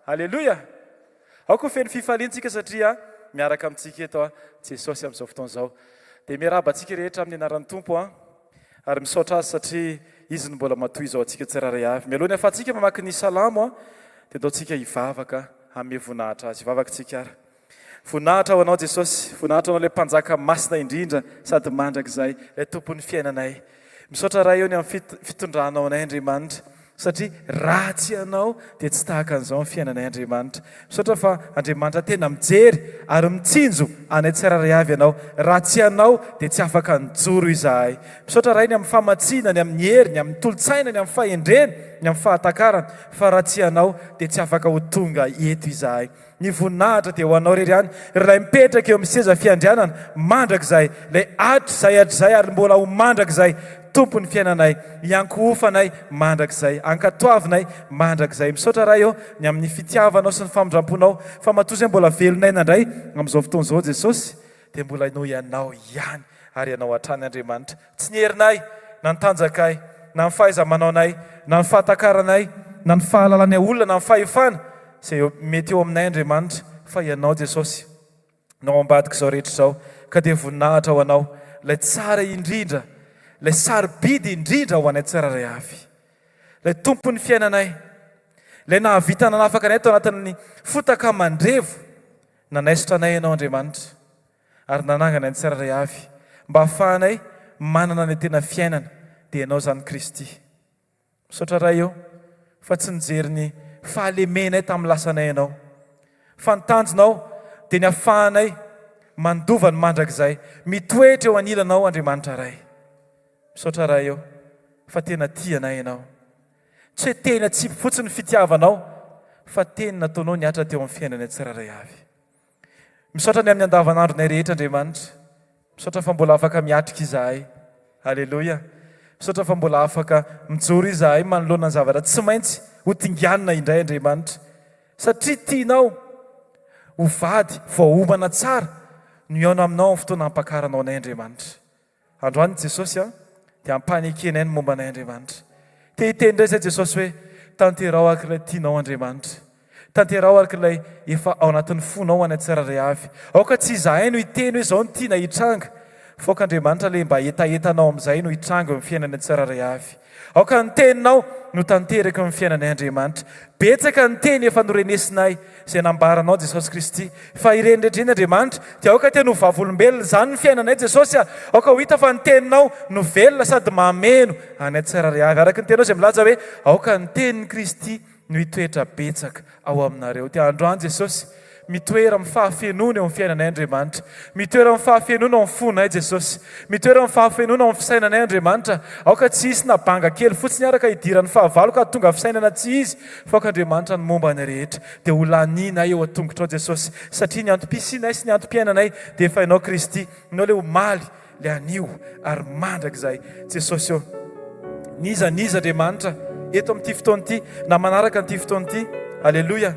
Alleloia. Aoko feno fifaliantsika satria miaraka amintsika eto Jesosy amin'izao fotoana izao. Dia miaraba antsika rehetra amin'ny anaran'ny Tompo ary misaotra azy satria izy no mbola matoy izao antsika tsiraray avy. Mialoha ny afatsika mamaky ny salamo dia ataontsika hivavaka amin'ny voninahitra azy. Hivavaka tsika ara. Voninahitra ho anao Jesosy, voninahitra anao ilay mpanjaka masina indrindra sady mandrakizay, ilay tompon'ny fiainanay. Misaotra raha eo ny amin'ny fitondranao anay Andriamanitra. Satria raha tsy anao dia tsy tahaka an'izao ny fiainanay Andriamanitra. Misaotra fa Andriamanitra tena mijery ary mitsinjo anay tsiraray avy ianao. Raha tsy anao dia tsy afaka nijoro izahay. Misaotra raha iny amin'ny famatsiana, ny amin'ny hery, ny amin'ny tolotsaina, ny amin'ny fahendreny, ny amin'ny fahatakarana. Fa raha tsy anao dia tsy afaka ho tonga eto izahay. Ny voninahitra dia ho anao rery ihany. Raha mipetraka eo amin'ny seza fiandrianana, mandrakizay, ilay atrizay ary mbola ho mandrakizay. Tompony fiainanay, iankohofanay mandrakizay, ankatoavinay mandrakizay. Misaotra raha eo ny amin'ny fitiavanao sy ny famondramponao, fa matoa izay mbola velonay nandray amin'izao fotoana izao Jesosy, dia mbola no ianao ihany ary ianao hatrany Andriamanitra. Tsy ny herinay, na ny tanjakay, na ny fahaiza-manaonay, na ny fahatakaranay, na ny fahalalanay olona, na ny fahefana izay mety eo aminay Andriamanitra, fa ianao Jesosy no ambadika izao rehetra izao. Ka dia voninahitra ho anao ilay tsara indrindra, ilay sarobidy indrindra ho anay tsiraray avy, ilay tompon'ny fiainanay, ilay nahavita nanafaka anay tao anatin'ny fotaka mandrevo, nanaisotra anay ianao Andriamanitra ary nanangana ny tsiraray avy mba hahafahanay manana ny tena fiainana dia ianao zany Kristy. Misaotra raha eo fa tsy nijery ny fahalemenay tamin'ny lasanay ianao, fa nitanjonao dia ny hahafahanay mandova ny mandrakizay, mitoetra eo anilanao Andriamanitra ray. Misaotra raha eo fa tena tianay ianao, tsy hoe tena tsy fotsiny fitiavanao, fa tena nataonao niatra teo amin'ny fiainanay tsiraray avy. Misaotra ny amin'ny andavanandronay rehetra Andriamanitra. Misaotra fa mbola afaka miatrika izahay. Alleloia. Misaotra fa mbola afaka mijoro izahay manoloana ny zavatra tsy maintsy ho tingianina indray Andriamanitra, satria tianao ho vady voahomana tsara no ihaona aminao amin'ny fotoana hampakaranao anay Andriamanitra. Androany Jesosy dia ampanikenay ny momba anay Andriamanitra. Te hiteny indray izay Jesosy hoe tanterao araka ilay tianao Andriamanitra, tanterao araka ilay efa ao anatin'ny fonao anay tsiraray avy. Aoka tsy izahay no hiteny hoe izao no tiana hitranga, fa aoka Andriamanitra ilay mba etaetanao amin'izay no hitranga amin'ny fiainanay tsiraray avy. Aoka ny teninao no tanteraka amin'ny fiainanay Andriamanitra. Betsaka ny teny efa norenesinay izay nambaranao Jesosy Kristy, fa ireny rehetra Andriamanitra dia aoka tena ho vavolombelona izany ny fiainanay Jesosy. Aoka ho hita fa ny teninao no velona sady mameno anay tsiraray avy. Araka ny teninao izay milaza hoe aoka ny tenin'ny Kristy no hitoetra betsaka ao aminareo. Dia androany Jesosy mitoera amin'ny fahafenoana eo amin'ny fiainanay Andriamanitra, mitoera amin'ny fahafenoana ao amin'ny fonay Jesosy, mitoera amin'ny fahafenoana ao amin'ny fisainanay Andriamanitra. Aoka tsy hisy na banga kely fotsiny araka hidiran'ny fahavalo ka tonga fisainana tsy izy, fa aoka Andriamanitra ny momba ny rehetra dia ho lanianay eo an-tongotrao Jesosy, satria ny antom-pisinay sy ny antom-piainanay dia efa ianao Kristy, ianao ilay omaly, ilay anio ary mandrakizay Jesosy eo. Niza Andriamanitra eto amin'ity fotoana ity na manaraka an'ity fotoana ity. Alleloia.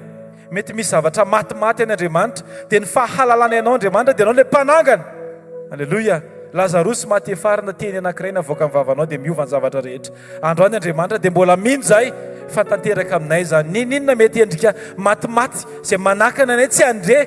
Mety misy zavatra matimaty any Andriamanitra dia ny fahalalana ianao Andriamanitra dia ianao ilay mpanangana. Alleloia. Lazarosy maty efarina teny anankiray navoaka amin'ny vavanao dia miova ny zavatra rehetra. Androany Andriamanitra dia mbola mino zahay fa tanteraka aminay zany. Ninona mety endrika matimaty izay manakana anay tsy andre,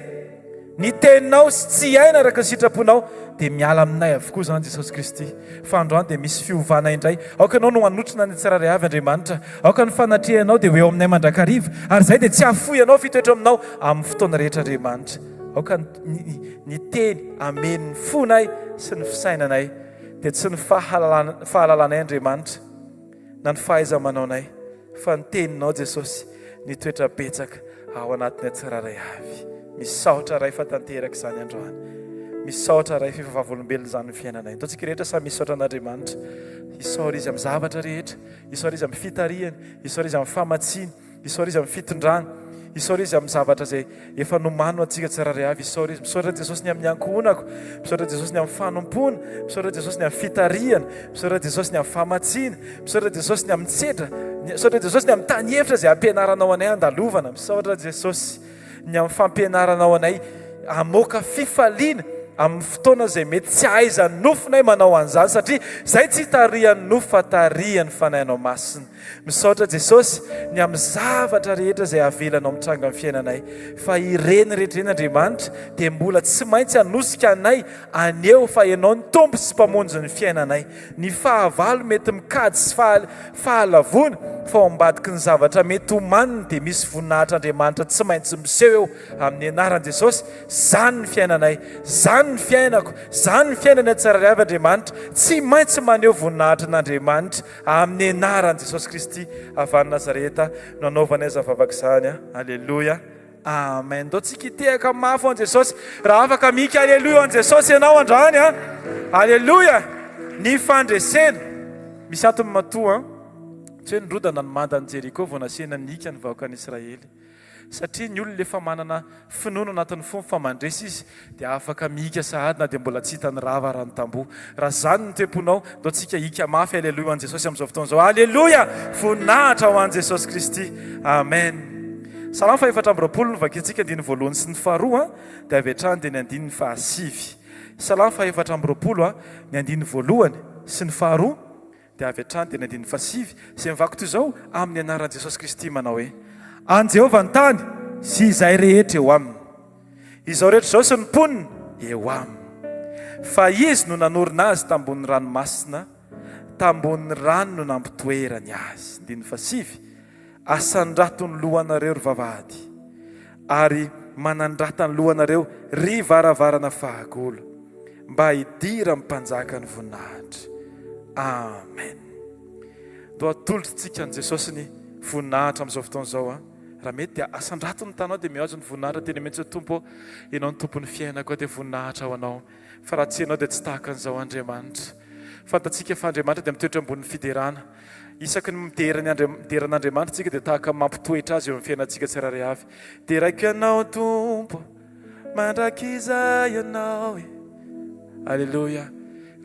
ny teninao sy tsy aina araka ny sitraponao dia miala aminay avokoa zany Jesosy Kristy. Fa androany dia misy fiovana indray. Aoka ianao no hanotrona ny tsiraray avy Andriamanitra. Aoka ny fanatrehanao dia ho eo aminay mandrakariva, ary izay dia tsy hafoy ianao fitoetra aminao amin'ny fotoana rehetra Andriamanitra. Aoka ny teny ameny ny fonay sy ny fisainanay dia tsy ny fahalalanay Andriamanitra na ny fahaiza-manaonay, fa ny teninao Jesosy ny toetra betsaka ao anatinay tsiraray avy. Misaotra ray fa tanteraka izany androany, misaotra ray fa vavolombelona izany ny fiainanay. Ataontsika rehetra samy misaotra an'Andriamanitra. Isaora izy amin'ny zavatra rehetra, isaora izy amin'ny fitariany, isaora izy amin'ny famatsiany, isaora izy amin'ny fitondrana, isaora izy amin'ny zavatra izay efa nomano antsika tsiraray avy. Isaora izy, misaotra Jesosy ny amin'ny ankohonako, misaotra Jesosy ny amin'ny fanompona, misaotra Jesosy ny amin'ny fitariana, misaotra Jesosy ny amin'ny famatsiana, misaotra Jesosy ny amin'ny tsetra, misaotra Jesosy ny amin'ny tany hevitra izay ampianaranao anay andalovana, misaotra Jesosy ny amin'ny fampianaranao anay hamoaka fifaliana amin'ny fotoana zay mety tsy ahaizany nofonay manao an'izany satria zay tsy tariany nofo fa tariany fanainao masina. Misaotra Jesosy ny amin'ny zavatra rehetra zay avelanao mitranga amin'ny fiainanay, fa ireny rehetrareny Andriamanitra dia mbola tsy maintsy hanosika anay aneo fa ianao ny tompo sy mpamonjy ny fiainanay. Ny fahavalo mety mikady sy fahalavona fa ao ambadiky ny zavatra mety homaniny dia misy voninahitra Andriamanitra tsy maintsy miseho eo amin'ny anaran'i Jesosy. Zany ny fiainanay, zany ny fiainako, zany ny fiainanay tsirairay avy Andriamanitra, tsy maintsy maneho voninahitra n'Andriamanitra amin'ny anaran'i Jesosy Kristy avy any Nazareta no anaovanay zavavaka izany. Aleloia, amen. Dao tsika hitehaka mafy an Jesosy, raha afaka mika aleloia an Jesosy ianao andrany. Aleloia. Ny fandresena misy antony matoa tsy hoe nirodana ny mandan'i Jeriko vao nasina nika ny vahoaka an'Israely, satria ny olona efa manana finoana anatin'ny fomba famandresy izy dia afaka mika sahady na dia mbola tsy hitany rava raha ny tamboho. Raha zany ny temponao dao tsika hika mafy aleloia an Jesosy amin'izao fotoana izao. Aleloia, voninahitra ho an Jesosy Kristy, amen. Salamo faha 420 no vakintsika andiny voalohany sy ny faharoa dia avy hatrany dia ny andiny fahasivy. Salamo faha 420 ny andiny voalohany sy ny faharoa dia avy hatrany dia ny andiny fahasivy, izay mivako toy izao amin'ny anaran'i Jesosy Kristy manao hoe: an Jehovah ny tany sy izay rehetra eo aminy, izao rehetra izao sy ny mponina eo aminy. Fa izy no nanorina azy tambony ranomasina, tambony rano no nampitoerany azy. Andiny fahasivy, asandrato ny lohanareo ry vavahady, ary manandrata ny lohanareo ry varavarana fahagolo, mba hidira mpanjaka ny voninahitra. Amen. Dao atolotra tsika an Jesosy ny voninahitra amin'izao fotoana izao. Raha mety dia asandrato ny tanao dia mihazo ny voninahitra teny mihitsy hoe tompo, ianao ny tompon'ny fiainako dia voninahitra ho anao. Fa raha tsy ianao dia tsy tahaka an'izao Andriamanitra. Fantatsika fa Andriamanitra dia mitoetra ambonin'ny fiderana. Isaky ny mideran'Andriamanitra tsika dia tahaka mampitoetra azy eo amin'ny fiainantsika tsirairay avy. Derako ianao tompo, mandrakiza ianao. Aleloia.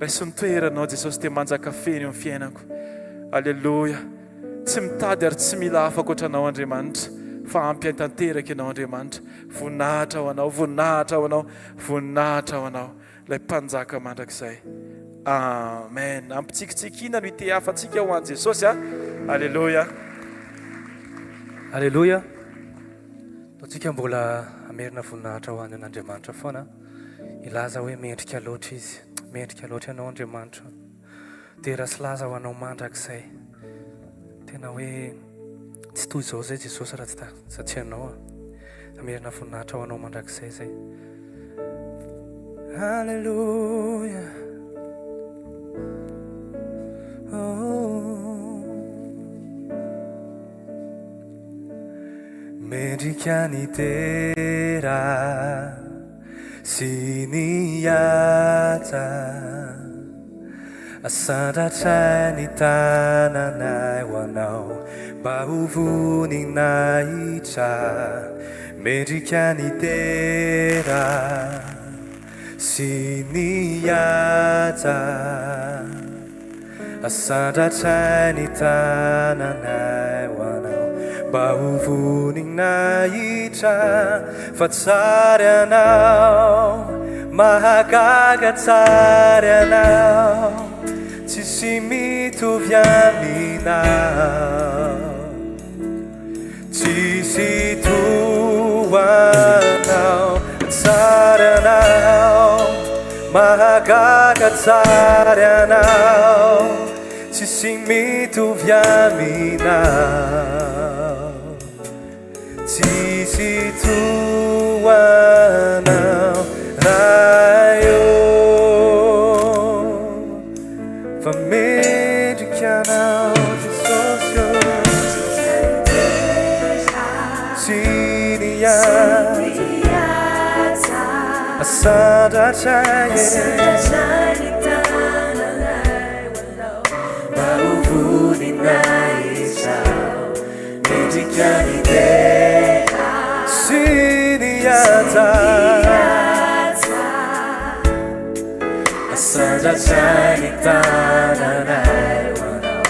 Raisy ny toeranao Jesosy dia manjaka feny eo amin'ny fiainako. Aleloia. Tsy mitady ary tsy mila hafa ankoatranao Andriamanitra, fa ampiantanteraka ianao Andriamanitra. Voninahitra ho anao, voninahitra ho anao, voninahitra ho anao, ilay mpanjaka mandrakizay. Amen. Ampitsikitsikiana no ite hafantsika ho an Jesosy. Aleloia. Aleloia. Taontsika mbola amerina voninahitra ho an'Andriamanitra foana. Ilaza hoe mendrika loatra izy, mendrika loatra ianao Andriamanitra, dia raha sy laza ho anao mandrakizay. Tena hoe tsy toy izao zay Jesosy raha tsy ianao. Amerina voninahitra ho anao mandrakizay zay. Aleluia. Mendrika ny tera sy ny ata, asandratra ny tananay ho anao, mba ho voninahitra. Mendrika ny tera sy ny ata, asandratra ny tananay ho anao, mba ho voninahitra. Fa tsara ianao, mahagaga tsara ianao, tsisy mitovy aminao, tsisy toanao. Tsara ianao, mahagaga tsara ianao, tsisy mitovy aminao, tsisy toanao. Raha eo fa mendrika anao Jesosy, sy ny ata, asandratra ny tananay ho anao, mba ho voninahitra. Mendrika ny tera sy ny ata, asandratra ny tananay ho anao,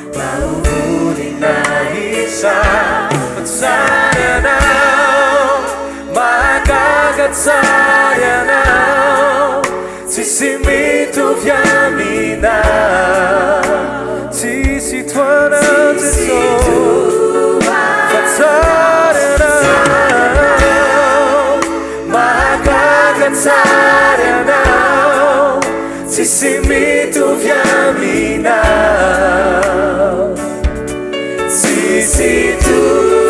mba ho voninahitra. Tsara ianao, mahagaga tsara ianao, tsisy mitovy aminao tsisy toana Jesosy fa tsara anao mahagaga tsara anao tsisy mitovy aminao tsisy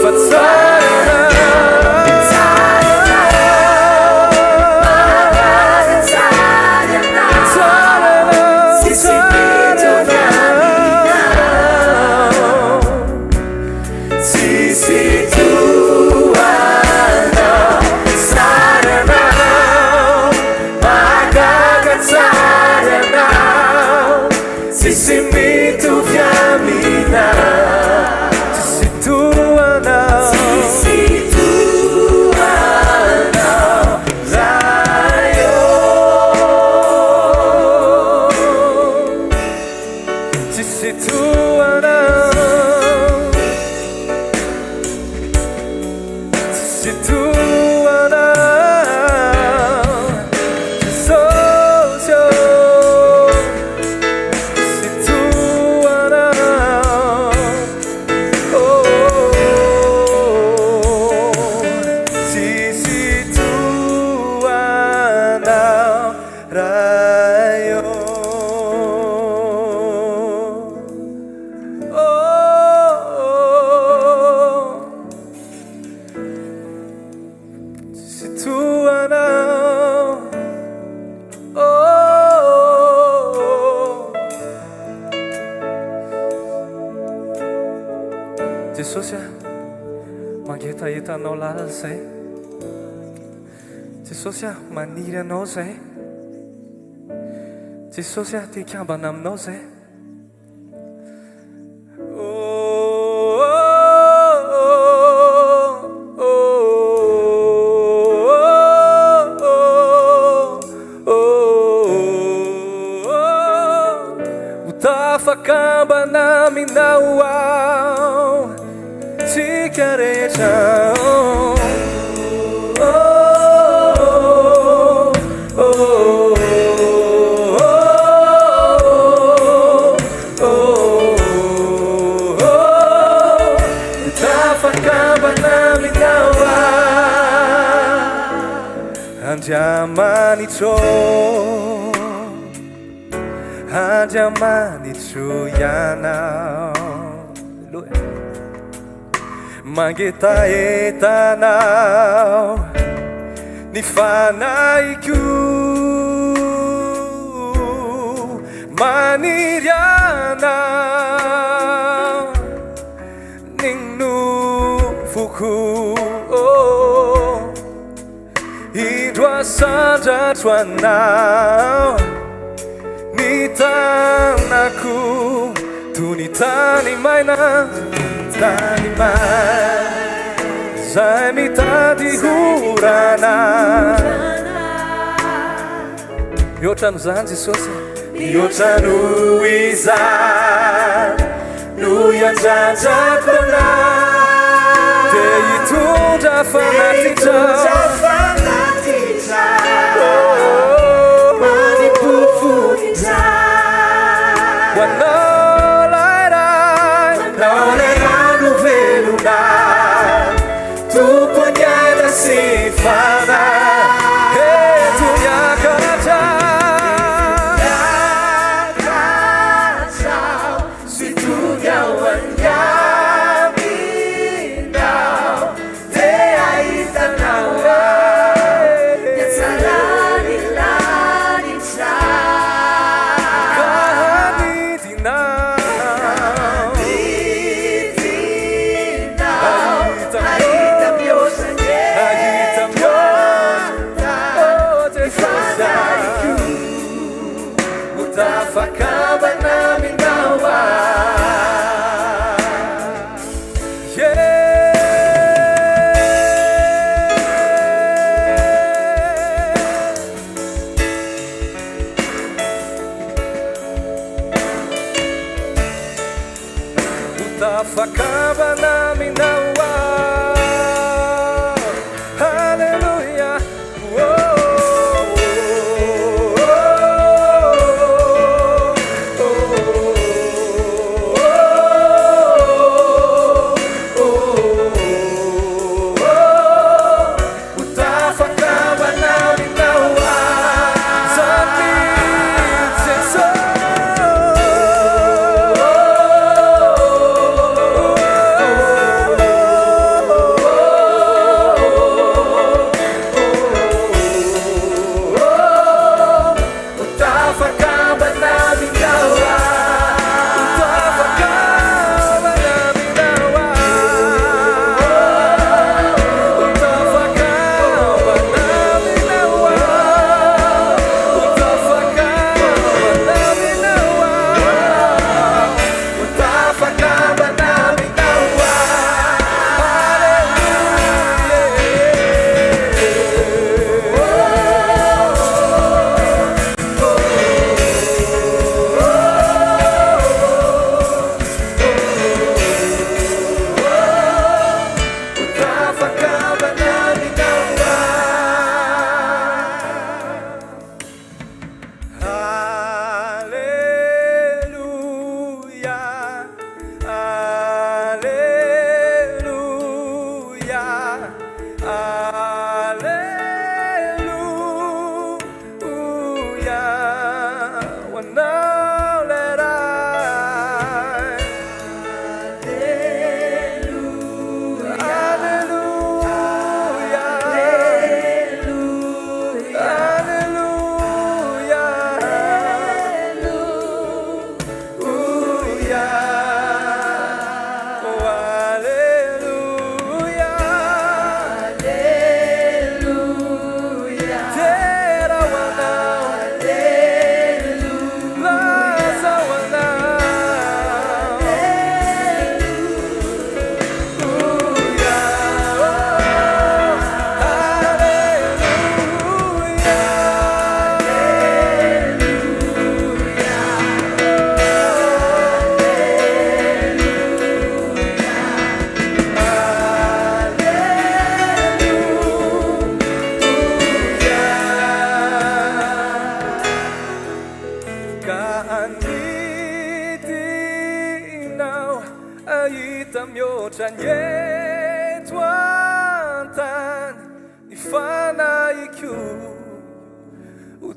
fa tsara Jesosy mangetahetanao lala zay Jesosy maniry anao zay Jesosy te kambana aminao zay utafakambana aminao ao tsika rehetra Andiamanitro yanao mangetahetanao ny fanaiko maniry anao ny nofoko indro asandratro anao ny tanako toy ny tany maina tany maina zay mitady horana mihoatra no zany Jesosy mihoatra no izany no ianjanjako anao te hitondra fanatitra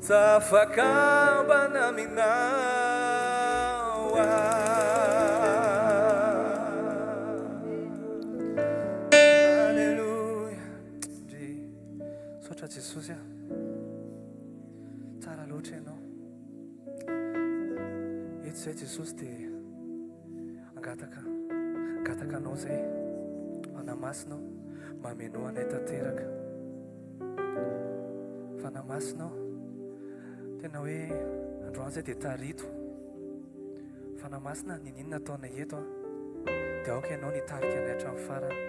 Fitafiam-panahy Alleluia ndry sotra Jesosy a tsara loatra ianao eto zay Jesosy dia angataka anao zay fanamasinao mameno anay tanteraka fanamasinao tena hoe androany zay dia tarito fanamasina ninina ataonay eto a dia aoka ianao nitarika anay hatramin'ny farany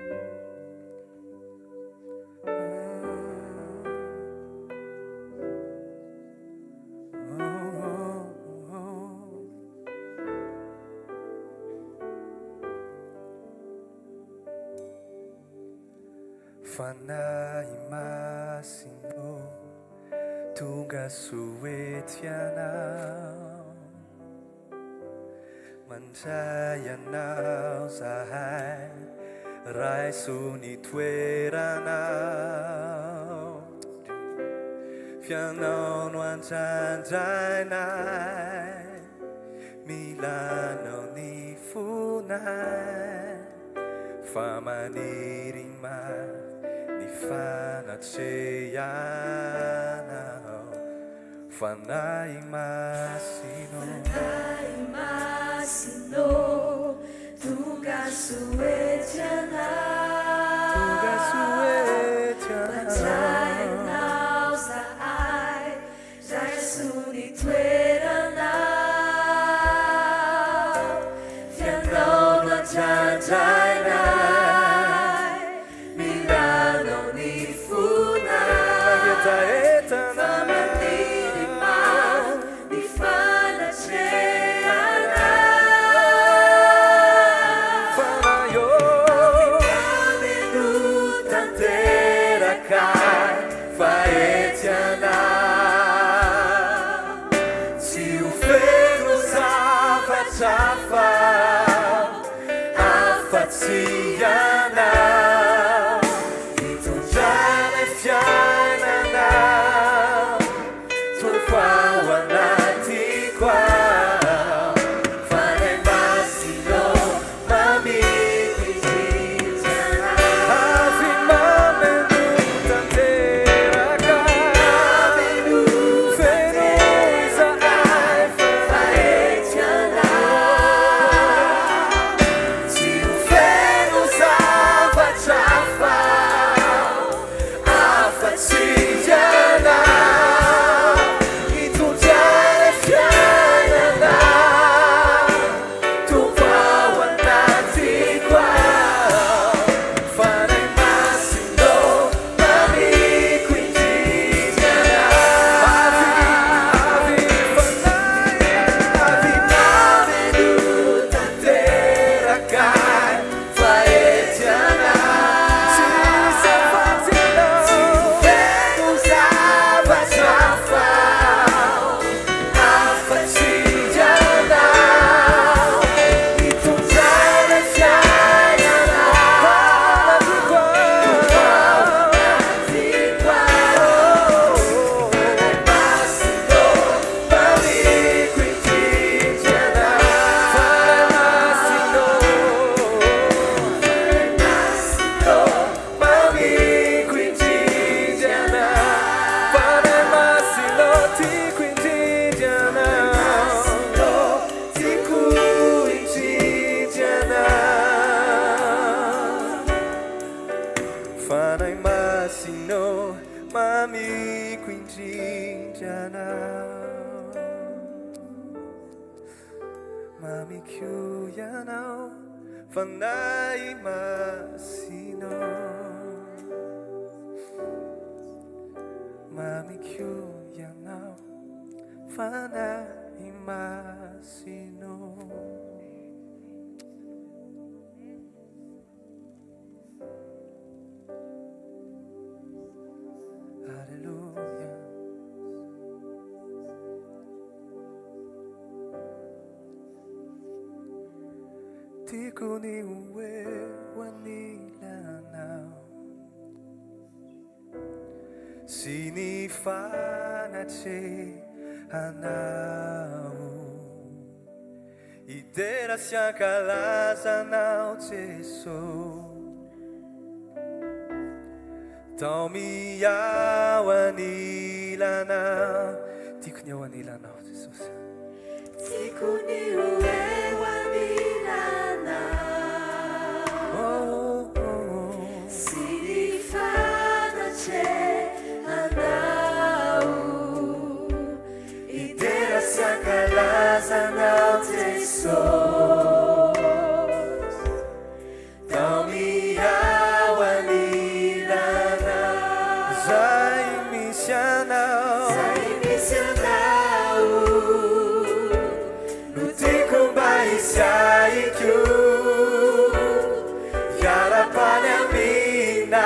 fanahy masino tonga soety anao mandray anao zahay raiso ny toeranao fianao no antrandrainay milanao ny fonay fa maniry ny fanatrehanao fanahy masino tonga soety anao zahay raiso ny toeranao fianao no antrandrainay milanao ny fonay fa maniry ny fanatrehanao mameno tanteraka faety anao tsy ho feno zavatra fa afa-tsy anao hitondrana fiainanao tofao anatiko ao fanay masino mamiditry anao avy mameno tanteraka fanahy masino mamiko indrindra anao mamiko ianao fanahy masino mamiko ianao fanahy masino. Hallelujah. Tikuni uwe wanilanao sinifanache anao idera siankalazanao Jesu tao miao anilanao tikony ao anilanao Jesosy tikony hoe wanilanao sinifanache anao idera siankalazanao Jesu tao miao anilanao zay misy anao no tiako mba isaiko iara-pany amina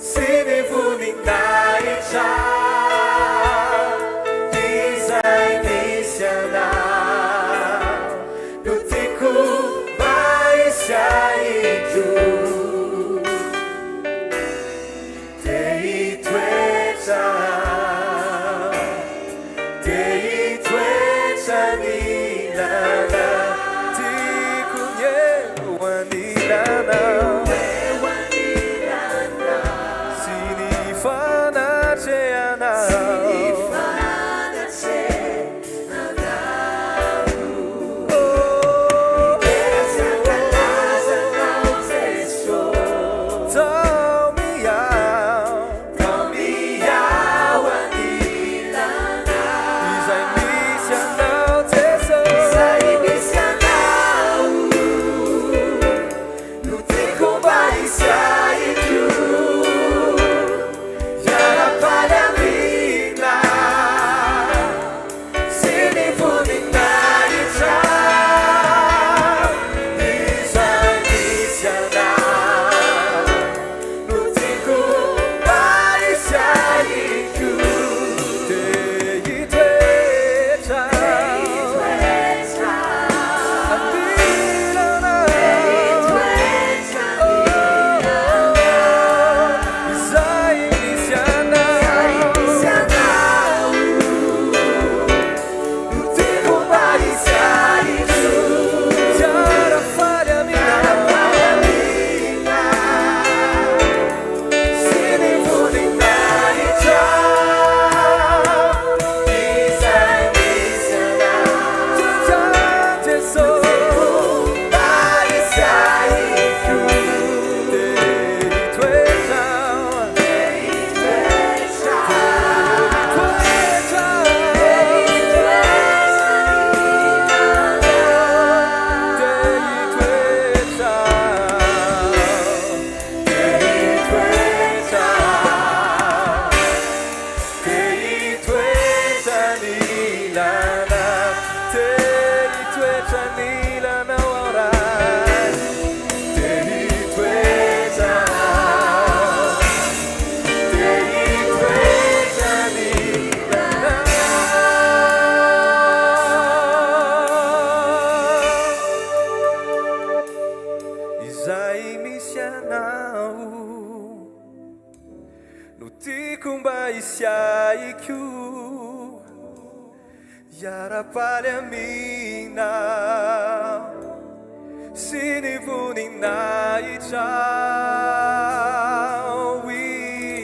sy ny voninahitra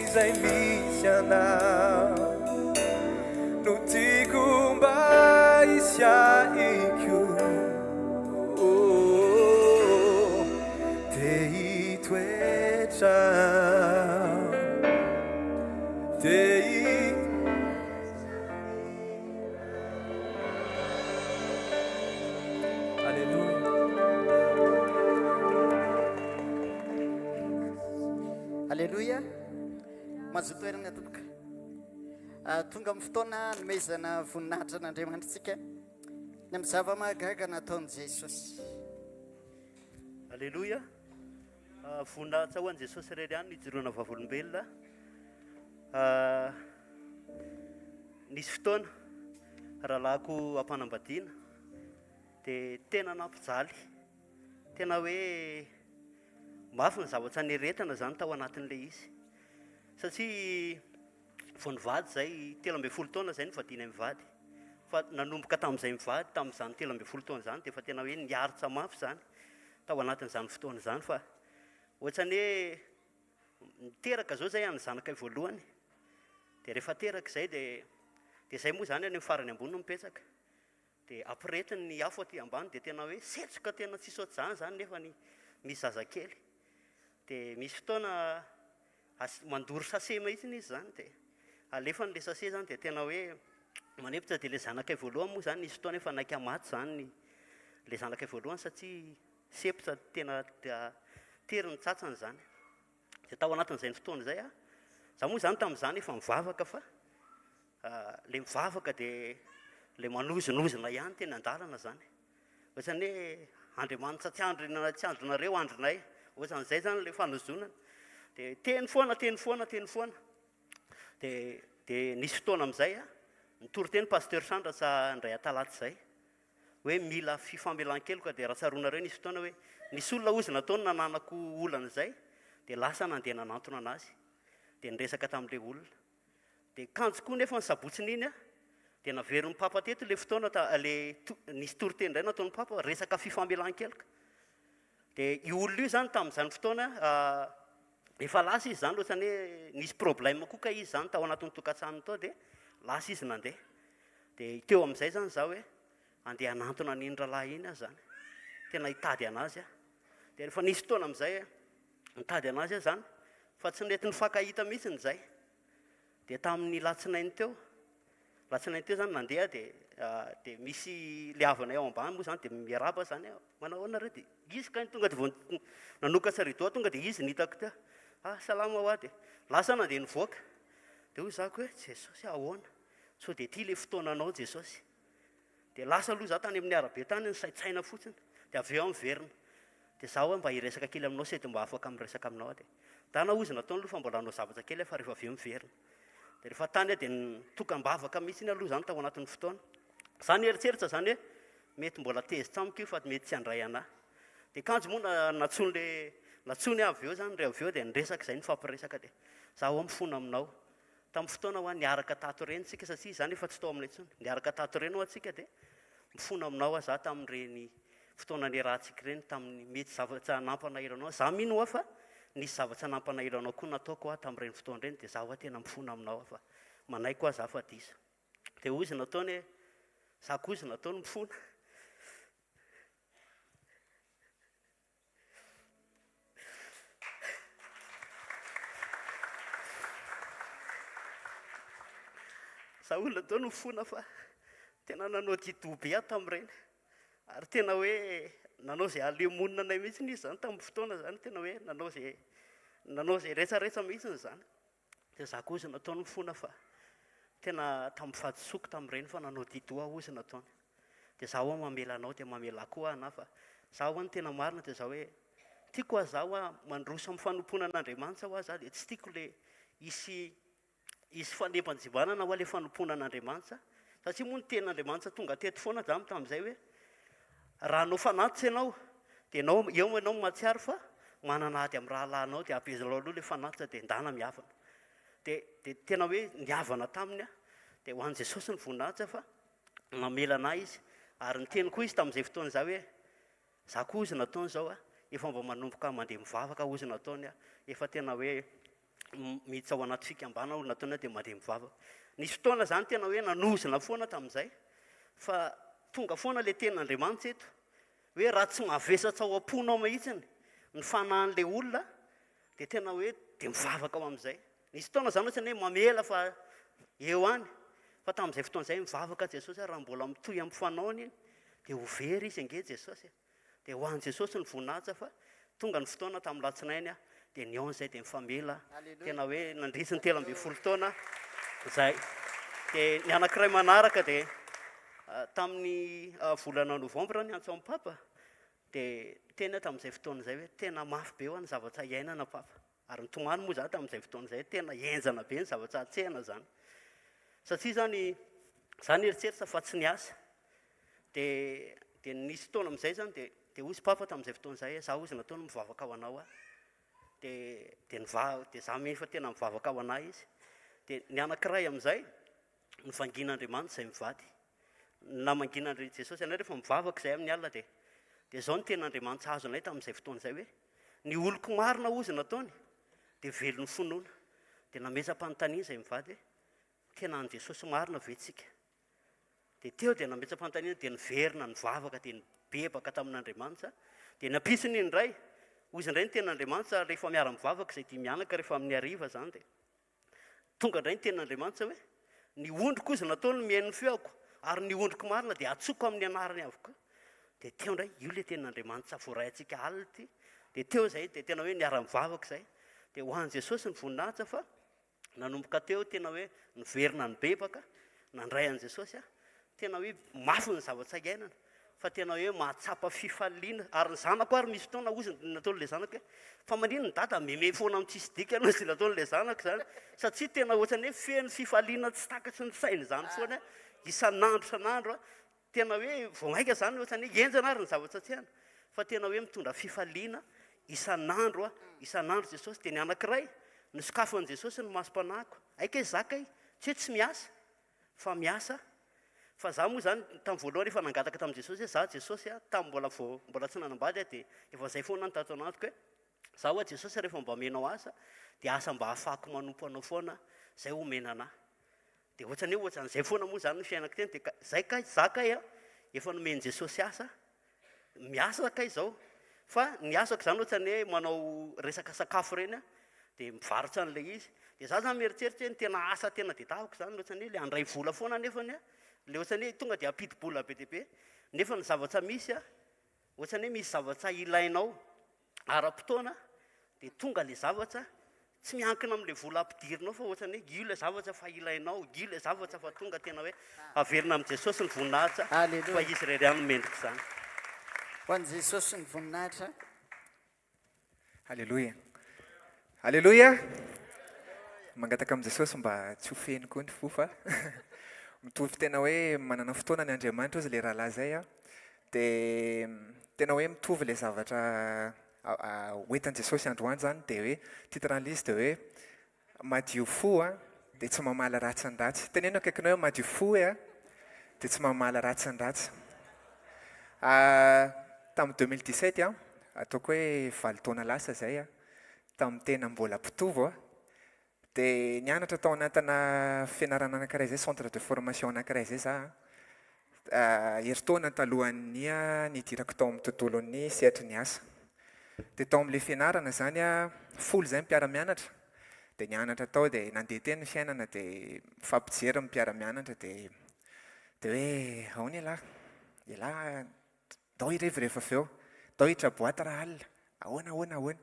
izay misy anao no tiako mba isaiko Alleluia. Mazotoerana tompoko. Tonga amin'ny fotoana nomezana voninahitra n'Andriamanitsika ny amin'ny zava-mahagaga nataon'i Jesosy. Alleluia. Voninahitra ho an'i Jesosy irery ihany nijoroana vavolombelona. Nisy fotoana rahalahako ampanambadiana dia tena nampijaly, tena hoe mafy ny zavatra neretana zany tao anatin'ilay izy, satria vao nivady zay 13 taona zay nivadiny mivady, fa nanomboka tamin'izay mivady tamin'izany 13 taona zany dia efa tena hoe niaritra mafy zany tao anatin'izany fotoana zany, fa ohatrany hoe niteraka zao zay any zanakay voalohany, dia rehefa teraka zay dia zay moa zany any amin'ny farany ambony no mipetraka, dia ampiretiny ny afo aty ambany dia tena hoe setroka tena tsisy ohatr'izany zany nefa misy zazakely. Dia misy fotoana mandory sase mahitsiny izy zany, dia alefa n'le sase zany dia tena hoe manepitra, dia le zanakay voalohany moa zany nisy fotoana efa naika maty zany le zanakay voalohany satria sepitra tena tery ny tsatsany zany. Dia tao anatin'izay ny fotoana zay za moa zany tamin'izany efa mivavaka, fa le mivavaka dia le manozonozona ihany teny andalana zany, ohatrany hoe Andriamanitra tsy andronareo andronay, ohatran'izay zany le fanozonana, dia teny foana dia nisy fotoana amin'izay nitory teny pasteur Sandrasa ndray atalaty zay hoe mila fifamelan-keloka, dia raha tsaroanareo nisy fotoana hoe nisy olona ozy nataony nananako olana zay, dia lasa nandeha nanantona anazy, dia niresaka tamin'ilay olona, dia kanjo koa nefa ny sabotsiny iny dia naverin'ny papa teto le fotoana nisy tory-teny indray nataon'ny papa resaka fifamelan-keloka. Dia io olona io zany tamin'izany fotoana efa lasa izy zany, ohatrany hoe nisy problème koa ka izy zany tao anatin'ny tokantrano tao, dia lasa izy nandeha. Dia teo amin'izay zany za hoe andeha hanantona n'iny rahalahy iny aho zany, tena hitady anazy dia rehefa nisy fotoana amin'izay nitady anazy zany, fa tsy nety nifankahita mihitsy zay. Dia tamin'ny latsinainy teo zany nandeha, dia misy le havana eo ambany moa zany dia miaraba zany, manao anareo dia izy ka tonga dia nanokatra rideau tonga dia izy nitako teo, salama ho dia lasa nandeha nivoaka, dia hoy zako hoe Jesosy ahoana, so dia ty le fotoananao Jesosy. Dia lasa aloha za tany amin'ny arabe tany nisaitsaina fotsiny, dia avy eo miverina, dia zaho mba hiresaka kely aminao sedy mba afaka miresaka aminao, dia dana ozy nataony aloha fa mbola hanao zavatra kely fa rehefa avy eo miverina. Dia rehefa tany dia nitokam-bavaka mihitsy iny aloha zany tao anatin'ny fotoana, za nieritseritra zany hoe mety mbola tezitra amiko io fa mety tsy handray anahy. Dia kanjo moa natsony avy eo zany, avy eo dia niresaka zay nifampiresaka, dia zaho mifona aminao tamin'ny fotoana hoa niaraka tato reny tsika, satria zany efa tsy tao aminay intsony, niaraka tato reny ho atsika, dia mifona aminao za tamin'ireny fotoana niarahantsika reny, tamin'ny mety zavatra nampanahiranao, za mino hoa fa nisy zavatra nampanahiranao koa nataoko tamin'ireny fotoana reny, dia za hoa tena mifona aminao fa manay koa za fa diso. Dia ozy nataony hoe za koa ozy nataony mifona. Za olona tao no mifona fa tena nanao didobe aho tamin'ireny, ary tena hoe nanao izay alemonina anay mihitsy izy zany tamin'ny fotoana zany, tena hoe nanao izay rehetrarehetra mihitsy zany. Dia za koa ozy nataony mifona fa tena tamin'ny fahadisoako tamin'ireny fa nanao dido aho ozy nataony. Dia za hoa mamela anao dia mamela koa ana, fa za hoa ny tena marina dia za hoe tiako aho za hoa mandroso amin'ny fanompona an'Andriamanitra hoa za, dia tsy tiako le isy fanempanjibanana hoa le fanompona an'Andriamanitra, satria moa ny ten'Andriamanitra tonga teto foana za tamin'izay hoe raha anao fanatitra ianao dia eo ianao matsiaro fa manana ady amin'ny rahalahinao, dia ampezanao aloha le fanatitra dia ndana mihavana. Dia tena hoe nihavana taminy dia ho an'i Jesosy ny voninahitra fa namela anahy izy, ary niteny koa izy tamin'izay fotoana za hoe za koa ozy nataony zao efa mba manomboka mandeha mivavaka ozy nataony efa tena hoe miditra ao anaty fikambana olo nataony dia mandeha mivavaka. Nisy fotoana zany tena hoe nanozona foana tamin'izay, fa tonga foana le ten'Andriamanitra eto hoe raha tsy mahavesatra ao am-ponao mahitsiny ny fanahin'le olona dia tena hoe dia mivavaka ao amin'izay. Nisy fotoana zany ohatrany hoe mamela fa eo any, fa tamin'izay fotoana izay mivavaka Jesosy raha mbola mitohy amin'ny fanaony iny dia ho very izy ange Jesosy. Dia ho an'i Jesosy ny voninahitra fa tonga ny fotoana tamin'ny latsinainy dia ny aon izay dia mifamela tena hoe nandritsy ny 13 taona izay. Dia ny anankiray manaraka dia tamin'ny volana novambra ny antso amin'ny papa dia tena tamin'izay fotoana izay hoe tena mafy be ho ny zavatra iainana papa. Ary nitomany moa zany tamin'izay fotoana izay tena enjana be ny zavatra atsehana zany. Satria zany eritseritra fa tsy niasa. Dia nisy fotoana amin'izay zany dia hozy papa tamin'izay fotoana izay za hozy nataony mivavaka ao anao dia za mihitsy fa tena mivavaka ao anahy izy. Dia ny anankiray amin'izay ny vangin'Andriamanitra izay mivady. Na manginan'i Jesosy ianao rehefa mivavaka izay amin'ny alina dia zao ny ten'Andriamanitra azo anay tamin'izay fotoana izay hoe ny oloko marina hozy nataony dia velon'ny finoana. Dia nametsa-panontaniana izay mivady hoe tena ny Jesosy marina ve tsika? Dia teo dia nametsa-panontaniana dia niverina nivavaka dia nibebaka tamin'Andriamanitra. Dia nampisiny indray hozy indray ny ten'Andriamanitra rehefa miara-mivavaka izay dia mianaka rehefa amin'ny hariva zany dia tonga indray ny ten'Andriamanitra hoe ny ondriko ozy nataony mihaino ny feoko ary ny ondriko marina dia atsoko amin'ny anarany avoka. Dia teo indray io le ten'Andriamanitra voaray antsika alina ity. Dia teo izay dia tena hoe miara-mivavaka izay. Dia ho an'i Jesosy ny voninahitra fa nanomboka teo tena hoe niverina nibebaka nandray an'i Jesosy tena hoe mafy ny zavatra iainana fa tena hoe mahatsapa fifaliana. Ary ny zanako ary misy fotoana ozy nataon'le zanako hoe fa manino ny dada meme foana amin'ny tsisy dika ianao izay nataon'le zanako zany satria tena ohatrany hoe feno fifaliana tsy takatry ny sainy zany foana isan'andro tena hoe vomaika zany ohatrany hoe enjana ary ny zavatra tsy hana fa tena hoe mitondra fifaliana isan'andro Jesosy. Dia ny anankiray ny sokafan'i Jesosy ny masom-panahiko aika zakay tsy miasa fa miasa. Fa za moa zany tamin'ny voalohany efa nangataka tamin'i Jesosy za Jesosy tamin'ny mbola tsy nanambady dia efa izay foana ny tato anatiko hoe za hoa Jesosy rehefa mba menao asa dia asa mba ahafahako manompo anao foana zay omena anahy. Dia ohatrany hoe ohatran'izay foana moa zany ny fiainako teny dia zay kay zakay efa nomeny Jesosy asa miasa kay zao. Fa ny asako zany ohatrany hoe manao resaka sakafo reny dia mivarotra an'ilay izy. Dia za zany mieritreritra hoe ny tena asa tena dietahako zany ohatrany hoe le andray vola foana nefany le ohatrany hoe tonga dia ampidi-bola be deaibe nefa ny zavatra misy ohatrany hoe misy zavatra ilainao ara-potoana dia tonga le zavatra tsy miankina amin'le vola ampidirinao fa ohatrany hoe io le zavatra fa ilainao, io le zavatra fa tonga tena hoe averina amin'i Jesosy ny voninahitra fa izy reriany mendrika zany. Ho an'i Jesosy ny voninahitra. Halleloja. Halleloja. Mangataka amin'i Jesosy mba tsy ho feno koa ny fo fa mitovy tena hoe manana fotoana ny Andriamanitra ozy le rahalahy zay dia tena hoe mitovy le zavatra hoentan'i Jesosy androany zany dia hoe titran'izy dia hoe madio fo dia tsy mamala ratsan-dratsy. Teneno akaikinao hoe madio fo dia tsy mamala ratsan-dratsy. Tamin'ny 2017 ataoko hoe 7 taona lasa zay tamin'ny tena mbola mpitovo dia nianatra tao anatina fianarana anankiray zay centre de formation anankiray zay za herintaona talohan'ny nidirako tao amin'ny tontolony sehatra ny asa. Dia tao amin'ilay fianarana zany folo zay mpiara-mianatra dia nianatra tao dia nandeha teny ny fiainana dia fampijery mpiara-mianatra dia hoe ahoana ialahy dao irevireva avy eo dao hitra boaty raha alina ahoana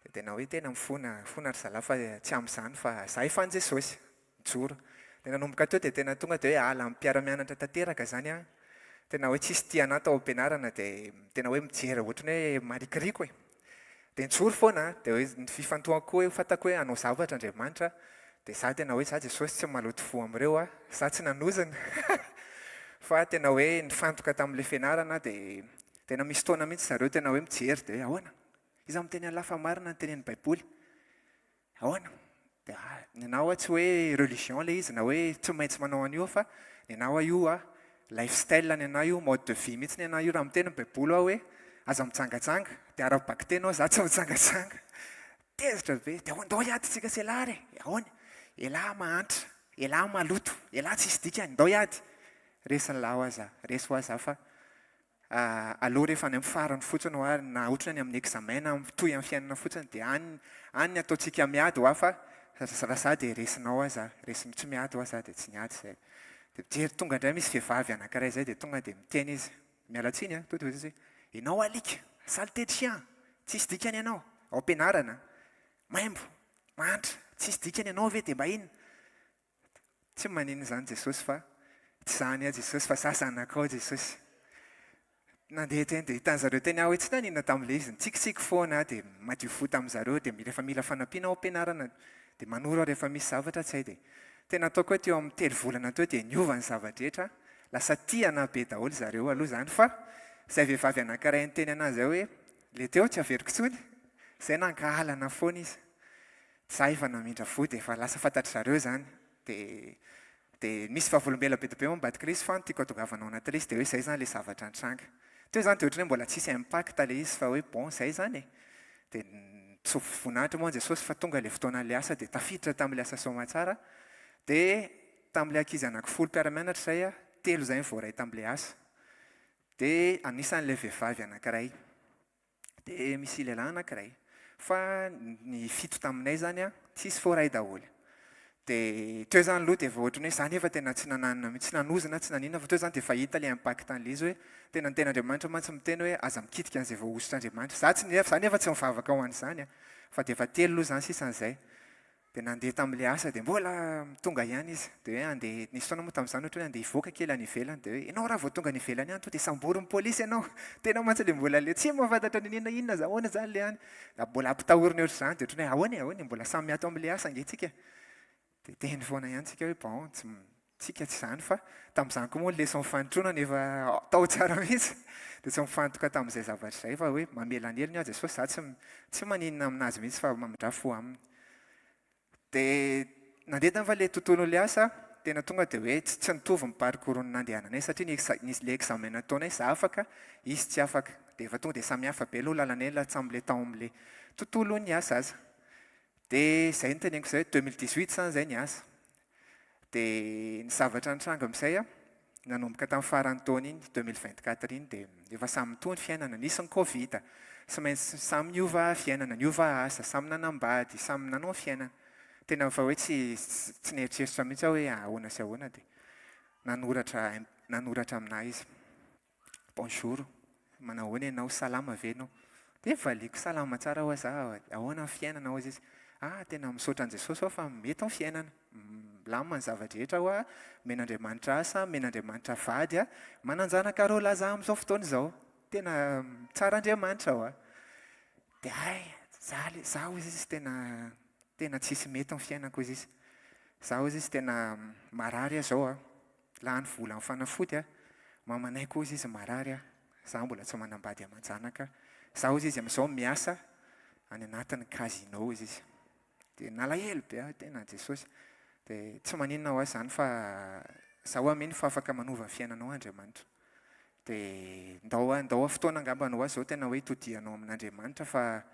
dia tena hoe tena mifona ry zalahy fa tsy amin'izany fa za efa an Jesosy mijoro. Dia nanomboka teo dia tena tonga dia hoe ala amin'ny mpiara-mianatra tanteraka zany tena hoe tsisy tiana tao am-pianarana dia tena hoe mijery ohatrany hoe marikiriko dia nijoro foana dia hoe ny fifantohako hoe fantako hoe anao zavatra Andriamanitra dia za tena hoe za Jesosy tsy maloto fo amin'ireo za tsy nanozana fa tena hoe nifantoka tamin'ilay fianarana dia tena misy taona mihitsy zareo tena hoe mijery dia hoe ahoana izy miteny alafa marina ny tenen'ny Baiboly ahoana dia ny anao tsy hoe religion le izy na hoe tsy maintsy manao an'io fa ny anao io lifestyle ny anao io mode de vie mihitsy ny anao io raha miteny Baiboly hoe aza mitsangatsanga dia ara-baky tenao za tsy mitsangatsanga tezitra be dia andao hiady tsika sy elahy re ahoana elahy mahantra elahy maloto elahy tsisy dika andao hiady resy ny lahy ho aza resy ho aza fa aloha rehefa any amin'ny farany fotsiny ho ary na ohatra ny amin'ny examen toy amin'ny fiainana fotsiny dia any ataontsika miady ho afa raha za dia resinao aza resiny tsy miady ho aza dia tsy niady zay dia mijery tonga indray misy vehivavy anankiray zay dia tonga dia miteny izy mialatsiny a to izy ianao alika saleté de chien tsisy dikany ianao ao am-pianarana maimbo mantra tsisy dikany ianao ve dia mba inona tsy manino zany Jesosy fa tsy zany a Jesosy fa sasanakao Jesosy nandeha teny dia hitan'zareo teny aho hoe tsy nanina tamin'ilay izy nitsikitsiky foana dia madio fo tamin'zareo dia rehefa mila fanampiana ao am-pianarana dia manoro aho rehefa misy zavatra tsy hay dia tena ataoko hoe teo amin'ny 3 volana teo dia niova ny zavadrehetra lasa tiana be daholo zareo aloha zany fa izay vehivavy anankiray nyteny anazy ao hoe le teo tsy averiko tsony izay nankahalana foana izy za efa namindra fo dia efa lasa fantatry zareo zany dia misy fahavolombela be dia be mambadika ilay izy fa tiako atongavanao anaty ilay izy dia hoe izay zany le zavatra nitranga teo zany dia ohatra hoe mbola tsisy impact ilay izy fa hoe bon izay zany e dia tsy voninahitra moa Jesosy fa tonga ilay fotoanan'ilay asa dia tafiditra tamin'ilay asa Zoma tsara dia tamin'ilay ankizy anankifolo mpiara-mianatra izay a 3 izay voaray tamin'ilay asa dia anisan'ilay vehivavy anankiray dia misy lehilahy anankiray fa ny fito taminay zany a tsisy voaray daholo dia teo zany aloha dia ohatra hoe zany efa tena tsy nananina tsy nanozina tsy nanina fa teo zany dia fahita ilay impact an'ilay izy hoe tena ny ten'Andriamanitra mantsy miteny hoe aza mikitika an'izay voahosotr'Andriamanitra zany efa tsy mivavaka ho an'izany a fa dia efa telo aloha zany sisan'izay dia nandeha tamin'ilay asa dia mbola tonga ihany izy dia hoe andeha nisy fotoana moa tamin'izany ohatra hoe andeha hivoaka kely any ivelany dia hoe ianao raha vao tonga any ivelany any to dia samborin'ny polisy ianao tena mantsy le mbola le tsy mahafantatra ny inona zahoana zany le any da mbola ampitahoriny ohatr' zany dia ohatra hoe ahoany mbola samy ato amin'ilay asa ange dia teny foana ihany tsika hoe bon tsika tsy zany fa tamin'izany koa moa leson fanotronana efa tao tsara mihitsy dia tsy mifantoka tamin'izay zavatra izay fa hoe mamela ny heliny aho Jesosy za tsy maninona aminazy mihitsy fa mamindra fo aminy dia nandeha fa ilay tontolo ilay asa tena tonga dia hoe tsy nitovy ny parcours nandehananay satria nisy le examen nataonay za afaka izy tsy afaka dia efa tonga dia samy hafa be aloha lalanay latsam'ilay tao amin'ilay tontolo ny asa aza dia izay ny teneniko izay 2018 zany izay ny asa dia ny zavatra nitranga amin'izay a nanomboka tamin'ny farany taona iny 2024 iny dia efa samy mitony fiainana nisy ny Covid sy maintsy samy niova fiainana niova asa samy nanambady samy nanao fiainana tena efa hoe tsy nieritseritra mihitsy aho hoe ahoana sy ahoana dia nanoratra aminahy izy bonjour manahoana ianao salama ve ianao dia valiko salama tsara ho aza ahoana ny fiainana ho azy izy tena misaotra an' Jesosy aho fa mety amin'ny fiainana lamina ny zavadrehetra ho men'Andriamanitra asa men'Andriamanitra vady mananjanaka reo laza amin'izao fotoana izao tena tsara Andriamanitra aho dia za hozy izy tena tsisy mety amin'ny fiainako izy izy za hozy izy tena marary zao lany vola amin'ny fanafody mamanay koa izy izy marary za mbola tsy manambady aman-janaka za hozy izy amin'izao miasa any anatin'ny casino izy izy dia nalahelo be tena Jesosy dia tsy maninona ho azy zany fa zaho aminy fa afaka manova ny fiainanao Andriamanitra dia ndao fotoana angambany ho azy zao tena hoe hitodianao amin'Andriamanitra fa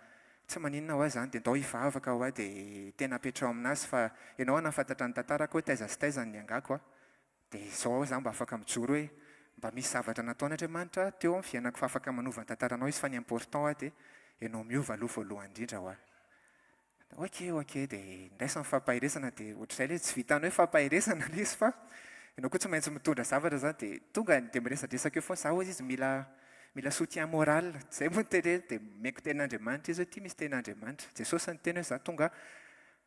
tsy maninona ho azy zany dia ndao hivavaka ho dia tena apetrao aminazy fa ianao nahafantatra ny tantarako hoe taiza sy taiza ny angako dia izao zany mba afaka mijoro hoe mba misy zavatra nataon'Andriamanitra teo amin'ny fiainako fa afaka manova ny tantaranao izy fa ny important dia ianao miova aloha voalohany indrindra ho ok dia ndraisan'ny fampahiresana dia ohatr'izay le tsy vitany hoe fampahiresana le izy fa ianao koa tsy maintsy mitondra zavatra zany dia tonga dia miresadresaka eo foana za hozy izy mila soutien moral zay moa nyteny dia meko ten'Andriamanitra izy hoe ity misy ten'Andriamanitra Jesosy ny teny hoe za tonga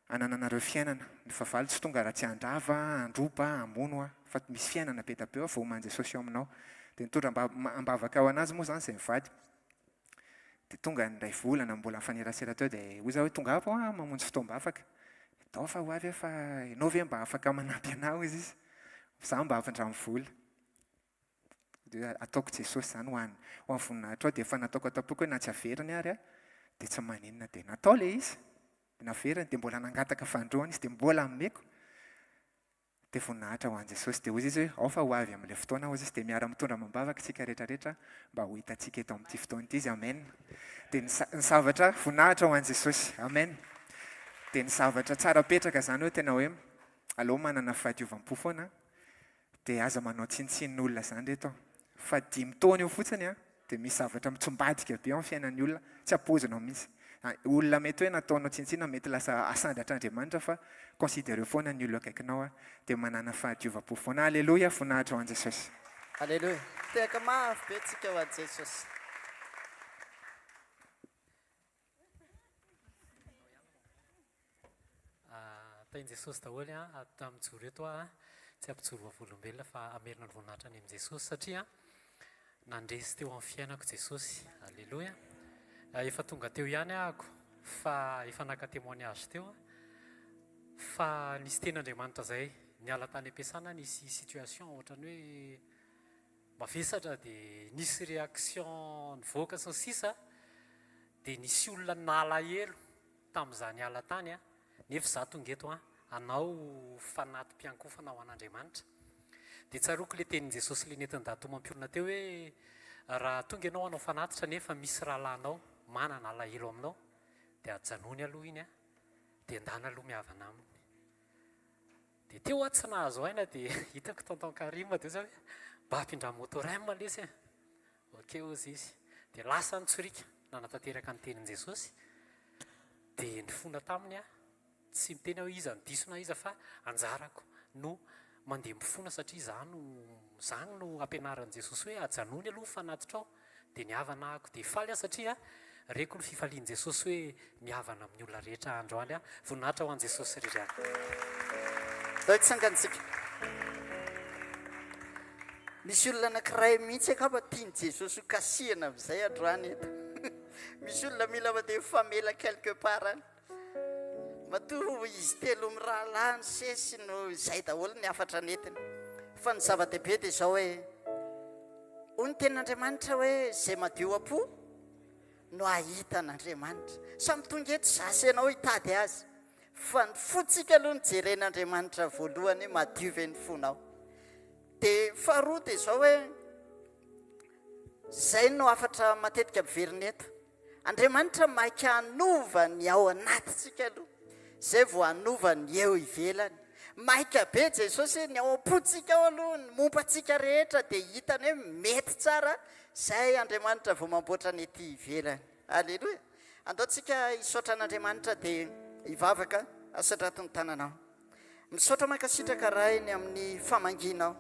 anananareo fiainana ny favaly tsy tonga raha tsy andrava androba amono fa misy fiainana be da be ao voman Jesosy eo aminao dia nitondra ambavaka ao anazy moa zany izay mivady dia tonga nyray volana mbola mifanerasera teo dia hoy za hoe tonga apo mamonjy fotoam-bavaka tao fa ho avy fa ianao ve mba afaka manampy anao izy izy za mba avy-ndramy vola dia ataoko Jesosy zany ho amin'ny voninahitra ao dia efa nataoko atapoka hoe na tsy averiny ary dia tsy maninona dia natao le izy naveriny dia mbola nangataka fandroana izy dia mbola meko dia voninahitra ho an'i Jesosy dia hozy izy hoe ao fa ho avy amin'ilay fotoana hozy izy dia miara mitondra mambavaka tsika rehetrarehetra mba ho hitantsika eto amin'ity fotoana ity izy amen dia ny zavatra voninahitra ho an'i Jesosy amen dia ny zavatra tsara petraka zany hoe tena hoe aloha manana fahadiovam-po foana dia aza manao tsinotsinon'olona zany reto fa 5 taona eo fotsiny a dia misy zavatra mitsombadika be amin'ny fiainan'ny olona tsy apozinao mihitsy olona mety hoe nataonao tsintsina mety lasa asandratr'Andriamanitra fa considéreo foana ny olona akaikinao a dia manana fahadiovam-po foana alleloia voninahitra ho an' Jesosy alleloia tehaka mafy be tsika ho an' Jesosy tain'i Jesosy daholo amin'joro eto tsy ampijoro vavolombelona fa amerina ny voninahitra any amin'i Jesosy satria nandresy teo amin'ny fiainako Jesosy alleloia efa tonga teo ihany ahako fa efa naka témoignage teo fa nisy ten'Andriamanitra zay niala tany am-piasana nisy situation ohatrany hoe mavesatra dia nisy réaction nivoaka sy ny sisa dia nisy olona nalahelo tamin'izaho niala tany nefa za tonga eto anao fanatim-piankofana ho an'Andriamanitra dia tsaroko le tenin'i Jesosy le netiny datomam-piorina teo hoe raha tonga ianao anao fanatitra nefa misy rahalahinao manana alahelo aminao dia ajanony aloha iny dia andana aloha mihavana aminy dia teo tsy nahazo aina dia hitako tonton Karima dia hoe mba hampindra motorem lesy ok ozy izy dia lasa nitsorika nanatanteraka ny tenin'i Jesosy dia ny fona taminy tsy miteny hoe iza nidisona iza fa anjarako no mandeha mifona satria zany no ampianaran'i Jesosy hoe ajanony aloha fanatitra ao dia nihavana ako dia faly satria reko ny fifalian'i Jesosy hoe mihavana amin'ny olona rehetra androany voninahitra ho an'i Jesosy rirany tsangantsika misy olona anankiray mihitsy akapa tiany Jesosy ho kasihana amin'izay androany eto misy olona mila mandeha famela quelque part matoa izy telo mirahalahy ny sesy no izay daholo ny afatra netiny fa ny zava-dehibe dia izao hoe hoy ny tenin'Andriamanitra hoe zay madio am-po no ahita an'Andriamanitra samy tonga eto zasy ianao hitady azy fa ny fotsika aloha ny jeren'Andriamanitra voalohany madio ve ny fonao dia faharoa dia izao hoe zay no afatra matetika miverina eto Andriamanitra maika hanova ny ao anatintsika aloha zay vao hanova ny eo ivelany maika be Jesosy ny ao am-potsika ao aloha ny mompantsika rehetra dia hitany hoe mety tsara zay Andriamanitra vao mamboatra ny ety ivelany alleloia andaotsika hisaotra an'Andriamanitra dia hivavaka asatratony tananao misaotra mankasitraka rahiny amin'ny famanginao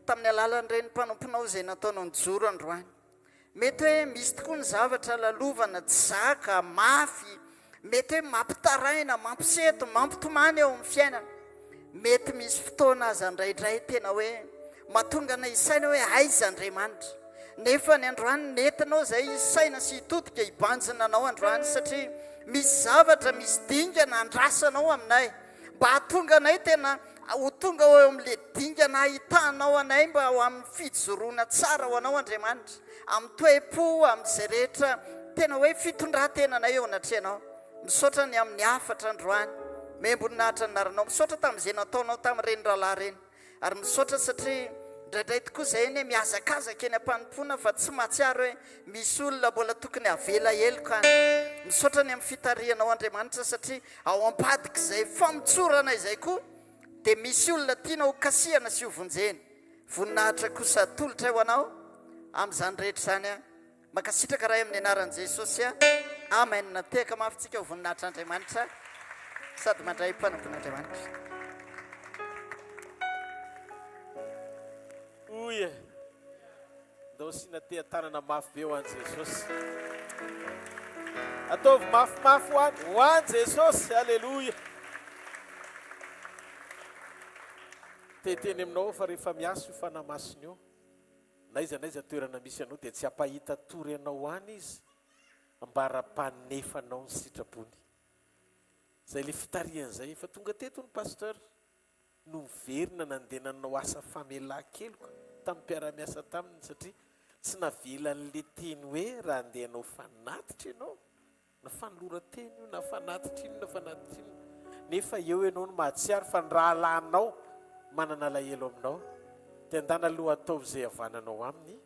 tamin'ny alalan'ireny mpanomponao izay nataonao nijoro androany mety hoe misy tokoa ny zavatra lalovana zaka mafy mety hoe mampitaraina mampiseto mampitomany eo amin'ny fiainana mety misy fotoana aza ndraindray tena hoe mahatonga na isaina hoe aiza Andriamanitra nefa ny androany netinao zay isaina sy hitodika hibanjina anao androany satria misy zavatra misy dingana andrasanao aminay mba hatonga anay tena ho tonga eo amin'le dingana ahitanao anay mba ho amin'ny fijoroana tsara ho anao Andriamanitra amin'ny toe-po amin'izay rehetra tena hoe fitondran-tena anay eo anatrehanao misaotra ny amin'ny afatra androany membonahitra ny naranao misaotra tamin'izay nataonao tamin'ireny rahalahy reny ary misaotra satria ndraindray tokoa zay eny mihazakazaka eny am-panompona fa tsy mahatsiaro hoe misy olona mbola tokony avela heloko any misaotra ny amin'ny fitarihanao Andriamanitra satria ao ambadika izay famitsorana izay koa dia misy olona tiana ho kasihana sy ho vonjeny voninahitra kosa tolotra ho anao amin'izany rehetra zany makasitraka raha amin'ny anaran'i Jesosy amen natehaka mafitsika ho voninahitra Andriamanitra sady mandray mpanompon'Andriamanitra oye ndao sina tea-tanana mafy be ho an'i Jesosy ataovy mafimafy ho an'i Jesosy alleloia teteny aminao fa rehefa miasa io fanamasiny io naiza toerana misy anao dia tsy hampahita tory anao any izy ambara-panefanao ny sitrapony zay le fitarian'izay efa tonga teto ny pasteur no miverina nandehananao asa famelan-keloka tamin'ny mpiara-miasa taminy satria tsy navelan'le teny hoe raha andehanao fanatitra ianao na fanolora-teny io na fanatitra ino na fanatitra ino nefa eo ianao no mahatsiaro fa ny rahalahinao manana alahelo aminao dia andana aloha ataovy izay havananao aminy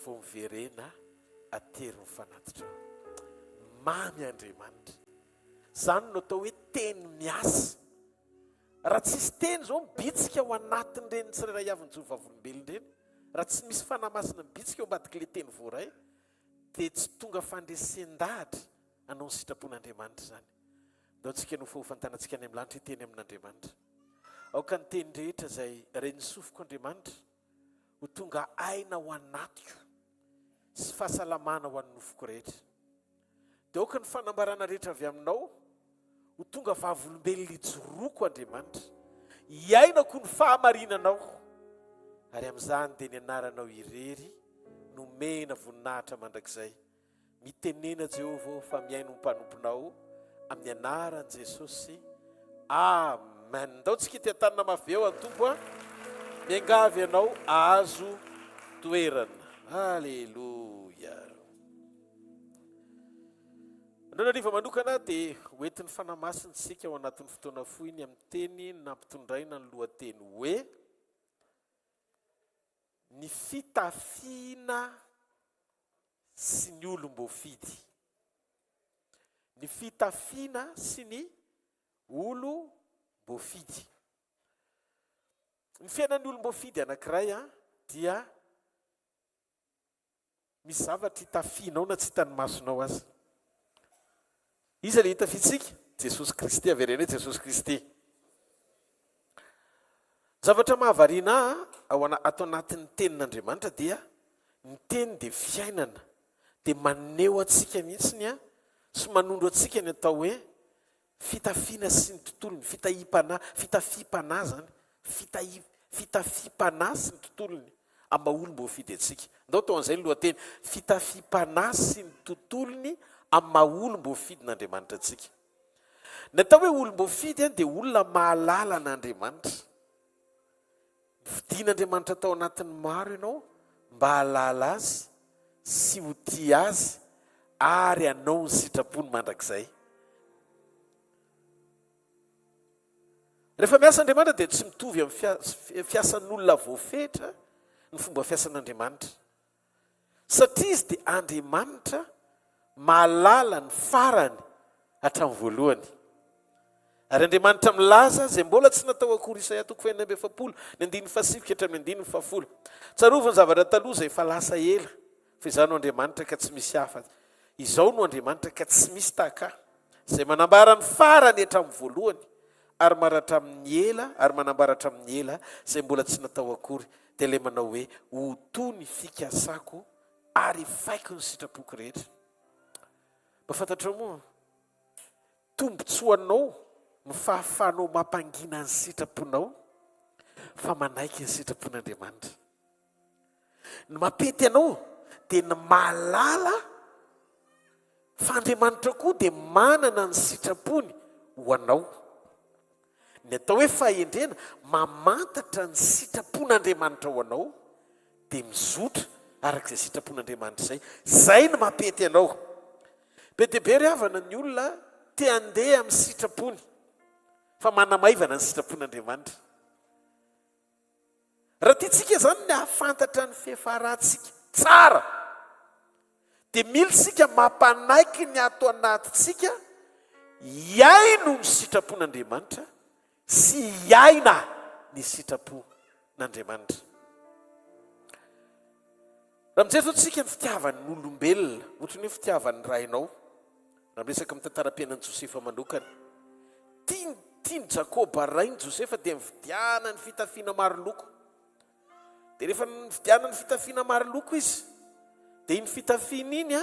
vao miverena atery ny fanatitra mamy Andriamanitra zany no atao hoe teny miasa raha tsisy teny zao mibitsika ao anatin'ireny tsirairay avy ny jovavolombelona ireny raha tsy misy fanamasina mibitsika eo ambadiky le teny voaray dia tsy tonga fandresen-dahatra anao ny sitrapon'Andriamanitra zany. Dao antsika no fahofantanantsika any amin'ny lanitra hiteny amin'Andriamanitra. Aoka ny teny rehetra izay reny sofiko Andriamanitra ho tonga aina ho anatiko sy fahasalamana ho an'ny nofoko rehetra. Dia aoka ny fanambarana rehetra avy aminao ho tonga vavolombelona ijoroako Andriamanitra, hiainako ny fahamarinanao, ary amin'izany dia ny anaranao irery nomena voninahitra mandrakizay. Mitenena Jehovah fa miaino ny mpanomponao amin'ny anaran'i Jesosy. Amen. Ndao tsika ity tanana mafy eo Tompo a, miangavy ianao azo toerana. Halleluja. Andreo nariva manokana dia hoentin'ny fanamasiny sika ao anatin'ny fotoana foiny amin'ny teny nampitondraina ny lohateny hoe ny fitafiana sy ny olom-boafidy. Ny fitafiana sy ny olom-boafidy. Ny fiainan'ny olom-boafidy anankiray dia misy zavatra hitafianao na tsy hitany masonao azy. Iza le hitafiantsika? Jesosy Kristy, averena Jesosy Kristy. Zavatra mahavariana ato anatin'ny tenin'Andriamanitra dia ny teny dia fiainana, dia maneho atsika mihitsiny sy manondro atsika ny atao hoe fitafiana sy ny tontolony, fitafiam-panahy zany, fitafiam-panahy sy ny tontolony amin'ny olom-boafidy atsika. Ndao tao an'izay ny lohateny, fitafiam-panahy sy ny tontolony amin'ny olom-boafidin'Andriamanitra atsika. Ny atao hoe olom-boafidy dia olona mahalala an'Andriamanitra. Vidian'Andriamanitra tao anatin'ny maro ianao mba halala azy sy ho tia azy ary anao ny sitrapony mandrakizay. Rehefa miasa Andriamanitra dia tsy mitovy amin'ny fiasan'olona voafetra ny fomba fiasan'Andriamanitra. Satria izy dia Andriamanitra mahalala ny farany hatramin'ny voalohany. Ary Andriamanitra milaza izay mbola tsy natao akory Isaia 47 ny 7 hatramin'ny 10. Tsarovy ny zavatra taloha izay efa lasa ela, fa izao no Andriamanitra ka tsy misy hafa. Izao no Andriamanitra ka tsy misy tahaka, izay manambara ny farany hatramin'ny voalohany ary maratra amin'ny ela, ary manambaratra amin'ny ela izay mbola tsy natao akory. Dia ilay manao hoe ho toy ny fikasako ary faiko ny sitrapoko rehetra. Mahafantatrao moa, tombontsoanao ny fahafahanao mampangina ny sitraponao fa manaiky ny sitrapon'Andriamanitra. Ny mapety anao dia ny mahalala fa Andriamanitra koa dia manana ny sitrapony ho anao. Ny atao hoe fahendrena, mamantatra ny sitrapon'Andriamanitra ho anao dia mizotra arak'izay sitrapon'Andriamanitra izay. Zay ny mapety anao. Be dia be ry havana ny olona te handeha amin'ny sitrapony fa manamaivana ny sitrapon'Andriamanitra. Raha tiantsika zany ny hahafantatra ny fiafarantsika tsara, dia mila sika mampanaiky ny ato anatintsika hiaino ny sitrapon'Andriamanitra sy hiaina ny sitrapon'Andriamanitra. Raha mijery zao tsika ny fitiavan'ny olombelona, ohatry ny hoe fitiavan'ny rainao. Raha miresaka amin'ny tantaram-piainan'i Josefa manokana, tiany Jakoba rainy Josefa dia mividiana ny fitafiana maro loko. Dia rehefa mividiana ny fitafiana maro loko izy, dia iny fitafiana iny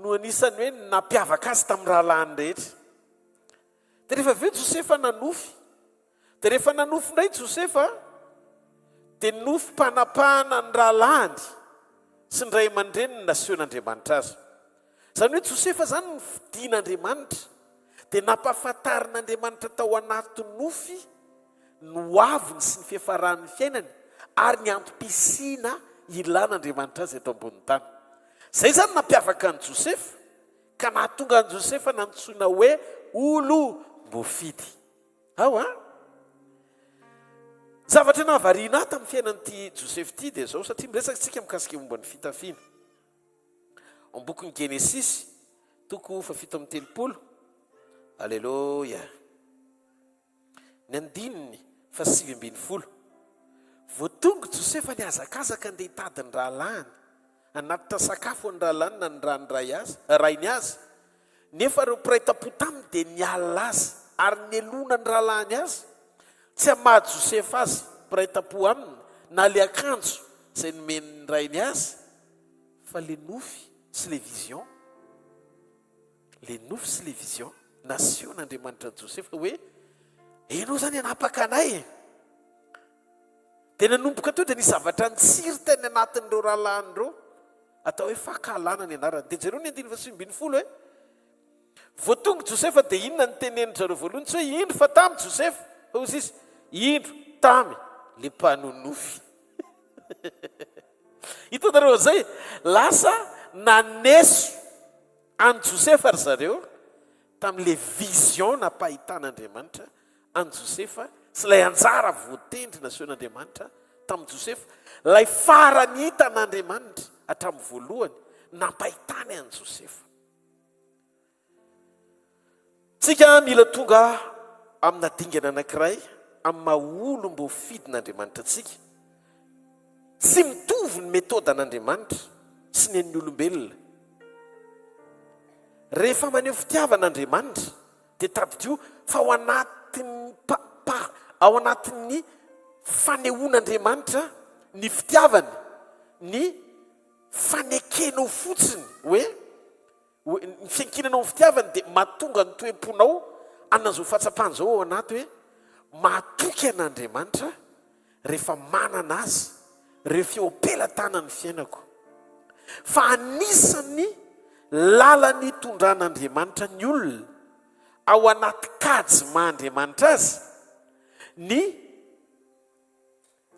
no anisany hoe nampiavaka azy tamin'ny rahalahiny rehetra. Dia rehefa avy eo Josefa nanofy, dia rehefa nanofy indray Josefa dia nofy mpanapahana ny rahalahiny sy ny ray aman-dreny ny nasehoan'Andriamanitra azy. Izany hoe Josefa zany ny vidian'Andriamanitra dia nampahafantarin'Andriamanitra tao anaty nofy ny hoaviny sy ny fiafaran'ny fiainany ary ny antom-pisiana ilan'Andriamanitra azy eto ambonin'ny tany. Zay zany nampiavaka an'i Josefa ka nahatonga an'i Josefa nantsoina hoe olom-boafidy. Zavatra nahavariana tamin'ny fiainan'ity Josefa ity dia zao, satria miresaka tsika mikasika momba ny fitafiana. Amin'ny bokin'ny Genesis 7:30. Alleluia. Ny 9:7. voatonga Josefa ny azakazaka andeha hitady ny rahalany anatitra sakafo ny rahalany na ny rainy azy nefa reo mpiray-tam-po taminy dia nialina azy ary nyelona ny rahalany azy tsy hamaha Josefa azy mpiray-tam-po aminy na le akanjo izay nomeny rainy azy fa le nofy sy le vision nasion'Andriamanitra Josefa hoe enao zany anapaka anay dia nanomboka teo dia ny zavatra nitsiry teny anatin'ireo rahalan'ireo atao hoe fahakalana ny anarany dia jereo ny 9:20 hoe voatonga Josefa dia inona ny teneniny zareo voalohany tsy hoe indro fa tamy Josefa fa ozy izy indro tamy le mpanonofy hitanareo zay lasa naneso any Josefa ary zareo tamin'le vision nampahitan'Andriamanitra any Josefa sy lay anjara voatendry nasion'Andriamanitra tamin'ny Josefa lay farany hitan'Andriamanitra hatramin'ny voalohany nampahitany any Josefa. Tsika mila tonga amina dingana anankiray amin'ny maha olom-boafidin'Andriamanitra tsika. Tsy mitovy ny metôda an'Andriamanitra sy ny an'ny olombelona. Rehefa maneho fitiavan'Andriamanitra dia tadidrio fa ao anatin'ny fanehoan'Andriamanitra ny fitiavany ny fanekenao fotsiny hoe ny fiankinanao ny fitiavany dia mahatonga ny toe-ponao anazao fahatsapana zao ao anaty hoe mahatoky an'Andriamanitra rehefa manana azy rehefa eo ampela-tanany fiainako fa anisany lalany tondran'Andriamanitra ny olona ao anaty kajy mahandriamanitra azy ny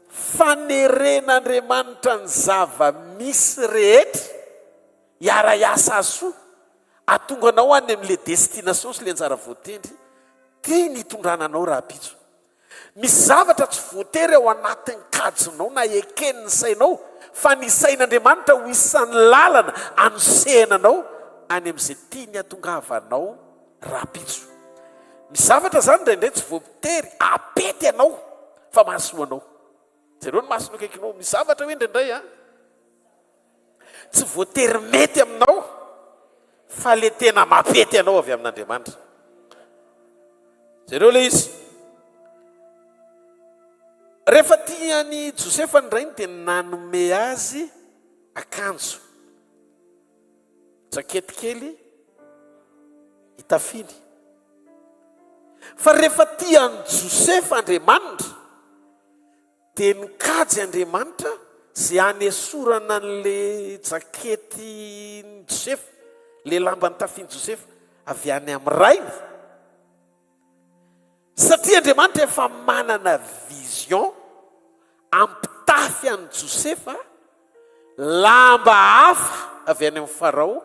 faneren'Andriamanitra ny zava-misy rehetra hiara-iasa asoa atonga anao any amin'le destination sy le anjara voatendry tia nitondrananao raha pitso. Misy zavatra tsy voatery ao anatin'ny kajinao na eken'ny sainao fa ny sain'Andriamanitra ho isan'ny lalana anosehananao any amin'izay tia ny atongavanao raha pitso. Misy zavatra zany indraindray tsy voatery apety anao fa mahasoanao. Zareo ny masony akaikinao misy zavatra hoe indraindray tsy voatery mety aminao fa le tena mapety anao avy amin'Andriamanitra. Zareo le izy rehefa tiany Josefa ny rainy dia nanome azy akanjo jakety kely hitafiny. Fa rehefa tiany Josefa Andriamanitra dia nikajy Andriamanitra zay hanesorana an'le jakety Josefa le lamba nitafiny Josefa avy any amin'ny rainy satria Andriamanitra efa manana vision ampitafy any Josefa lamba hafa avy any amin'ny Farao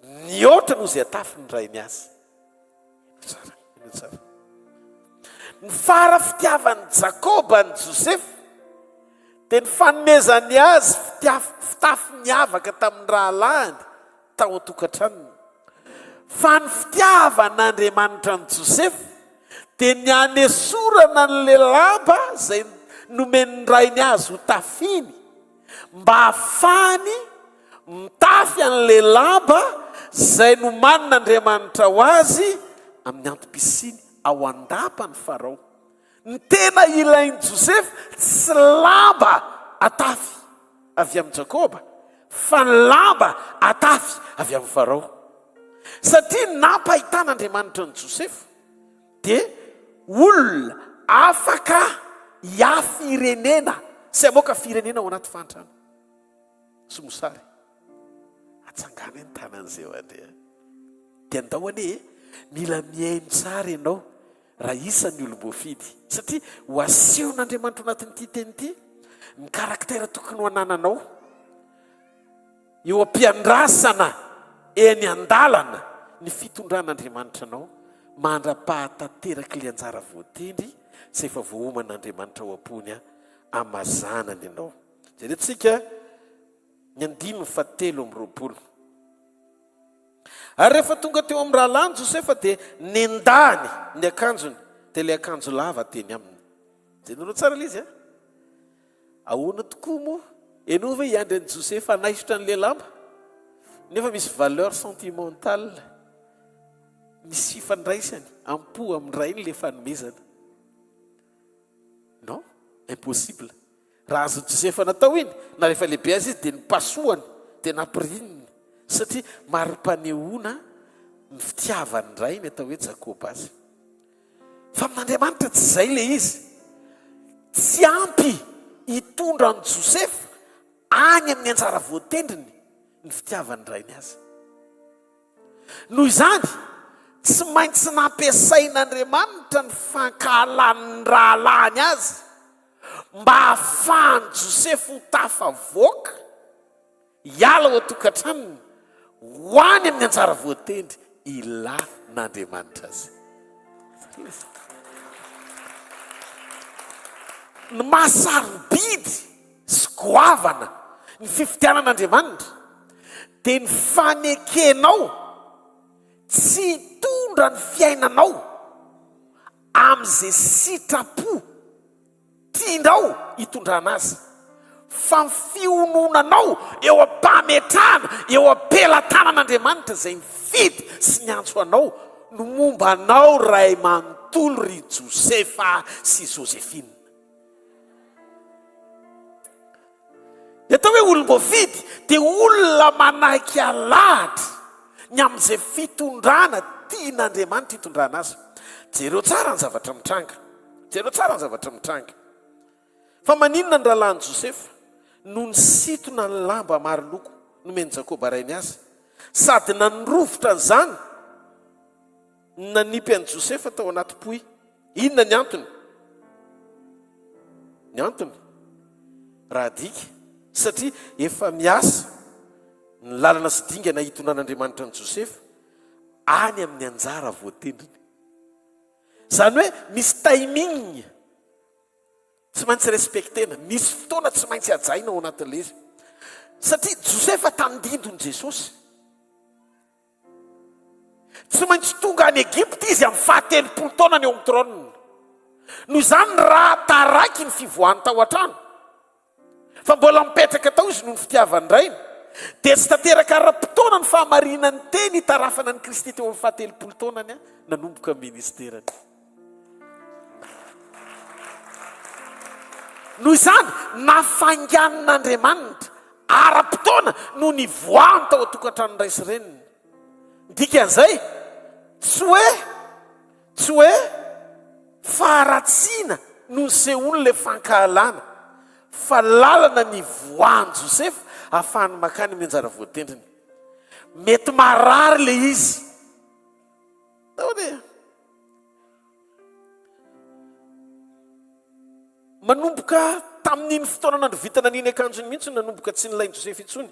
nihoatra noho izay atafy ny rainy azy. Ny fara fitiavan'ny Jakoba ny Josefa dia ny fanomezany azy fitafy miavaka tamin'ny rahalany tao an-tokantranony. Fa ny fitiavan'Andriamanitra ny Josefa dia ny hanesorana n'le lamba izay nomeny rainy azy ho tafiny mba hafany mitafy an'le lamba izay nomanin'Andriamanitra ho azy amin'ny antom-pisiny ao andapa ny Farao. Ny tena ilain'i Josefa tsy lamba atafy avy amin'ny Jakoba fa ny lamba atafy avy amin'ny Farao. Satria nampahitan'Andriamanitra ny Josefa dia olona afaka hiafirenena sy hamoaka firenena ao anaty fantrana somosary atsangana ny tanan'izay andeha dia andao anie mila miaino tsara ianao raha isan'ny olom-boafidy satria ho asehon'Andriamanitra ao anatin'ity teny ity ny karaktera tokony ho anananao eo ampiandrasana eny an-dalana ny fitondran'Andriamanitra anao mandra-pahatanteraka le anjara voatendry sy efa voaoman'Andriamanitra ao am-pony amazanany ianao. Jerentsika ny 7:20. Ary rehefa tonga teo amin'ny rahalany Josefa dia nendany ny akanjony dia le akanjo lava teny aminy. Jenareo tsara ilay izy ahoana tokoa moa ianao ve hiandry any Josefa anaisotra n'le lamba nefa misy valeur sentimentale misy fifandraisany ampo amin'ray ny le fanomezana non impossible raha azo Josefa natao iny na rehefa lehibe azy izy dia nipasoany dia nampirininy satria mari-panehoana ny fitiavany ray ny atao hoe Jakoba azy fa amin'Andriamanitra tsy izay le izy tsy ampy hitondra ny Josefa any amin'ny anjara voatendriny ny fitiavany rainy azy noho izany tsy maintsy nampiasain'Andriamanitra ny fankahalan'ny rahalany azy mba hahafahany Josefa ho tafavoaka hiala ao atokantranony ho any amin'ny anjara voatendry ilan'Andriamanitra azy ny mahasarobidy sy goavana ny fifidianan'Andriamanitra dia ny fanekenao tsy hitondra ny fiainanao amin'izay sitrapo tianao hitondrana azy fa ny fiononanao eo am-pametrahana eo am-pelatanan'Andriamanitra izay mifidy sy niantso anao no momba anao ray manontolo ry Josefa sy Josefina atao hoe olom-boafidy dia olona manaiky alahatra ny amin'izay fitondrana tian'Andriamanitra hitondrana azy jereo tsara ny zavatra mitranga jereo tsara ny zavatra mitranga fa maninona ny rahalahin'i Josefa no nisitona ny lamba maro loko nomeny Jakoba rainy azy sady nanorovotra izany nanipy an'i Josefa tao anaty poy inona ny antony raha dika satria efa miasa ny lalana sy dingana hitondran'Andriamanitra ny Josefa any amin'ny anjara voatendriny izany hoe misy timing tsy maintsy respektena misy fotoana tsy maintsy hajaina ao anatin'ilay izy satria Josefa tandindony Jesosy tsy maintsy tonga any Egypta izy amin'ny 70 taona ny eo amin'ny trôniny noho izany raha taraiky ny fivoahany tao an-trano fa mbola mipetraka tao izy no ny fitiavany rainy dia tsy tanteraka ara-potoana ny fahamarinany teny hitarafana ny Kristy teo amin'ny 70 taonany nanomboka ministerany noho izany nafanganan'Andriamanitra ara-potoana no ny voahany tao atokantrano ray sy reniny dikan'izay tsy hoe faharatsiana no ny sehoany le fankahalana fa lalana ny voahany Josefa ahafahany makany amin'ny anjara voatendriny mety marary le izy manomboka tamin'iny fotoana nandrovitana n'iny akanjony mihitsy nanomboka tsy nilainy Josefa intsony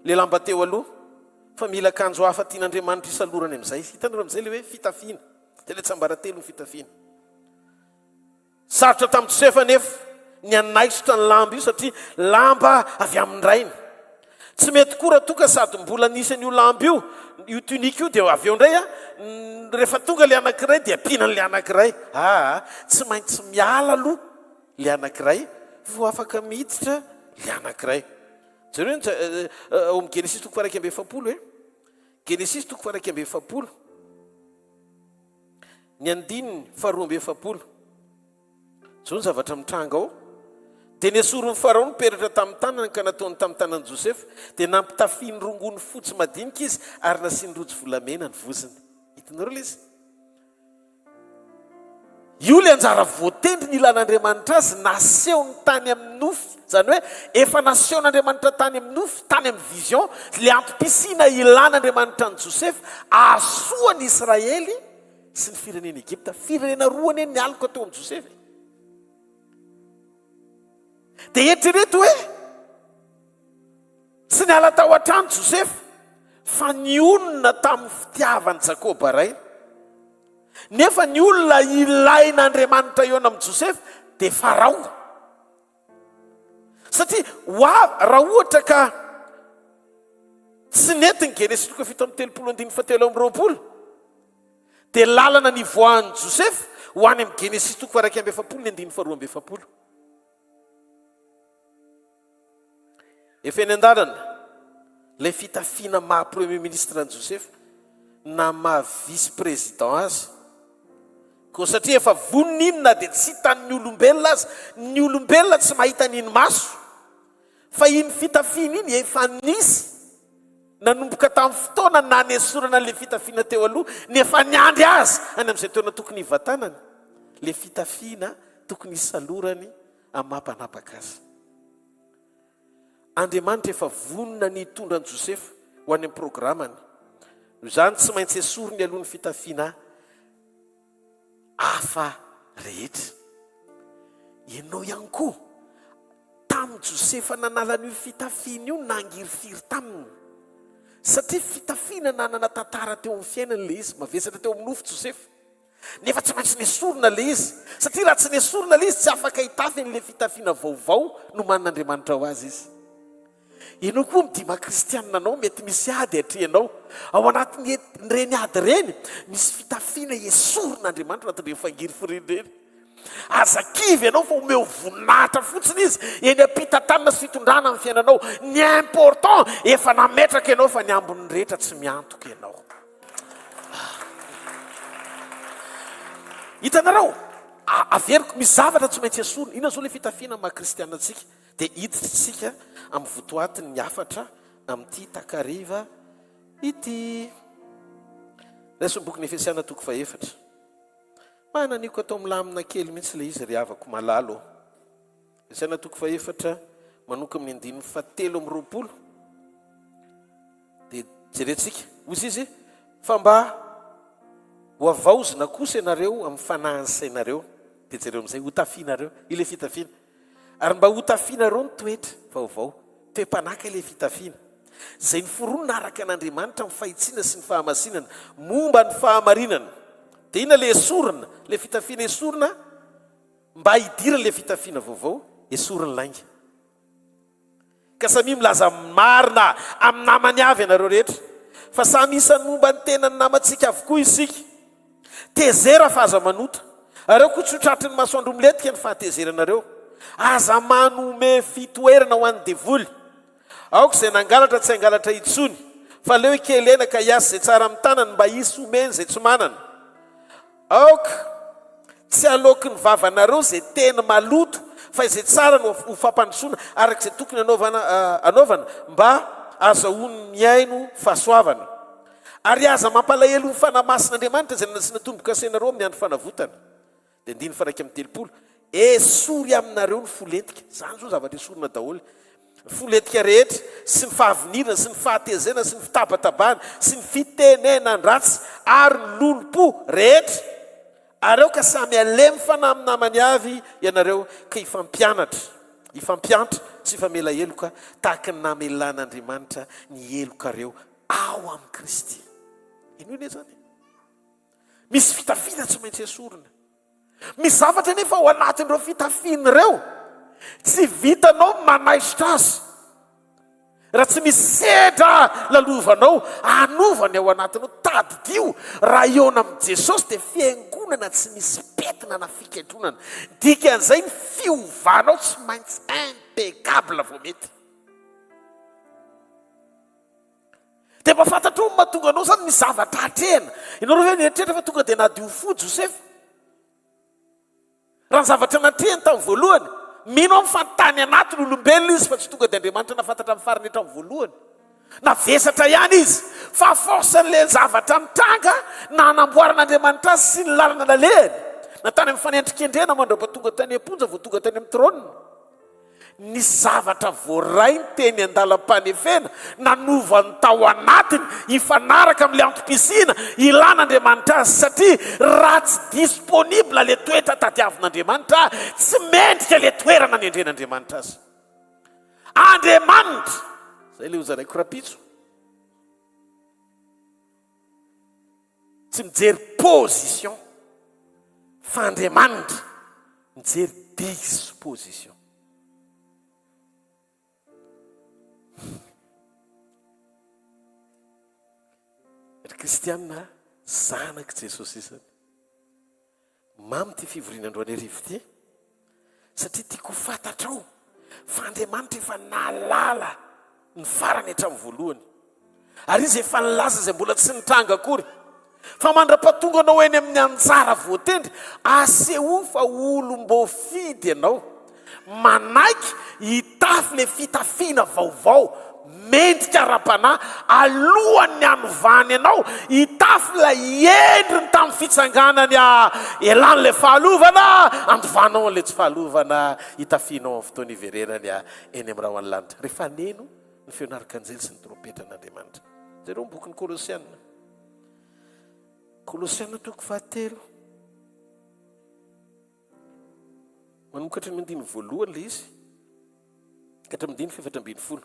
le lamba teo aloha fa mila akanjo hafa tian'Andriamanitra isalorany amin'izay hitanareo amin'izay le hoe fitafiana dia le tsambaratelo ny fitafiana sarotra tamin'i Josefa nefa ny anaisotra ny lamba io satria lamba avy amin'ny rainy tsy mety koa raha tonga sady mbola nisan'io lamba io tunika io dia avy eo indray rehefa tonga le anankiray dia ampianan'le anankiray tsy maintsy miala aloha le anankiray vo afaka miditra le anankiray jereo ao amin'ny Genesis toko faha 1 Genesis toko faha 1 ny andininy faha 2 zao ny zavatra mitranga ao dia nesorony Farao niperatra tamin'ny tanany ka nataony tamin'ny tanan'i Josefa dia nampitafiny rongony fotsy madinika izy ary nasiany rojo volamena ny voziny hitanareo le izy io le anjara voatendry ny ilan'Andriamanitra azy naseho ny tany amin'ny nofy izany hoe efa nasehon'Andriamanitra tany amin'ny nofy tany amin'ny vision le ampimpisina ilan'Andriamanitra ny Josefa ahasoany Israely sy ny firenena Egypta firenena roany eny ny alika teo amin'ny Josefa dia eritrereto hoe tsy niala tao an-trano Josefa fa ny olona tamin'ny fitiavany Jakoba ray nefa ny olona ilain'Andriamanitra eo amin'ny Josefa dia Farao satria raha ohatra ka tsy netiny Genesis toko 7:30 dia lalana ny voahan'ny Josefa ho any amin'ny Genesis toko faha 1 ny 2 faha 20 efa eny an-dalana lay fitafiana maha premier ministre any Joseph na maha vice président azy ko satria efa voninina dia tsy hitan'ny olombelona azy ny olombelona tsy mahita n'iny maso fa iny fitafiana iny efa nisy nanomboka tamin'ny fotoana nanesorana le fitafiana teo aloha nefa niandry azy any amin'izay toana tokony hivatanany le fitafiana tokony hisalorany amin'ny mampanapaka azy. Andriamanitra efa vonina ny hitondran'i Joseph ho any amin'ny programany. Izany tsy maintsy esoriny aloha ny fitafiana hafa rehetra. Ianao ihany koa tamin'ny Josefa nanalany io fitafiana io nangirifiry taminy. Satria fitafiana nanana tantara teo amin'ny fiainany le izy, mavesatra teo amin'ny nofo Josefa. Nefa tsy maintsy nesorina le izy. Satria raha tsy nesorina le izy tsy afaka hitafy n'le fitafiana vaovao no manan'Andriamanitra ho azy izy. Ianao koa midima kristianina anao mety misy ady atrehanao. Ao anatin'ny reny ady reny misy fitafiana esorin'Andriamanitra anatin'ireny fangirifiry reny. Aza kivy ianao fa omeo voninahitra fotsiny izy eny ampitatanana sy fitondrana amin'ny fiainanao. Ny important efa nametraka ianao fa ny ambony rehetra tsy miantoka ianao. Hitanareo, averiko misy zavatra tsy maintsy esorina. Ina zao le fitafiana maha kristiana antsika dia hiditra tsika amin'ny votoatiny ny afatra amin'ity takariva ity. Raisiny boky ny Efesiana toko faefatra. Mananiko atao milamina kely mihitsy le izy ry havako malalo. Efesiana toko faefatra manoka amin'ny andininy 7:20. Dia jerentsika ozy izy fa mba ho avaozina kosa ianareo amin'ny fanahiny sainareo. Dia jereo amin'izay ho tafianareo ile fitafiana. Ary mba ho tafianareo ny toetra vaovao, toe-panaka ile fitafiana. Izay niforonina araka an'Andriamanitra amin'ny fahitsiana sy ny fahamasinana momba ny fahamarinana. Dia ina le esorina, le fitafiana esorina mba hidira le fitafiana vaovao, esorina lainga. Ka samy milaza marina amin'ny namany avy ianareo rehetra. Fa samy isany momba ny tenany namantsika avokoa isika. Tezera fa aza manota. Areo koa tsy ho tratry ny masoandro miletika ny fahatezeranareo. Aza manome fitoerana ho an'ny devoly. Aoka izay nangalatra tsy hangalatra itsony. Fa leo hikelena ka hiasa izay tsara amin'ny tanany mba hisy omeny izay tsy manana. Aoka tsy aloky ny vavanareo izay tena maloto fa izay tsara no ho fampandrosoana arak'izay tokony anaovana mba azahoany miaino fahasoavana. Ary aza mampalahelo ny fanamasin'Andriamanitra izay nanasiana tomboka sainareo amin'ny andro fanavotana. Dia 9:30. Esory aminareo ny folentika. Izany zao zavatra esorina daholo. Folentika rehetra sy ny fahavinirana sy ny fahatezena sy ny fitabatabana sy ny fitenenan-dratsy ary ny lolom-po rehetra. Areo ka samy alemy fanahy amin'ny namany avy ianareo ka ifampianatra sy ifamela heloka tahaka ny namelan'Andriamanitra ny helokareo ao amin'ny Kristy. Ino ine zany? Misy fitafiana tsy maintsy esorina. Misy zavatra nefa ao anatin'ireo fitafiana ireo tsy vitanao manaisitra azy. Raha tsy misy sedra lalovanao anovany ao anatinao tadidio raha eona amin'i Jesosy dia fiangonana tsy misy petina na fiketronana. Dikan'izay ny fiovanao tsy maintsy impeccable vao mety. Dia mba fantatro ny mahatonga anao zany ny zavatra hatrehana. Ianareo hoe nieritreritra fa tonga dia nadio fo Joseph. Raha ny zavatra natrehany tamin'ny voalohany, mino amin'ny fantany anatiny olombelona izy fa tsy tonga dia Andriamanitra nafantatra amin'ny farany hatramin'ny voalohany. Navesatra ihany izy fa forsan'ilay zavatra mitranga na anamboaran'Andriamanitra azy sy ny lalana lalehany. Natany amin'ny fanendrikendrena mandram-patonga tany am-ponja vao tonga tany amin'ny trônina. Ny zavatra voaray ny teny andalam-panefena nanovany tao anatiny hifanaraka amin'ilay antom-pisiana ilan'Andriamanitra azy satria raha tsy disponible le toetra tadiavin'Andriamanitra tsy mendrika le toerana nendren'Andriamanitra azy. Andriamanitra zay le hozaraiko rapitso tsy mijery position fa Andriamanitra mijery disposition. Kristianina zanak' Jesosy isany. Mamy ty fivoriana androany arivo ty satria tiako fantatrao fa Andriamanitra efa nalala ny farany hatramin'ny voalohany ary izy efa nilaza izay mbola tsy nitranga akory fa mandra-pahatonga anao eny amin'ny anjara voatendry aseho fa olom-boafidy ianao manaiky hitafy le fitafiana vaovao mendrika ara-panahy alohan'ny anovany ianao hitafy la endriny tamin'ny fitsanganany elan'le fahalovana andovanao an'le tsy fahalovana hitafianao amin'ny fotoana ivererany eny amin'ny raha ho any-lanitra rehefa neno ny feonarik'anjely sy ny trompetra n'Andriamanitra zareo bokin'ny Kolosianina Kolosianina toko 7 manomokatra ny 1 le izy katraminy 7:70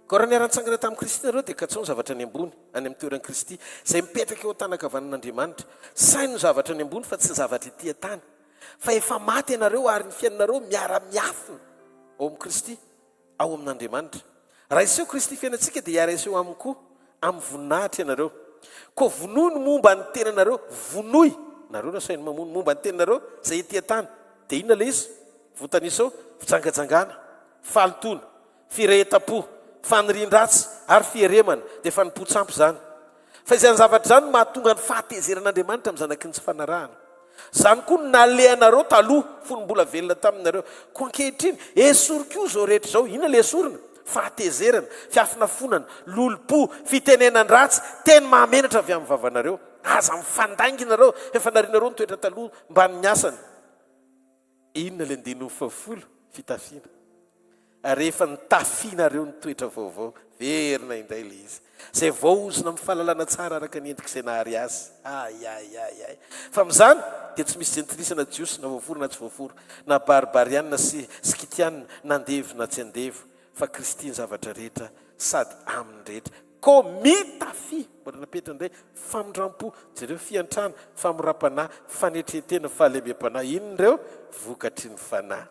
ko raha niara-nitsangana tamin'ny Kristy nareo dia katsoa ny zavatra ny ambony any amin'ny toeran'i Kristy izay mipetraka eo an-tanakavanan'Andriamanitra sainy ny zavatra ny ambony fa tsy ny zavatra ety an-tany fa efa maty ianareo ary ny fiainanareo miara-miafina ao amin'ny Kristy ao amin'Andriamanitra raha iseho Kristy fiainantsika dia hiara iseho aminy koa amin'ny voninahitra ianareo ko vonoy ny momba ny tenanareo vonoy nareo raha sainy mamono momba ny tenanareo izay ety an-tany dia inona le izy votanisao fijangajangana falotona firehetam-po fanirian-dratsy ary fieremana dia fa nipotsyampy zany fa izay ny zavatra zany no mahatonga ny fahatezeran'Andriamanitra amin'ny zanaky ny tsy fanarahana zany koa nalehanareo taloha fony mbola velona taminareo ko ankehitriny esory koa zao rehetra zao inona le esorina fahatezerana fiafinafonana lolo-po fitenenan-dratsy teny mahamenatra avy amin'ny vavanareo aza mifandainginareo efa narinareo nitoetra taloha mba ny asany inona le andino fafolo fitafiana ary rehefa nitafianareo nitoetra vaovao verina indray le izy zay vaozina amin'ny fahalalana tsara araka ny endrika izay nahary azy ay fa amin'izany dia tsy misy jentrisana jiosy na voaforo na tsy voaforo na baribarianina sy skitianina na andevo na tsy andevo fa Kristy ny zavatra rehetra sady amin'ny rehetra ko mitafy mbola napetra indray famindram-po jereo fiantrana famoram-panahy fanetretena fahalebe-panahy inonireo vokatry ny fanahy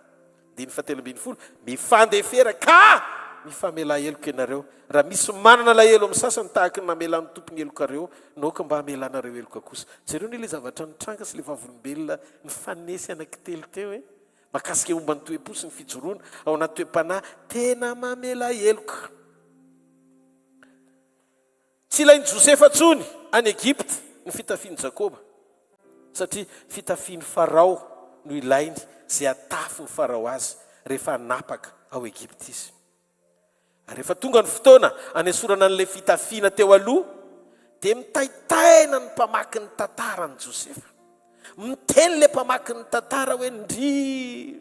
7:70 mifandefera ka mifamela heloka ianareo raha misy manana lahelo amin'ny sasany tahaka ny mamelan'ny tompony helokareo naoka mba hamelanareo heloka kosa jereo ny le zavatra nitranga sy le vavolombelona ny fanesy anankitelo teo makasika momba ny toe-po sy ny fijoroana ao anaty toe-panahy tena mamela heloka tsy ilainy Josefa tsony any Egypte ny fitafiany Jakoba satria fitafiany Farao no ilainy zay atafy ny Farao azy rehefa napaka ao Egypte izy rehefa tonga ny fotoana anesorana n'le fitafiana teo aloha dia mitaitaina ny mpamaky ny tantara ny Josefa miteny le mpamaky ny tantara hoe ndry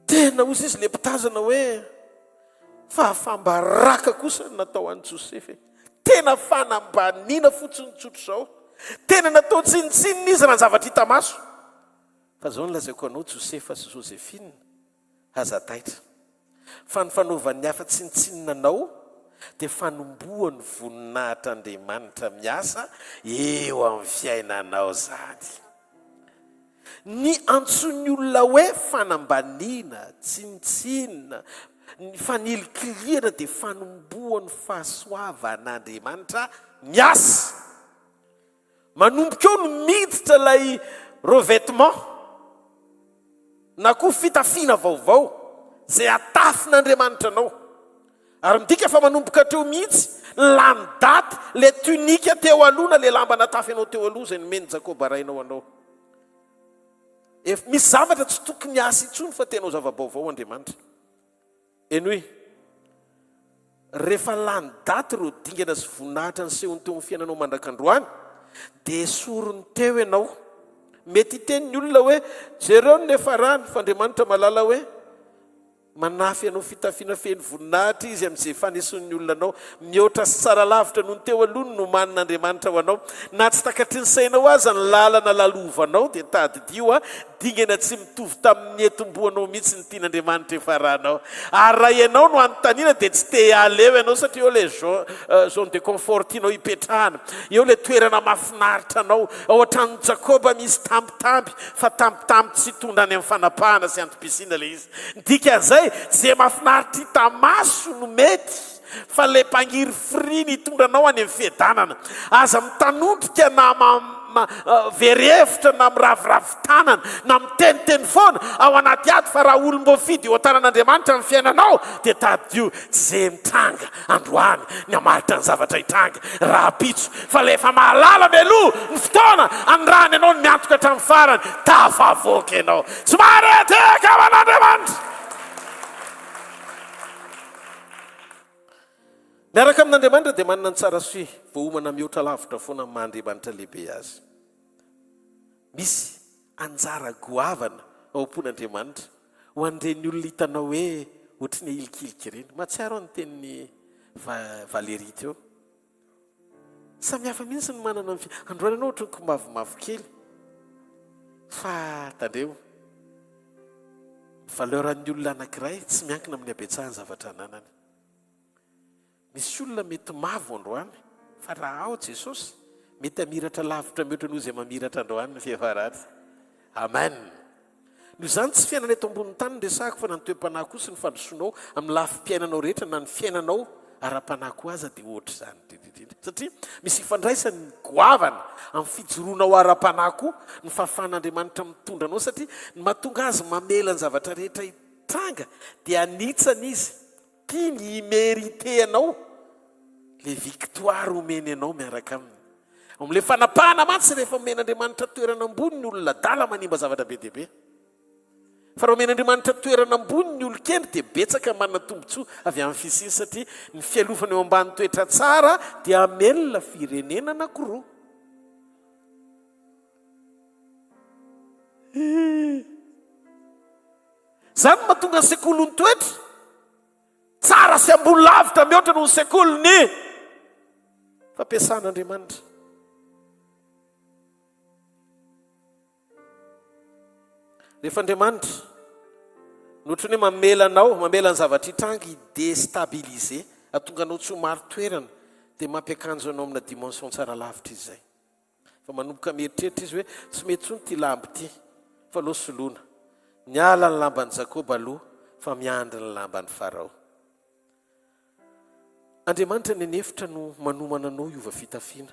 tena ozy izy le mpitazana hoe fahafambaraka kosa natao an'i Josefa tena fanambaniana fotsiny tsotro zao tena natao tsinitsinina izy raha ny zavatra hita maso fa zao nolazaiko anao Josefa sy Josefina azataitra fa ny fanaovan'ny hafa tsinitsinina anao dia fanomboany voninahitr'Andriamanitra miasa eo amin'ny fiainanao zany ny antsony olona hoe fanambaniana tsinitsinina ny fanilikiliana dia fanomboany fahasoavan'Andriamanitra miasa manomboka eo no miditra ilay revêtement na koa fitafiana vaovao zay atafin'Andriamanitra anao ary midika fa manomboka hatreo mihitsy lany daty le tunika teo aloha na le lamba natafy anao teo aloha zay nomeny Jakoba arainao anao misy zavatra tsy tokony asa itsony fa tenao zava-baovao Andriamanitra eny hoe rehefa lany daty ro dingana sy voninahitra ny sehony teo amin'ny fiainanao mandrakandroany dia esorony teo ianao mety hitenyny olona hoe jereo ny nefa rany fa Andriamanitra malala hoe manafy anao fitafiana feny voninahitra izy amin'izay faneson'ny olona anao mihoatra sy tsara lavitra noho ny teo aloha no manin'Andriamanitra ho anao na tsy takatry ny sainao aza ny lalana lalovanao dia tadidio dingana tsy mitovy tamin'ny etom-boanao mihitsy ny tian'Andriamanitra efa ranao ary raha ianao no anontaniana dia tsy te aleo ianao satria eo le zone de confort tianao hipetrahana eo le toerana mahafinaritra anao ohatran'ny Jakoba misy tambitamby fa tambitamby tsy tondra any amin'ny fanapahana sy antom-pisina le izy ndika zay zay mahafinaritra hita maso no mety fa le mpangiry fri ny hitondranao any amin'ny fiadanana aza mitanondrika na verevitra na miraviravin-tanana na miteniteny foana ao anaty ady fa raha olom-boafidy eo an-tanan'Andriamanitra amin'ny fiainanao dia tadio tsy zay mitranga androany ny amalitra ny zavatra hitranga raha pitso fa lefa mahalala mialoha ny fotoana andrany ianao ny miantoka hatramin'ny farany tafavoaka ianao somary ateka aman'Andriamanitra. Miaraka amin'Andriamanitra dia manana ny tsara soa voaomana mihoatra lavitra foana amin'ny Mahandriamanitra lehibe azy. Misy anjara goavana ao am-pon'Andriamanitra ho an'ireny olona hitanao hoe ohatry ny ilikilika ireny. Mahatsiaro ny tenin'ny Valérie teo. Samy hafa mihitsy ny manana androany ianao ohatry ny komavomavo kely fa tandreo valeuran'ny olona anankiray tsy miankina amin'ny habetsahany zavatra ananany. Misy olona mety mavo androany fa raha ao Jesosy mety hamiratra lavitra mihoatra noho izay mamiratra androany ny fiafarany. Amen. Noho izany tsy fiainana eto ambonin'ny tany ny resahako fa na ny toe-panahy koa sy ny fandrosoanao amin'ny lafim-piainanao rehetra na ny fiainanao ara-panahy koa aza dia ohatra izany indrindrindrindra. Satria misy ifandraisany goavana amin'ny fijoroanao ara-panahy koa ny fahafahan'Andriamanitra mitondra anao satria ny mahatonga azy mamela ny zavatra rehetra hitranga dia anitsany izy tiany imeriteanao le victoire omeny anao miaraka aminy. Amin'ile fanapahana mantsy rehefa omen'Andriamanitra toerana ambony ny olona dala manimba zavatra be dia be. Fa raha omen'Andriamanitra toerana ambony ny olon-kely dia betsaka manana tombontsoa avy amin'ny fisiny satria ny fialofana eo ambany toetra tsara dia amelona firenena anankiroa. Zany mahatonga ny sekoly ny toetra tsara sy ambony lavitra mihoatra noho ny sekoly ny fampiasan'Andriamanitra. Rehefa Andriamanitra nohatra ny hoe mamela ny zavatra hitranga hidestabilize atonga anao tsy ho maro toerana dia mampiakanjo anao amina dimension tsara lavitra izy zay. Fa manomboka mieritreritra izy hoe tsy mety tsony ty lamby ty fa lo soloana miala ny lamban'i Jakoba aloha fa miandry ny lamban'ny Farao. Andriamanitra ny anefitra no manomana anao iova fitafiana.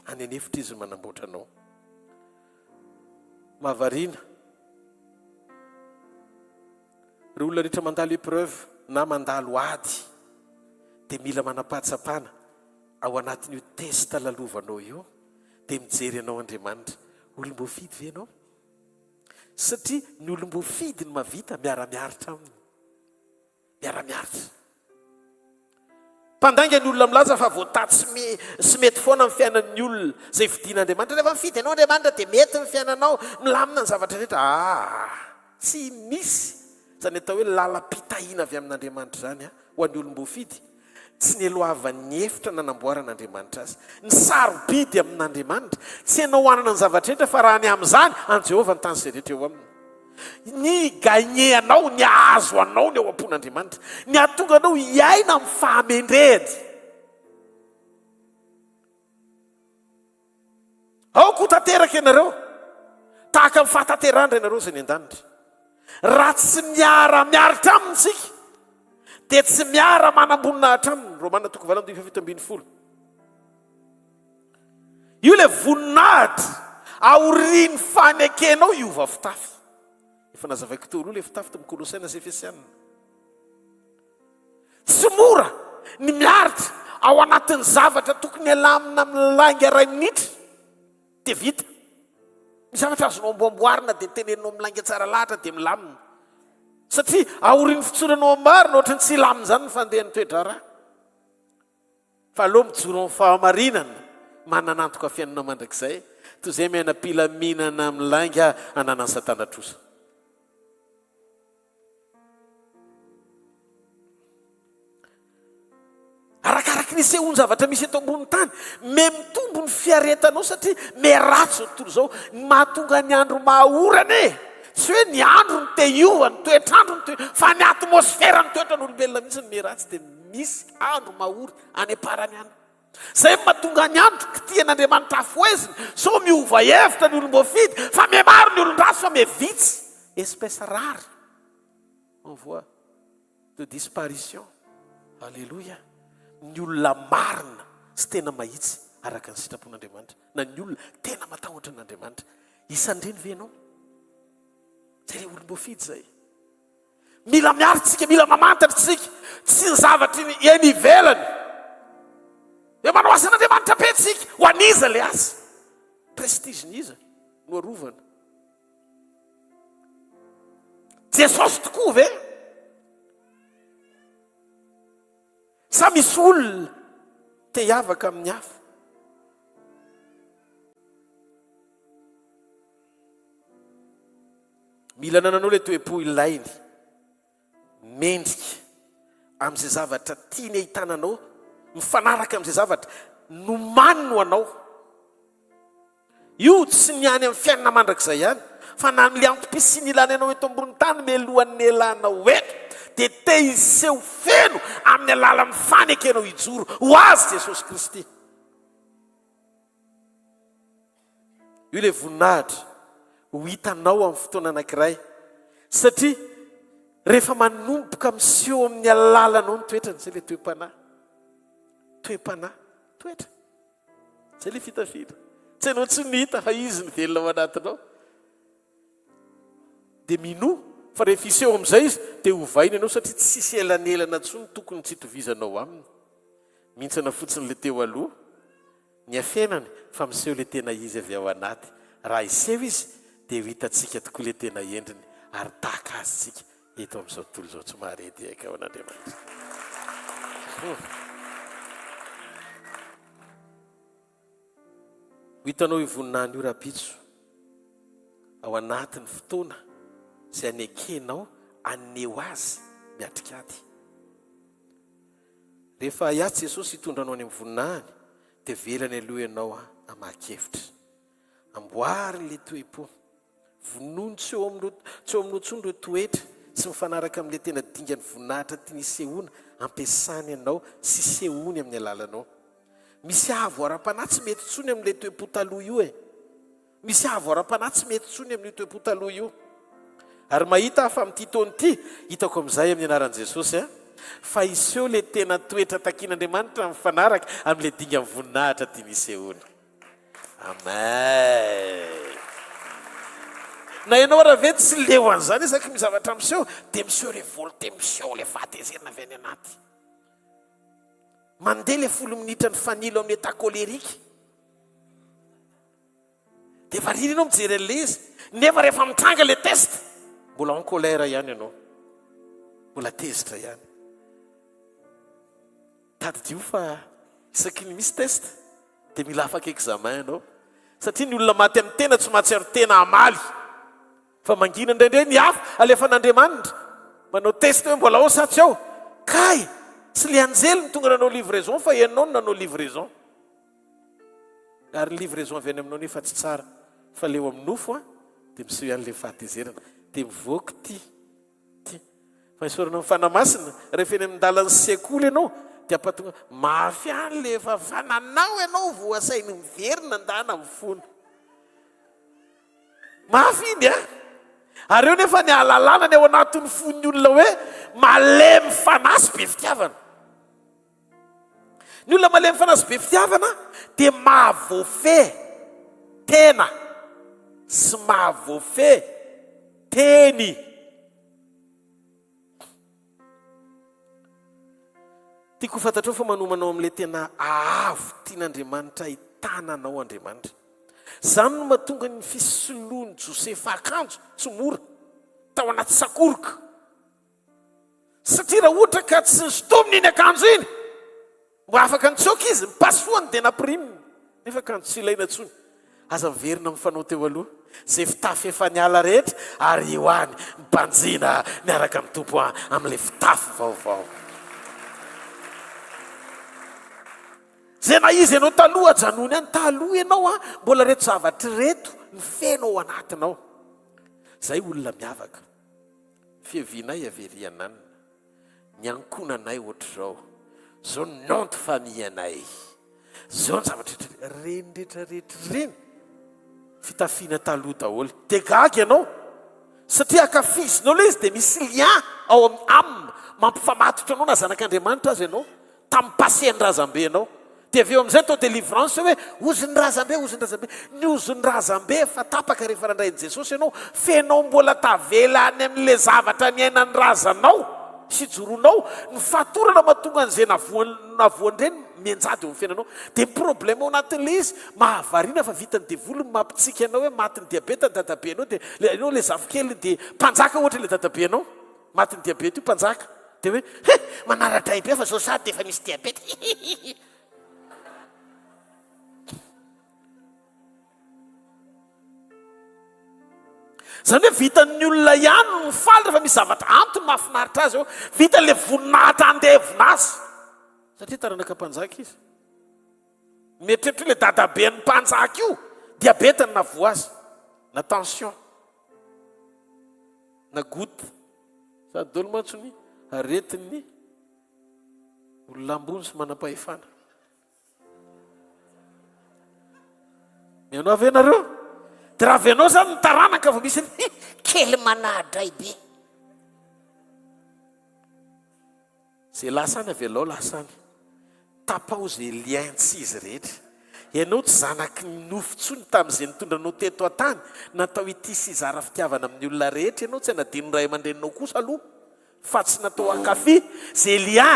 Any anefitra izy manamboatra anao. Mahavariana ireo olona rehetra mandalo épreuve na mandalo ady dia mila manapatsapana ao anatin'io testa lalovanao io dia mijery anao Andriamanitra. Olom-boafidy ve ianao? Satria ny olom-boafidy ny mavita miara-miaritra aminy. Miara-miaritra. Mpandainga ny olona milaza fa voatady sy mety foana amin'ny fiainan'ny olona izay vidian'Andriamanitra. Rehefa mifidy ianao Andriamanitra dia mety ny fiainanao milamina ny zavatra rehetra. Tsy misy zany atao hoe lalam-pitahiana avy amin'Andriamanitra zany ho an'ny olom-boafidy. Tsy ny elohavan'ny efitra nanamboaran'Andriamanitra azy. Ny sarobidy amin'Andriamanitra tsy ianao hanana ny zavatra rehetra fa raha ny amin'izany any Jehovah ny tany izay rehetra eo aminy. Ny gagné anao, ny azo anao ny ao am-pon'Andriamanitra, ny ahatonga anao hiaina amin'ny fahamendrehady. Aoko tanteraka ianareo tahaka amin'ny fahatanterahana ianareo izay ny an-danitra. Raha tsy miara-miaritra aminy tsika dia tsy miara manambonina aminy. Romana 8:7. Io le voninahitra aorian'ny fanekenao iova fitafy. Efa nazavaiko teo aloha le fitafy tamin'ny Kolosaina sy Efesiana. Tsy mora ny miaritra ao anatin'ny zavatra tokony alamina amin'ny langy iray minitra dia vita. Ny zavatra azonao amboamboarina dia teneninao milangy tsara lahatra dia milamina. Satria aorian'ny fitsoranao marina ohatry ny tsy lamina izany ny fandehan'ny toedrara. Fa aloha mijoro amin'ny fahamarinana mananantoka fiainana mandrakizay toy izay miaina-pilaminana amin'ny langy ananan'ny Satana trosa. Arakaraky ny sehoany zavatra misy eto ambony tany mitombo ny fiaretanao satria meratsy zao tontolo izao mahatonga ny andro mahorana. Tsy hoe ny andro ny tehiova, ny toetrandro ny fa ny atmosfera ny toetran'olombelona mihitsy ny meratsy dia misy andro mahora any am-parany any. Zay mahatonga ny andro kitian'Andriamanitra afoeziny so miova hevitra ny olom-boafidy fa mihamaro ny olon-drasy fa mihavitsy espèce rare en voie de disparition. Alléluia. Ny olona marina sy tena mahitsy araka ny sitrapon'andriamanitra na ny olona tena matahotra n'andriamanitra isandreny ve anao zay le olom-boafidy zay mila miaritsika mila mamantatritsika tsy ny zavatra eny ivelany e manao asan'andriamanitra petsika ho aniza le asa prestigeniza no arovana jesosy tokoa ve sa misy olona te hiavaka amin'ny hafa mila nananao le toe-po ilainy mendrika amin'izay zavatra tiany ahitananao mifanaraka amin'izay zavatra nomany no anao io tsy ny any amin'ny fiainana mandrakizay ihany fa na nyle antom-pisiny ilany anao eto ambony tany melohan'ny elanao eto dia te hiseho feno amin'ny alala mifaneky anao hijoro ho azy Jesosy Kristy io le voninahitra ho hitanao amin'ny fotoana anankiray satria rehefa manomboka miseho amin'ny alalanao ny toetrany zay le toe-panahy toetra zay le fitafita tsy anao tsy nihita fa izy ny velona ao anatinao dia mino fa rehefa iseho amin'izay izy dia hovaina ianao satria tsisy elanelana tsony tokony tsy hitovizanao aminy mihintsana fotsiny le teo aloha ny afenany fa miseho le tena izy avy ao anaty raha iseho izy dia ho hitantsika tokoa le tena endriny ary tahaka azy tsika eto amin'izao tontolo izao tsy maharedy aika ao an'andriamanitra ho hitanao ivoninany io raha-pitso ao anatin'ny fotoana zay anekenao aneho azy miatrikady rehefa hiatsy Jesosy hitondranao any amin'ny voninahiny dia velany aloha ianao hamaky-hevitra amboary le toe-po vonono tsy eo aminao tsony ireo toetra tsy mifanaraka amin'ile tena dingany voninahitra tiany sehoana ampiasany ianao sy sehoany amin'ny alalanao misy avo ara-panahy tsy mety tsony amin'ile toe-po taloha io misy avo ara-panahy tsy mety tsony amin'io toe-po taloha io ary mahita fa amin'ity taona ity hitako amin'izay amin'ny anaran'i Jesosy fa iseho le tena toetra takian'Andriamanitra mifanaraka amin'ile dinga amin'ny voninahitra tiany sehoana amen na ianao raha ve tsy leo an'izany isaky mizavatra miseho dia miseho revolte miseho le fahatezerina avy any anaty mandeha le 10 minitra ny fanilo amin'ny état colérique dia varina ianao mijery an'le izy nefa rehefa mitranga le test mbola en colère ihany ianao mbola tezitra ihany tadidio fa isaky ny misy test dia mila afaka examen ianao satria ny olona maty amin'ny tena tsy mahatsiaro tena amaly fa mangina indraindray ny hafa alefan'Andriamanitra manao test hoe mbola ao sa tsy ao kay tsy le anjely ny tonga nanao livraison fa ianao no nanao livraison ary ny livraison avy any aminao nefa tsy tsara fa leo amin'ny nofo dia miseho ihany le fahatezerana dia mivoaka ty fa isorana amin'ny fanamasina rehefa eny amin'ny dalan'ny sekoly ianao dia ampatonga mafy any le efa fananao ianao voasainy miverina ndana amin'ny fony mafy iny ary eo nefa ny alalana ny ao anatin'ny fon'ny olona hoe malemy fanasy be fitiavana ny olona malemy fanasy be fitiavana dia mahavoafe tena sy mahavoafe teny tiako fantatrao fa manomanao amin'ilay tena avo tian'Andriamanitra hitananao Andriamanitra zany no mahatonga ny fisoloany Josefa akanjo tsy mora tao anaty sakoroka satria raha ohatra ka tsy nysotominy iny akanjo iny mba afaka nitsoka izy mipasoany dia napiriminy nefa akanjo tsy ilaina tsony aza miverina mifanao teo aloha zay fitafy efa niala rehetra ary eo any mpanjina miaraka amin'ny tompo amin'ilay fitafy vaovao zay na izy ianao taloha janony any taloha ianao mbola reto zavatra reto ny fenao anatinao zay olona miavaka fiavinay averiananina ny ankonanay ohatr'izao zao ny nom de famille anay zao ny zavatra reny rehetrarehetra reny fitafiana taloha daholo dia gaga ianao satria akafizinao le izy dia misy lien ao aminy mampifamatotra anao na zanak'Andriamanitra azy ianao tamin'ny paseany razambe anao dia avy eo amin'izay tao délivrance hoe ozony razambe ny ozony razambe fa tapaka rehefa randray an'i Jesosy ianao fenao mbola tavela any amin'ilay zavatra ny ainany razanao sy joronao ny fatorana mahatonga an'izay navoan'ireny mianjady eo amin'ny fiainanao dia problème ao anatin'ilay izy mahavariana fa vitany devolo ny mampitsika ianao hoe maty ny diabeta ny dadabe anao dia ianao ilay zavikely dia mpanjaka ohatra ilay dadabe anao maty ny diabeta io mpanjaka dia hoe manara-dray be fa zao sady dia efa misy diabeta zany hoe vitan'ny olona ihany no mifaly rehefa misy zavatra antony mahafinaritra azy eo vita le voninahitra andevona azy satria taranaka mpanjaka izy mieritreritra hoe le dadabe ny mpanjaka io diabetany na vo azy na tension na goutte sady dolo mantsony aretiny olona ambony sy manam-pahefana mianao avy ianareo dia raha avy ianao zany ny taranaka vo misy kely manahadray be zay lasany avy alao lasany tapao zay liaintsy izy rehetra ianao tsy zanaky ny nofontsony tamin'izay nitondranao teto an-tany natao ity sy zara fitiavana amin'ny olona rehetra ianao tsy hanadino ray aman-dreninao kosa aloha fa tsy natao ankafy zay lia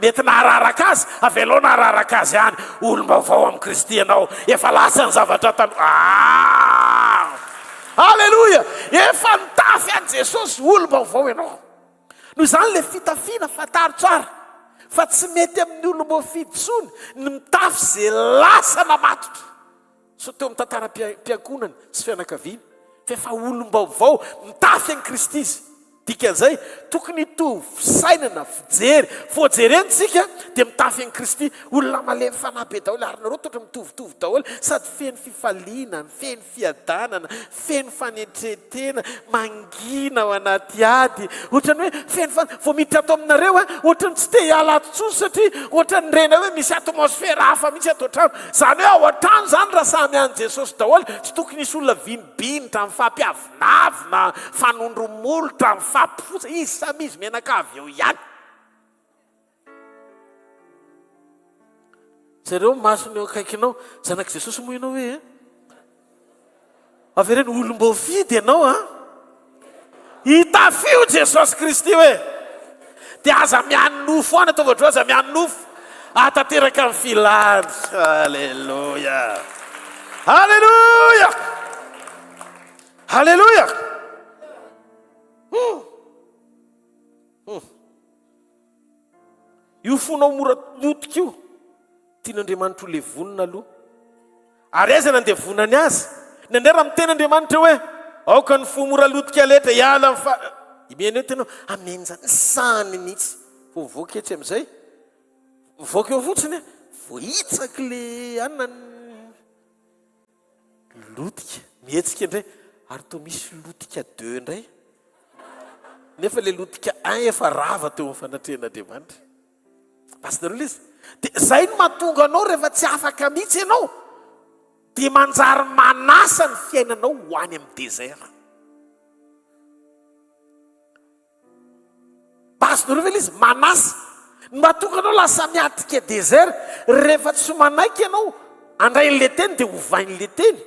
mety nahararaka azy avy alao nahararaka azy ihany olom-baovao amin'ny Kristy ianao efa lasa ny zavatra tany halleloia efa nitafy an' Jesosy olom-baovao ianao noho izany le fitafiana fataro tsara fa tsy mety amin'ny olom-boafidy tsony ny mitafy zay lasa namatotra so teo amin'ny tantara-piankonany sy fianakaviana fa efa olom-baovao mitafy an' Kristy izy dikan'izay tokony hitovy fisainana fijery voajerentsika dia mitafy an' Kristy olona malemy fanahy be daholo arynareo toatra mitovitovy daholo sady feno fifaliana feno fiadanana feno fanetretena mangina ao anaty ady ohatrany hoe feno vo miditra ato aminareo ohatrany tsy te hiala ato tsony satria ohatrany rena hoe misy atmosfera hafa mihitsy ato an-trano zany hoe ao an-trano zany raha samy an' Jesosy daholo tsy tokony hisy olona vinibinitra amin'ny fampiavinavina fanondromolotra amin'ny fampifosa izy samy izy menakavy eo ihany zareo masony eo akaikinao zanak'i Jesosy moa ianao hoe avy reny olom-boafidy ianao hitafio Jesosy Kristy hoe dia aza miany nofo any ataovadro aza miany nofo atateraka amin'ny filany halleloia halleloia halleloia io fonao mora lotika io tian'Andriamanitra ho levonina aloha ary aiza nandeha vonany azy ny andera amin'ny ten'Andriamanitra hoe aoka ny fo mora lotika letra hiala imeny hoe tenao amenjany sany mihitsy fo mivoaka etsy amin'izay mivoaka eo fotsiny vohitsaky le anina lotika mihetsika indray ary to misy lotika 2 indray nefa le lotika 1 efa rava teo amin'ny fanatrehan'Andriamanitra pasinareo izy dia zay no mahatonga anao rehefa tsy afaka mihitsy ianao dia manjary manasa ny fiainanao ho any amin'ny désert pasinareo ve izy manasa ny mahatonga anao lasa miatrika désert rehefa tsy manaiky ianao andrain'le teny dia hovain'le teny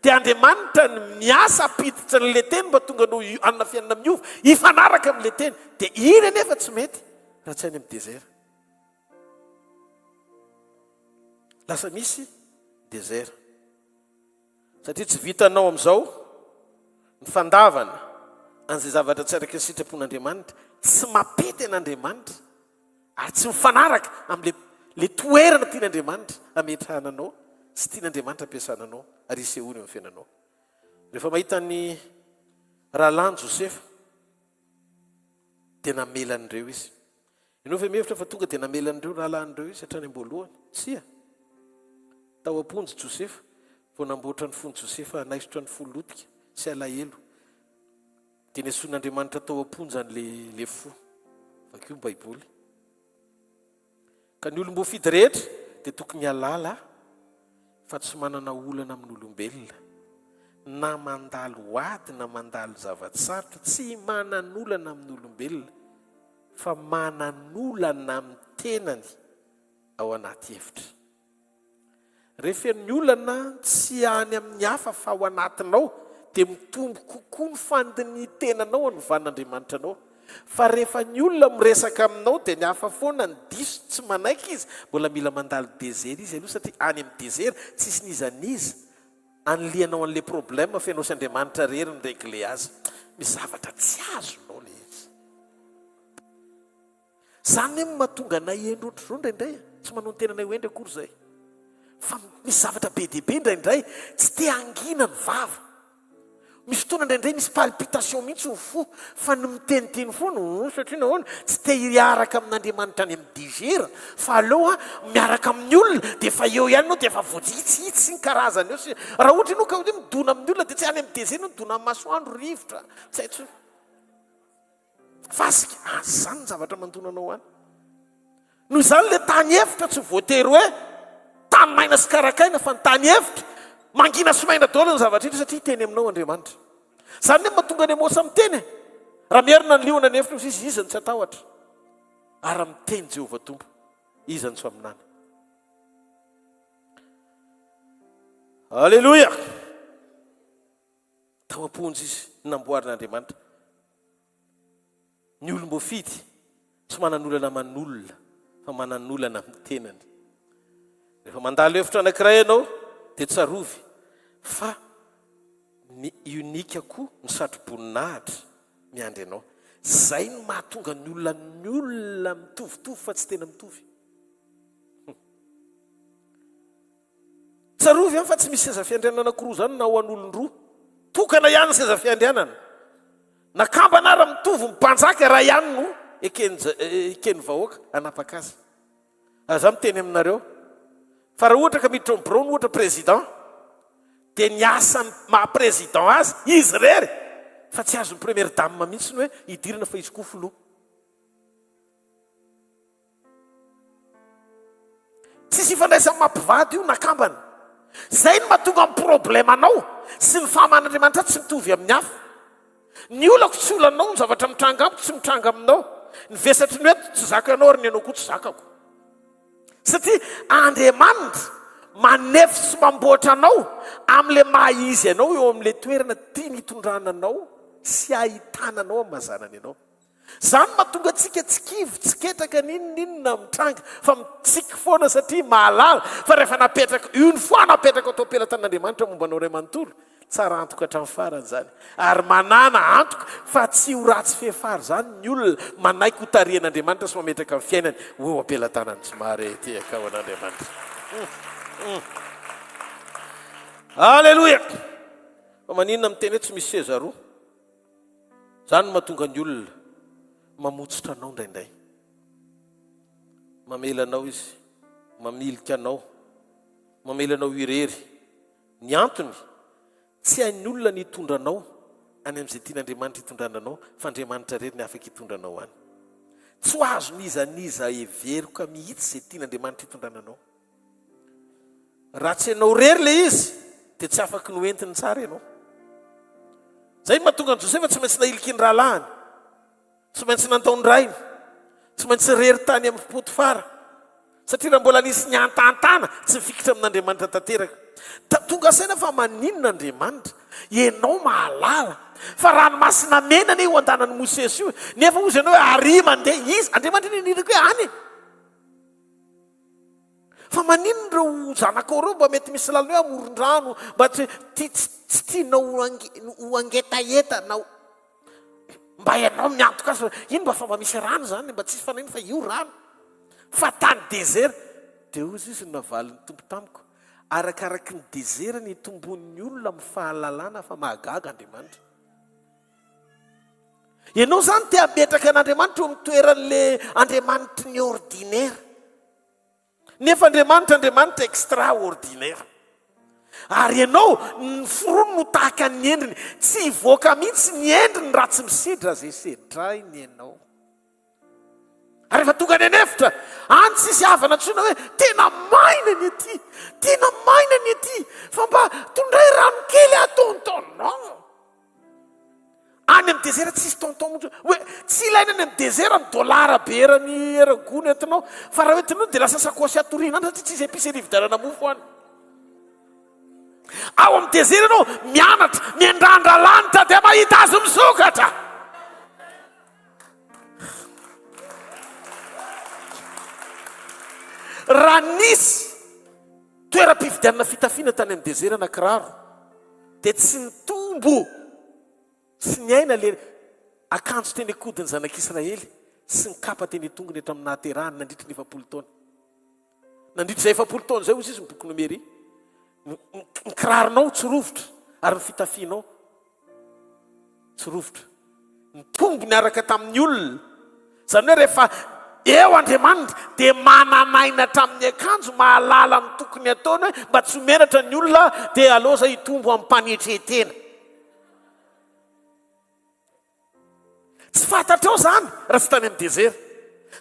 dia Andriamanitra ny miasa apiditra n'le teny mba tonga anao anina fiainana miova hifanaraka amin'le teny dia iny anefa tsy mety raha tsy any amin'ny désert lasa misy désert satria tsy vitanao amin'izao ny fandavana an'izay zavatra tsy araka ny sitrapon'Andriamanitra tsy mampety an'Andriamanitra ary tsy mifanaraka amin'le toerana tian'Andriamanitra ametrahananao sy tian'Andriamanitra ampiasananao ary isehoany amin'ny fiainanao rehefa mahita ny rahalany Josefa dia namelan'ireo izy ianao fa mihevitra fa tonga dia namelan'ireo rahalan'ireo izy hatrany am-boalohany sia tao am-ponjy Josefa vao namboatra ny fon'ny Josefa anaisotra ny folo lotika sy alahelo dia niasoan'Andriamanitra tao am-ponjy an'le fo vakio ny baiboly ka ny olom-boafidy rehetra dia tokony halala fa tsy manana olana amin'ny olombelona na mandalo ady na mandalo zavatsarotra tsy manan'olana amin'ny olombelona fa manan'olana amin'ny tenany ao anaty hevitra rehefa ny olana tsy any amin'ny hafa fa ao anatinao dia mitombo kokoa ny fandiny tenanao anovan'Andriamanitra anao. Fa rehefa ny olona miresaka aminao dia ny hafa foana ny diso tsy manaiky izy, mbola mila mandalo dezera izy aloha satria any amin'ny dezera tsisy nizaniza anlianao an'ilay problème fenao sy Andriamanitra rery ny regle azy. Misy zavatra tsy azonao le izy. Zany hoe mahatonga anay endrotr'izao indraindray tsy manao ny tenanay ho endry akory izay. Fa misy zavatra be diabe indraindray tsy te angina ny vava. Misy fotoana indraindray misy palpitation mihitsy ny fo fa ny miteniteny foana satria nahoana tsy te hiaraka amin'Andriamanitra any amin'ny digera fa aloha miaraka amin'ny olona dia efa eo ihany anao dia efa voajitsitsy ny karazany eo. Raha ohatra ianao ka hoe midona amin'ny olona dia tsy any amin'ny dezera no midona amin'ny masoandro rivotra tsy haitsy fasika zany ny zavatra mandonanao any. Noho izany le tany efitra tsy voatery hoe tany maina sy karakaina fa ny tany efitra mangina sy maina daholo ny zavatra itra satria teny aminao Andriamanitra. Zany hoe mahatonga ny amosa miteny raha miarina ny liona ny efitra izy izany tsy atahotra ary miteny Jehovah Tompo izany tsy aminany. Alleluia. Tao am-ponjy izy namboarin'Andriamanitra. Ny olom-boafidy tsy manan'olana manolona fa manan'olana amin'ny tenany. Rehefa mandalo hevitra anankiray ianao dia tsarovy fa ny unika koa ny satro-boninahitra miandry ianao. Zay no mahatonga ny olona mitovitovy fa tsy tena mitovy. Tsarovy fa tsy misy seza fiandrianana anankiroa zany na ho an'olon-droa. Tokana ihany ny seza fiandrianana. Nakambana raha mitovy mimpanjaka raha ihany no ekeny vahoaka anapaka azy. Aza miteny aminareo fa raha ohatra ka miditra Brown ohatra président dia ny asa maha-président azy izy rery fa tsy azo ny première dame mihitsy hoe hidirana fa izy koa filoha. Tsisy ifandraisany mampivady io nakambana. Zay no mahatonga amin'ny problème anao sy ny fahaman'Andriamanitra tsy mitovy amin'ny hafa. Ny olako tsy olanao ny zavatra mitranga amiko tsy mitranga aminao. Ny vesatry ny hoe tsy zakanao ary ny anao koa tsy zakako. Satria Andriamanitra manefy sy mamboatra anao amin'ilay maha izy anao eo amin'ilay toerana tiany hitondrana anao sy ahitananao amin'ny mazanany anao. Zany mahatonga antsika tsy kivy tsy ketraka ninona mitranga fa mitsiky foana satria mahalala fa rehefa napetraka une fois napetraka atao ampelantan'Andriamanitra mombanao ray manontolo tsara antoka hatramin'ny farany zany ary manana antoka fa tsy ho ratsy fehefary zany ny olona manaiky ho tarian'Andriamanitra sy mametraka amin'ny fiainany ho ampelantanany somary ty akao an'Andriamanitra. Alleluia. Fa maninona miteny hoe tsy misy seza roa. Zany no mahatonga ny olona mamotsitra anao indraindray. Mamela anao izy, mamilika anao, mamela anao irery. Ny antony tsy hain'ny olona ny hitondranao any amin'izay tian'Andriamanitra hitondrananao fa Andriamanitra rery ny afaka hitondranao any. Tsy ho azo nizaniza everoka mihitsy izay tian'Andriamanitra hitondrananao. Raha tsy hainao rery le izy dia tsy afaka no entiny tsara ianao. Zay mahatonga ny Josefa tsy maintsy nailiky ny rahalahiny, tsy maintsy nantao ny rainy, tsy maintsy rery tany amin'ny Potifara satria raha mbola nisy ny antantana tsy mifikitra amin'Andriamanitra tanteraka. Tonga saina fa maninona Andriamanitra ianao mahalala fa ranomasina mena ane io andanan'ny Mosesy io nefa ozy ianao hoe ary mandeha izy Andriamanitra niriko hoe any. Fa maninona ireo zanakao ireo mba mety misy lalana hoe amoron-drano mba tsy tianao ho angetaeta na mba ianao miantoka azy ino mba fa mba misy rano zany mba tsisy fanainy fa io rano fa tany dezera dia ozy izy no navalin'ny tompo tamiko. Arakaraky ny dezera ny tombon'ny olona amin'ny fahalalana fa mahagaga Andriamanitra. Ianao zany te hametraka an'Andriamanitra eo amin'ny toeran'ilay Andriamanitra ny ordinaire. Nefa Andriamanitra extraordinaire. Ary ianao ny forono no tahaka ny endriny tsy hivoaka mihitsy ny endriny raha tsy misidra zay sedrainy ianao. Ary efa tonga ny anefitra any tsisy havana ntsona hoe tena maina ny aty, tena maina ny aty fa mba tondray rano kely atontonao. Any amin'ny dezera tsisy tonton hoe tsy ilaina any amin'ny dezera ny dolara bera ny eragony entinao fa raha hoentinao dia lasa sakosy atoriana any satria tsisy episy rividarana mofo any. ao amin'ny dezera anao mianatra miandrandra lanitra dia mahita azy misokatra. Raha nisy toeram-pifidianana fitafiana tany amin'ny dezera na kiraro dia tsy nitombo sy ny aina le akanjo teny akodiny zanak'Israely sy ny kapa teny tongony eto amin'ny nahaterahany nandritry ny 7 taona. Nandritry izay 7 taona zay ozy izy miboky nomery. Ny kiraronao tsy rovotra ary ny fitafianao tsy rovotra. Ny tombo niaraka tamin'ny olona. Zany hoe rehefa eo Andriamanitra dia mananaina hatramin'ny akanjo mahalala ny tokony ataony hoe mba tsy menatra ny olona dia aloza hitombo amin'ny mpanetretena. Tsy fantatrao zany raha tsy tany amin'ny dezera.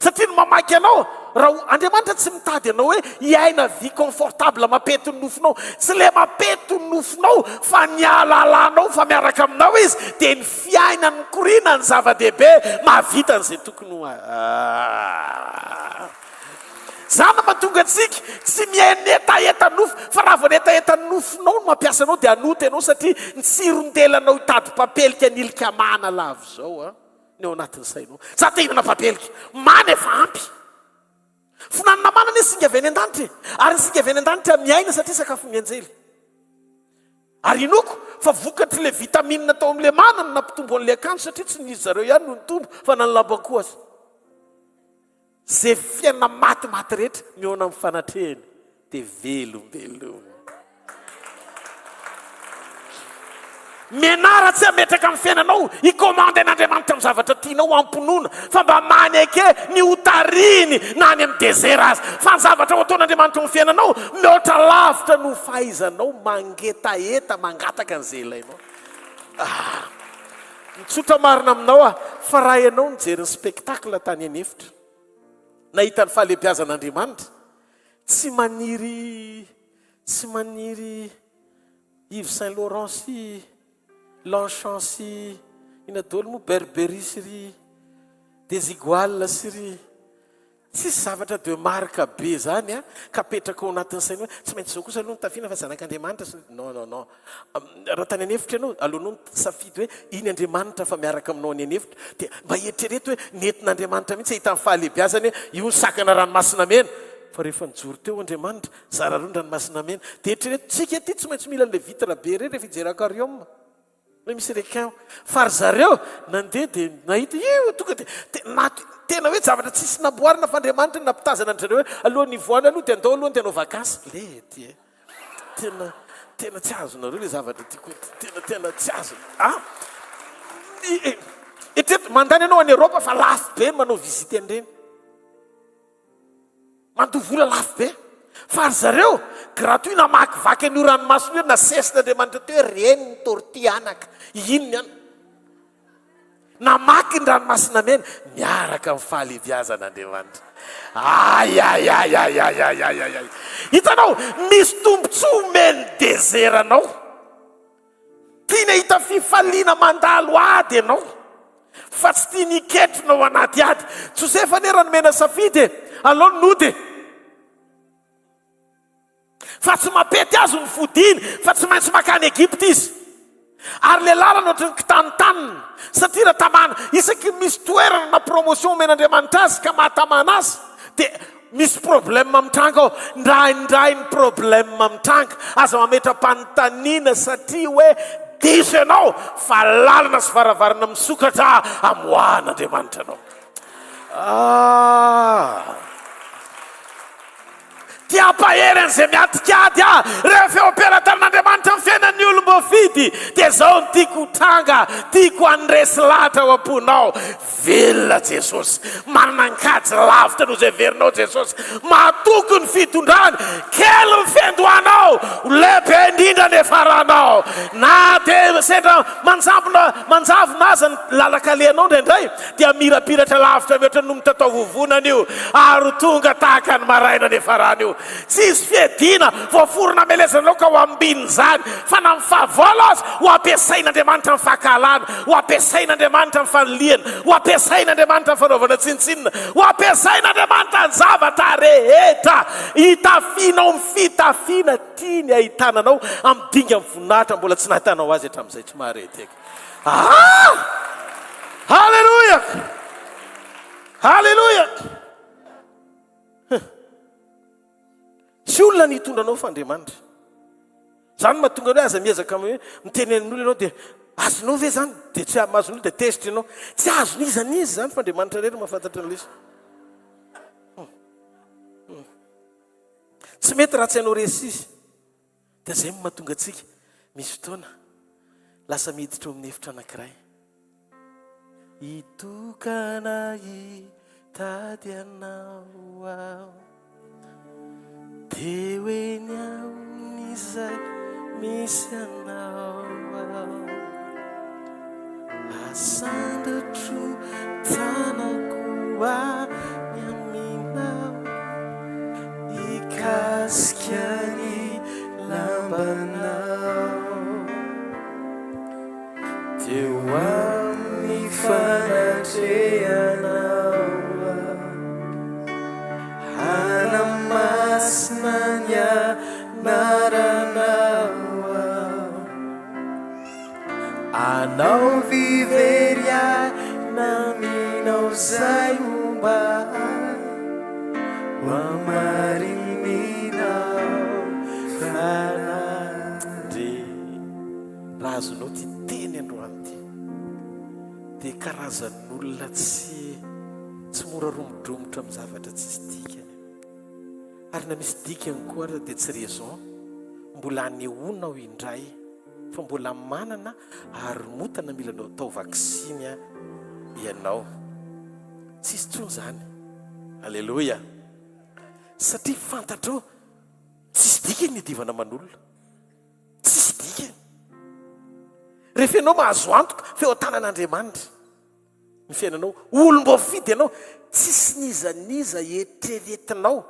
Satria ny mamaky anao raha Andriamanitra tsy mitady anao hoe hiaina vie confortable mapety ny nofinao. Tsy le mapety ny nofinao fa ny alalanao fa miaraka aminao izy dia ny fiaina ny korina ny zava-dehibe mahavita n'izay tokony ho zany mahatonga antsika tsy mienetaeta nofo fa raha vao netaeta nofinao no mampiasa anao dia anoty ianao satria ny tsirondelanao hitady papelika nilika mana lavo zao ny ao anatin'ny sainao. Za te hinana papelika mana efa ampy. Finanana manana izy singa avy any an-danitra ary singa avy any an-danitra miaina satria sakafo mianjely. Ary inoko fa vokatry le vitamine tao amin'le manana na nampitombo an'le akanjo satria tsy nisy zareo ihany no nitombo fa nanolaban-koa azy. Zay fiainana maty rehetra miona amin'ny fanatrehana dia velombelona. Menara tsy ametraka amin'ny fiainanao hikomande an'Andriamanitra amin'ny zavatra tianao amponoana fa mba maneke ny hotariny na any amin'ny dezera azy fa ny zavatra ho ataon'Andriamanitra amin'ny fiainanao mihoatra lavitra no fahaizanao mangetaeta mangataka an'izay ilainao. Mitsotra marina aminao fa raha ianao nijery ny spectacle tany anefitra nahita ny fahalebiazan'Andriamanitra tsy maniry Yves Saint Laurent sy Longchamp sy inadolo mo Burberry sy ry Desigual sy ry tsisy zavatra de marque be zany ka petraka ao anatin'ny saina hoe tsy maintsy zao kosa aloha nitafiana fa zanak'Andriamanitra. Non raha tany anefitra ianao alohanao safidy hoe iny Andriamanitra fa miaraka aminao any anefitra dia mba eritrereto hoe nentin'Andriamanitra mihitsy hita amin'ny fahalebiazany io ny sakana ranomasina mena fa rehefa nijoro teo Andriamanitra zara roa ny ranomasina mena dia eritrereto tsika aty tsy maintsy mila le vitre be re rehefa hijery aquarium hoe misy requin fa ry zareo nandeha dia nahita io tonga dia tena hoe zavatra tsisy naboarina fa Andriamanitra nampitazana an'zareo hoe aloha nivoana aloha dia andao aloha dia anao vakansy le ty tena tsy azonareo le zavatra tiako tena tsy azona etreto mandany ianao any Eropa fa lafo be manao visite an'ireny mandovola lafo be fa ry zareo gratuit na makivaky an'io ranomasina io na sesin'Andriamanitra teo hoe reny ny torti anaka inony any namaky ny ranomasina mena miaraka amin'ny fahalebiazan'Andriamanitra. Hitanao misy tombontsoa omeny dezeranao tiana hita fifaliana mandalo ady ianao fa tsy tia niketronao anaty ady. Josefa nera nomena safidy aloha nody fa tsy mapety azo ny fodiny fa tsy maintsy makany Egypte izy ary le lalana ohatry ny kitanitanina satria raha tamana isaky misy toerana na promotion omen'Andriamanitra azy ka mahatamana azy dia misy problème mitranga ao ndray ny problème mitranga aza mametra-panontaniana satria hoe diso ianao fa lalana sy varavarana misokatra amoahan'Andriamanitra anao. Tiapahery an'izay miatikady rehefa eo ampiaratarin'Andriamanitra amin'ny fiainan'ny olom-boafidy dia zao ny tiako tranga tiako andresy lahatra ao am-ponao. Velona Jesosy manana nkajy lavitra no zay verinao Jesosy mahatoky ny fitondrany kely ny fiandohanao lehibe indrindra ny faranao na dia sendra manjavona aza ny lalakalehanao indraindray dia mirapiratra lavitra mihoatra no mitatao vovonana io ary tonga tahaka ny maraina ny farana io tsisy fiadina voaforona melezanao ka ho ambininy zany fa na amin'ny fahavalo azy ho ampiasain'andriamanitra amin'ny fahakalana, ho ampiasain'andriamanitra amin'ny fanoliana, ho ampiasain'andriamanitra amin'ny fanaovana tsinontsinona, ho ampiasain'andriamanitra ny zavatra rehetra. Hitafianao amin'ny fitafiana tiany ahitananao amin'ny dinga amin'ny voninahitra mbola tsy nahitanao azy hatramin'izay tsy mahareteka. Halleluja, halleluja. Tsy olona ny hitondranao fa Andriamanitra. Zany mahatonga hoe aza miezaka hoe mitenen'olona ianao dia azonao ve zany dia tsy azonao dia tezitra ianao. Tsy azony izy zany fa Andriamanitra rery mahafantatra an'ilay izy. Tsy mety raha tsy hainao resy izy. Dia zay mahatonga antsika misy fotoana lasa miditra eo amin'ny hevitra anankiray. Itokana hitady anao aho dia hoe ny amin'izay misy anao aho, asandatro tanako any aminao, ikasika ny lambanao, dia ho amin'ny fanatrehanao hanamasina ny anaranao, anao viveria naminao zay momba ho amarininao fanandre. Raha azonao ty teny androany ty dia karazan'olona tsy mora romodromotra amin'ny zavatra tsisy dikany. Ary na misy dikany koa ary dia tsy raison, mbola anehoana ho indray fa mbola manana ary motana mila nao tao vaksiny ianao. Tsisy tsony zany. Alleluia. Satria fantatrao tsisy dikany ny divana man'olona, tsisy dikany. Rehefa ianao mahazo antoka feo tanan'Andriamanitra ny fiainanao, olom-boafidy ianao, tsisy nizaniza eritreretinao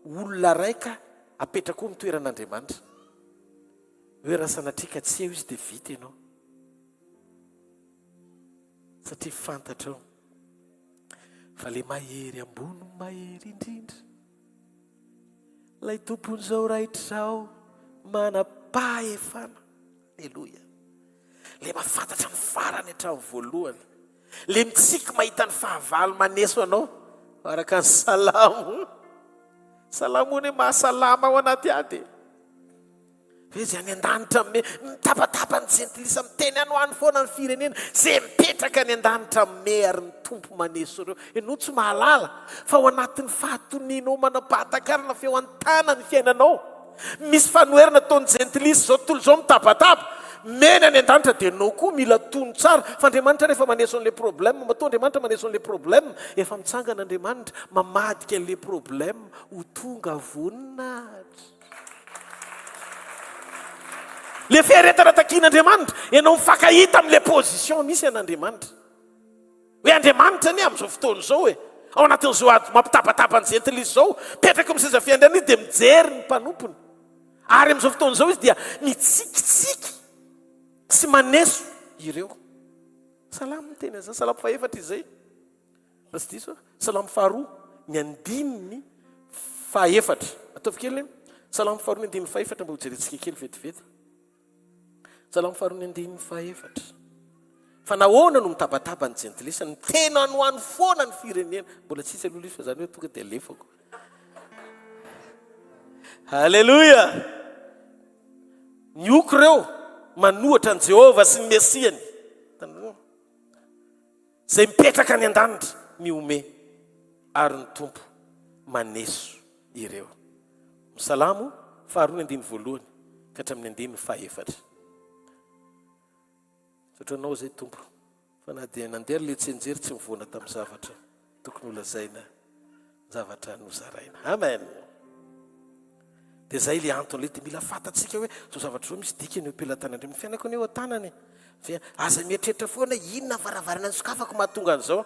olona raika apetraka koa mitoeran'Andriamanitra hoe raha sanatrika tsy eo izy dia vita ianao. Satria fantatrao fa le mahery ambony mahery indrindra, lay tompon'izao raitrao manam-pahefana. Aleluia. Le mahafantatra ny farany hatramin'ny voalohany, le mitsiky mahita ny fahavalo maneso anao araka ny salamo. Salamo ny mahasalama ao anaty ady. Izy any an-danitra mitapatapa ny jentilisa miteny anoany foana ny firenena zay mipetraka any an-danitra meary ny tompo maneso ireo. Ianao tsy mahalala fa ao anatin'ny fahatonianao manam-pahatakarana feo an-tana ny fiainanao. Misy fanoherana taon'ny jentilisa zao tontolo zao mitapatapa mena any an-danitra dia anao koa mila tono tsara. Fa Andriamanitra rehefa maneso an'ilay problème, matoa Andriamanitra maneso an'ilay problème, efa mitsangana Andriamanitra mamadika an'ilay problème ho tonga voninahitra. Le fiaretana takian'Andriamanitra ianao mifankahita amin'ilay position misy an'Andriamanitra. Hoe Andriamanitra ny amin'izao fotoana izao hoe ao anatin'izao ady mampitapatapa ny jentilisa izao, petraka amin'ny seza fiandriana izy dia mijery ny mpanompony. Ary amin'izao fotoana izao izy dia mitsikitsiky sy maneso ireo. Salamo ny teny zany, salamo fahefatra izay. Rasy diso, salamo faharoa ny andininy fahefatra. Ataovy kely salamo faharoa ny andininy fahefatra mba ho jerentsika kely vetivety. Salamo faharoa ny andininy fahefatra. Fa nahoana no mitapatapa ny jentilisa, ny tena no any foana ny firenena. Mbola tsisy aloha izy fa zany hoe tonga dia alefako. Halleluja. Nioko ireo manohatra ny Jehova sy ny Mesiany, zay mipetraka any an-danitra miome ary ny tompo maneso ireo. Salamo faharoa ny andininy voalohany ka hatramin'ny andininy fahefatra. Satranao zay tompo fa na dia nandeha le tsenjery tsy mivoana tamin'ny zavatra tokony holazaina, zavatra nozaraina. Amen. Dia zay le antony le dia mila fantatsika hoe zao zavatra zao misy dikany eo ampelantan'Andriamanitra. Fiainako ny eo an-tanany fa aza mieritreritra foana inona varavarana ny sokafako mahatonga an'izao.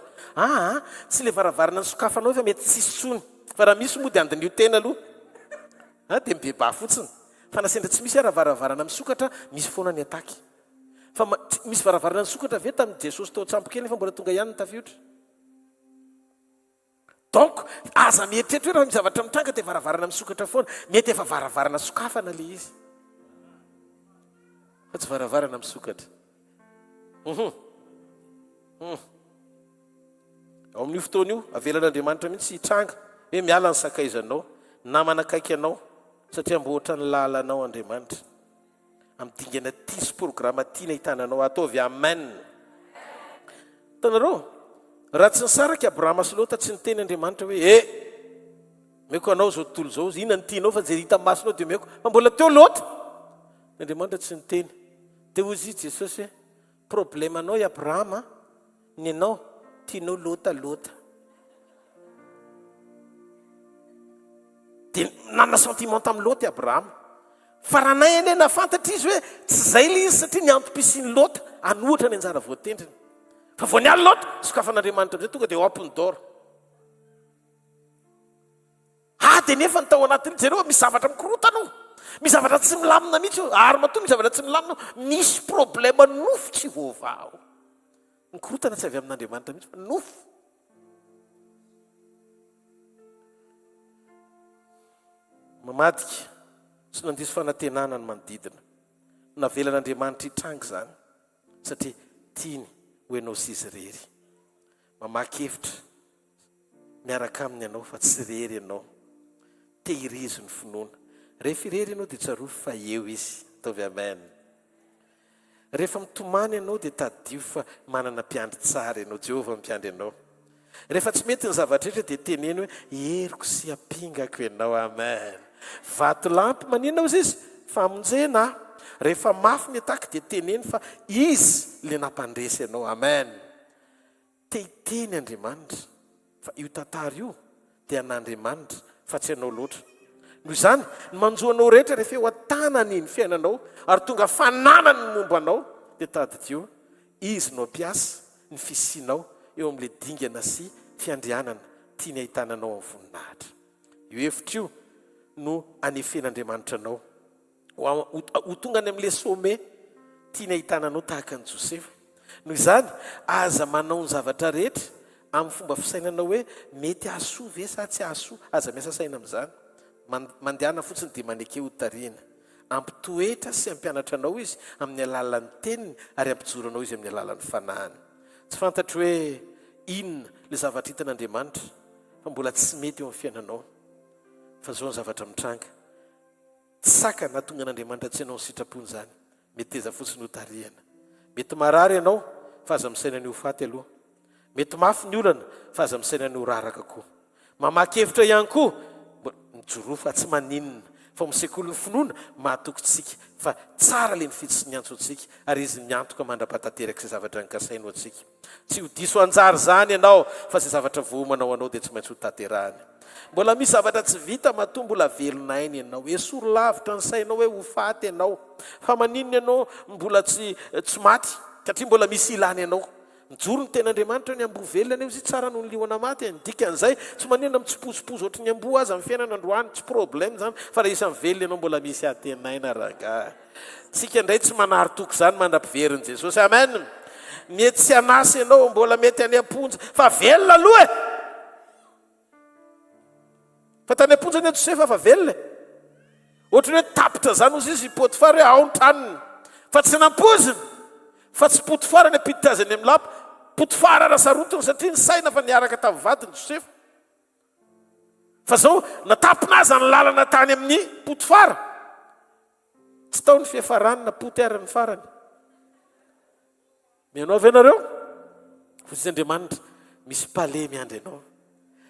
Tsy le varavarana ny sokafanao fa mety tsisy tsony, fa raha misy moa dia andinio tena aloha. dia mibeba fotsiny fa nasendra tsy misy varavarana misokatra misy foana ny ataky fa misy varavarana nisokatra ve tamin'ny jesosy tao tsampokely fa mbola tonga ihany ny tafiotra donc aza mieritreritra hoe raha misy zavatra mitranga dia varavarana misokatra foana mety efa varavarana sokafana le izy fa tsy varavarana misokatra ao amin'io fotoana io avelan'andriamanitra mihitsy hitranga hoe miala ny sakaizanao na manakaiky anao satria mbo ohatra ny lalanao andriamanitra amidingana ty sy programa tiana hitananao ataovy amen tanareo raha tsy nisaraka abrahama sy lota tsy niteny andriamanitra hoe meko anao zao tontolo zao inona ny tianao fa je hita masonao dia meko fa mbola teo lota andriamanitra tsy niteny dia ozy i jesosy hoe problema anao i abrahama ny anao tianao lota dia nanana sentiment tamin'ny lota i abrahama fa raha nay ane nafantatra izy hoe tsy zay le izy satria ny antom-pisiny lota anohatra ny anjara voatendriny fa vo nialy lota sokafan'andriamanitra amizay tonga dia open door dia nefa ny tao anatin'ny jereo misy zavatra mikorotanao misy zavatra tsy milamina mihitsy ary matoa misy zavatra tsy milamina misy problema nofo tsy voavao mikorotana tsy avy amin'andriamanitra mihitsy fa nofo mamadika sy nandiso fanantenana ny manodidina navelan'andriamanitra hitranga zany satria tiany hoenao sy izy rery mamaky-hevitra miaraka aminy ianao fa tsy rery ianao tehirizo ny finoana rehefa irery ianao dia tsaroa fa eo izy ataovy amen rehefa mitomany ianao dia tadio fa manana mpiandry tsara ianao jehovah mimpiandry ianao rehefa tsy mety ny zavatra rehetra dia teneny hoe heriko sy ampingako ianao amen vato lampy maninona ozy izy famonjena rehefa mafy ny ataky dia teneny fa izy le nampandresy ianao amen tehiteny andriamanitra fa io tantara io dia an'andriamanitra fa tsy ianao loatra noho izany ny manjoanao rehetra rehefa eo an-tanany ny fiainanao ary tonga fananany ny momba anao dia tadidio izy no ampiasa ny fisianao eo amin'ilay dingana sy fiandrianana tiany ahitananao amin'ny voninahitra io hevitra io no anefen'andriamanitra anao ho tonga any amin'ilay some tiany ahitananao tahaka ny Josefa noho izany aza manao ny zavatra rehetra amin'ny fomba fisainanao hoe mety ahasoa ve sa tsy ahasoa aza miasa saina amin'izany mandehana fotsiny dia maneke ho tariana ampitoetra sy ampianatra anao izy amin'ny alalan'ny teniny ary ampijoro anao izy amin'ny alalan'ny fanahany tsy fantatra hoe inona le zavatra hitan'andriamanitra fa mbola tsy mety eo amin'ny fiainanao fa zao ny zavatra mitranga tsaka na tonga an'andriamanitra tsy ianao ny sitrapony zany mety teza fotsiny ho tariana mety marary ianao fa aza misaina ny ho faty aloha mety mafy ny olana fa aza misaina ny ho raraka koa mamaky-hevitra ihany koa mijoro fa tsy maninona fa misekoly ny finoana mahatokotsika fa tsara le mifidy sy niantso antsika ary izy miantoka mandrapatanteraka izay zavatra nikasaino antsika tsy ho diso anjary zany ianao fa zay zavatra vomanao anao dia tsy maintsy ho tanterahany mbola misy zavatra tsy vita matoa mbola velonainy ianao esoro lavitra ny sainao hoe ho faty ianao fa maninona ianao mbola tsy maty satria mbola misy ilany ianao mijoro ny ten'andriamanitra ny amboa velona eo izy tsara noho ny liona maty dika an'izay tsy maninona mitsipozipozy ohatry ny amboa aza amin'ny fiainana androany tsy problème zany fa raha isan'ny velona ianao mbola misy atenaina raga tsika indray tsy manary toko zany mandra-piveriny Jesosy amen mety tsy anasy ianao mbola mety any amponja fa velona aloha e fa tany amponja ny Josefa fa velona ohatry ny hoe tapitra zany ozy izy Potifara hoe ao ny tranony fa tsy nampoziny fa tsy Potifara ny apiditazany amin'ny lapa Potifara rasarotony satria ny saina fa niaraka tamin'ny vadiny Josefa fa zao natapina azy ny lalana tany amin'ny Potifara tsy tao ny fiafarany na poty ary ny farany mianao avy ianareo fotsy Andriamanitra misy palais miandry anao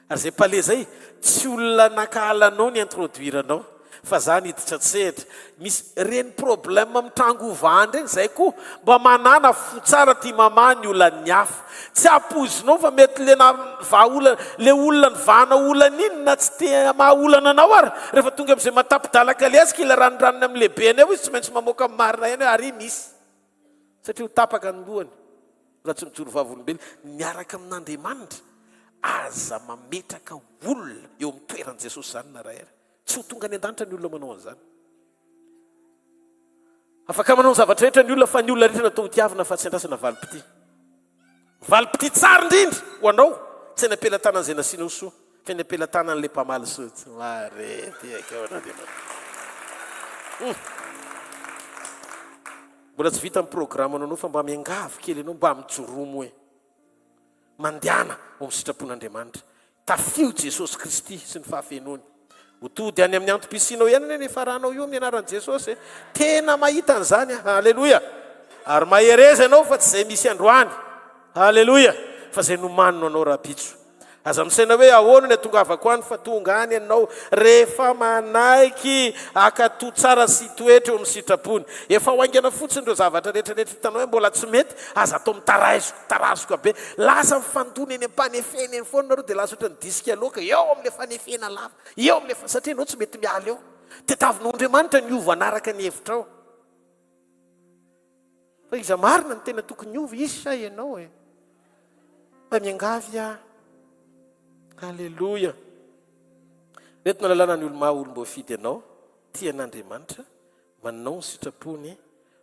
ary zay palais zay tsy olona nakahalanao ny introduire anao fa zany hiditra tsehatra misy reny problème mitrango ovandry eny zay koa mba manana fotsara ty mama ny olany hafa tsy apozinao fa mety le navaolana le olona ny vana olana iny na tsy te mahaolana anao ary rehefa tonga am'izay matapidalaka le azy kila ranoranony amin'ny lehibeny eo izy tsy maintsy mamoaka amin'ny marina eny ary misy satria ho tapaka ny lohany raha tsy mijoro vavolombelona miaraka amin'Andriamanitra aza mametraka olona eo amin'ny toeran'i Jesosy zany na raha era tsy ho tonga ny an-danitra ny olona manao an'izany. Afaka manao ny zavatra rehetra ny olona fa ny olona rehetra natao hitiavana fa tsy andrasana valipiti. Valipiti tsara indrindra ho anao, tsy ny ampelantanana izay nasiana ho soa, fa ny ampelantanana le mpamaly sotsy. Marety mbola tsy vita amin'ny programme anao fa mba miangavy kely anao, mba mijoromo hoe mandehana ao amin'ny sitrapon'Andriamanitra. Tafio Jesosy Kristy sy ny fahafenony. Hotody any amin'ny antom-pisinao ihany ny faranao io amin'ny anaran'i Jesosy. Tena mahita an'izany. Halleloia. Ary mahereza ianao fa tsy izay misy androany. Halleloia. Fa izay nomanino anao raha-pitso. Aza misaina hoe ahoana ny atongavako any fa tonga any ianao rehefa manaiky akato tsara sy toetra eo amin'ny sitrapony. Efa hoaingana fotsiny ireo zavatra rehetrarehetra hitanao hoe mbola tsy mety, aza atao mitarasoka be. Lasa mifantony eny ampanefena eny foana nareo dia lasa ohatra ny disika loaka eo amin'ilay fanefena lava. Eo amin'ilay satria ianao tsy mety miala eo. Tetavin'Andriamanitra ny ovo anaraka ny hevitrao. Fa iza marina ny tena tokony ovy izy sa ianao e. Fa miangavy a. Halleloia. Reto ny lalàna ny maha olom-boafidy ianao, tia an'Andriamanitra, manao ny sitrapony,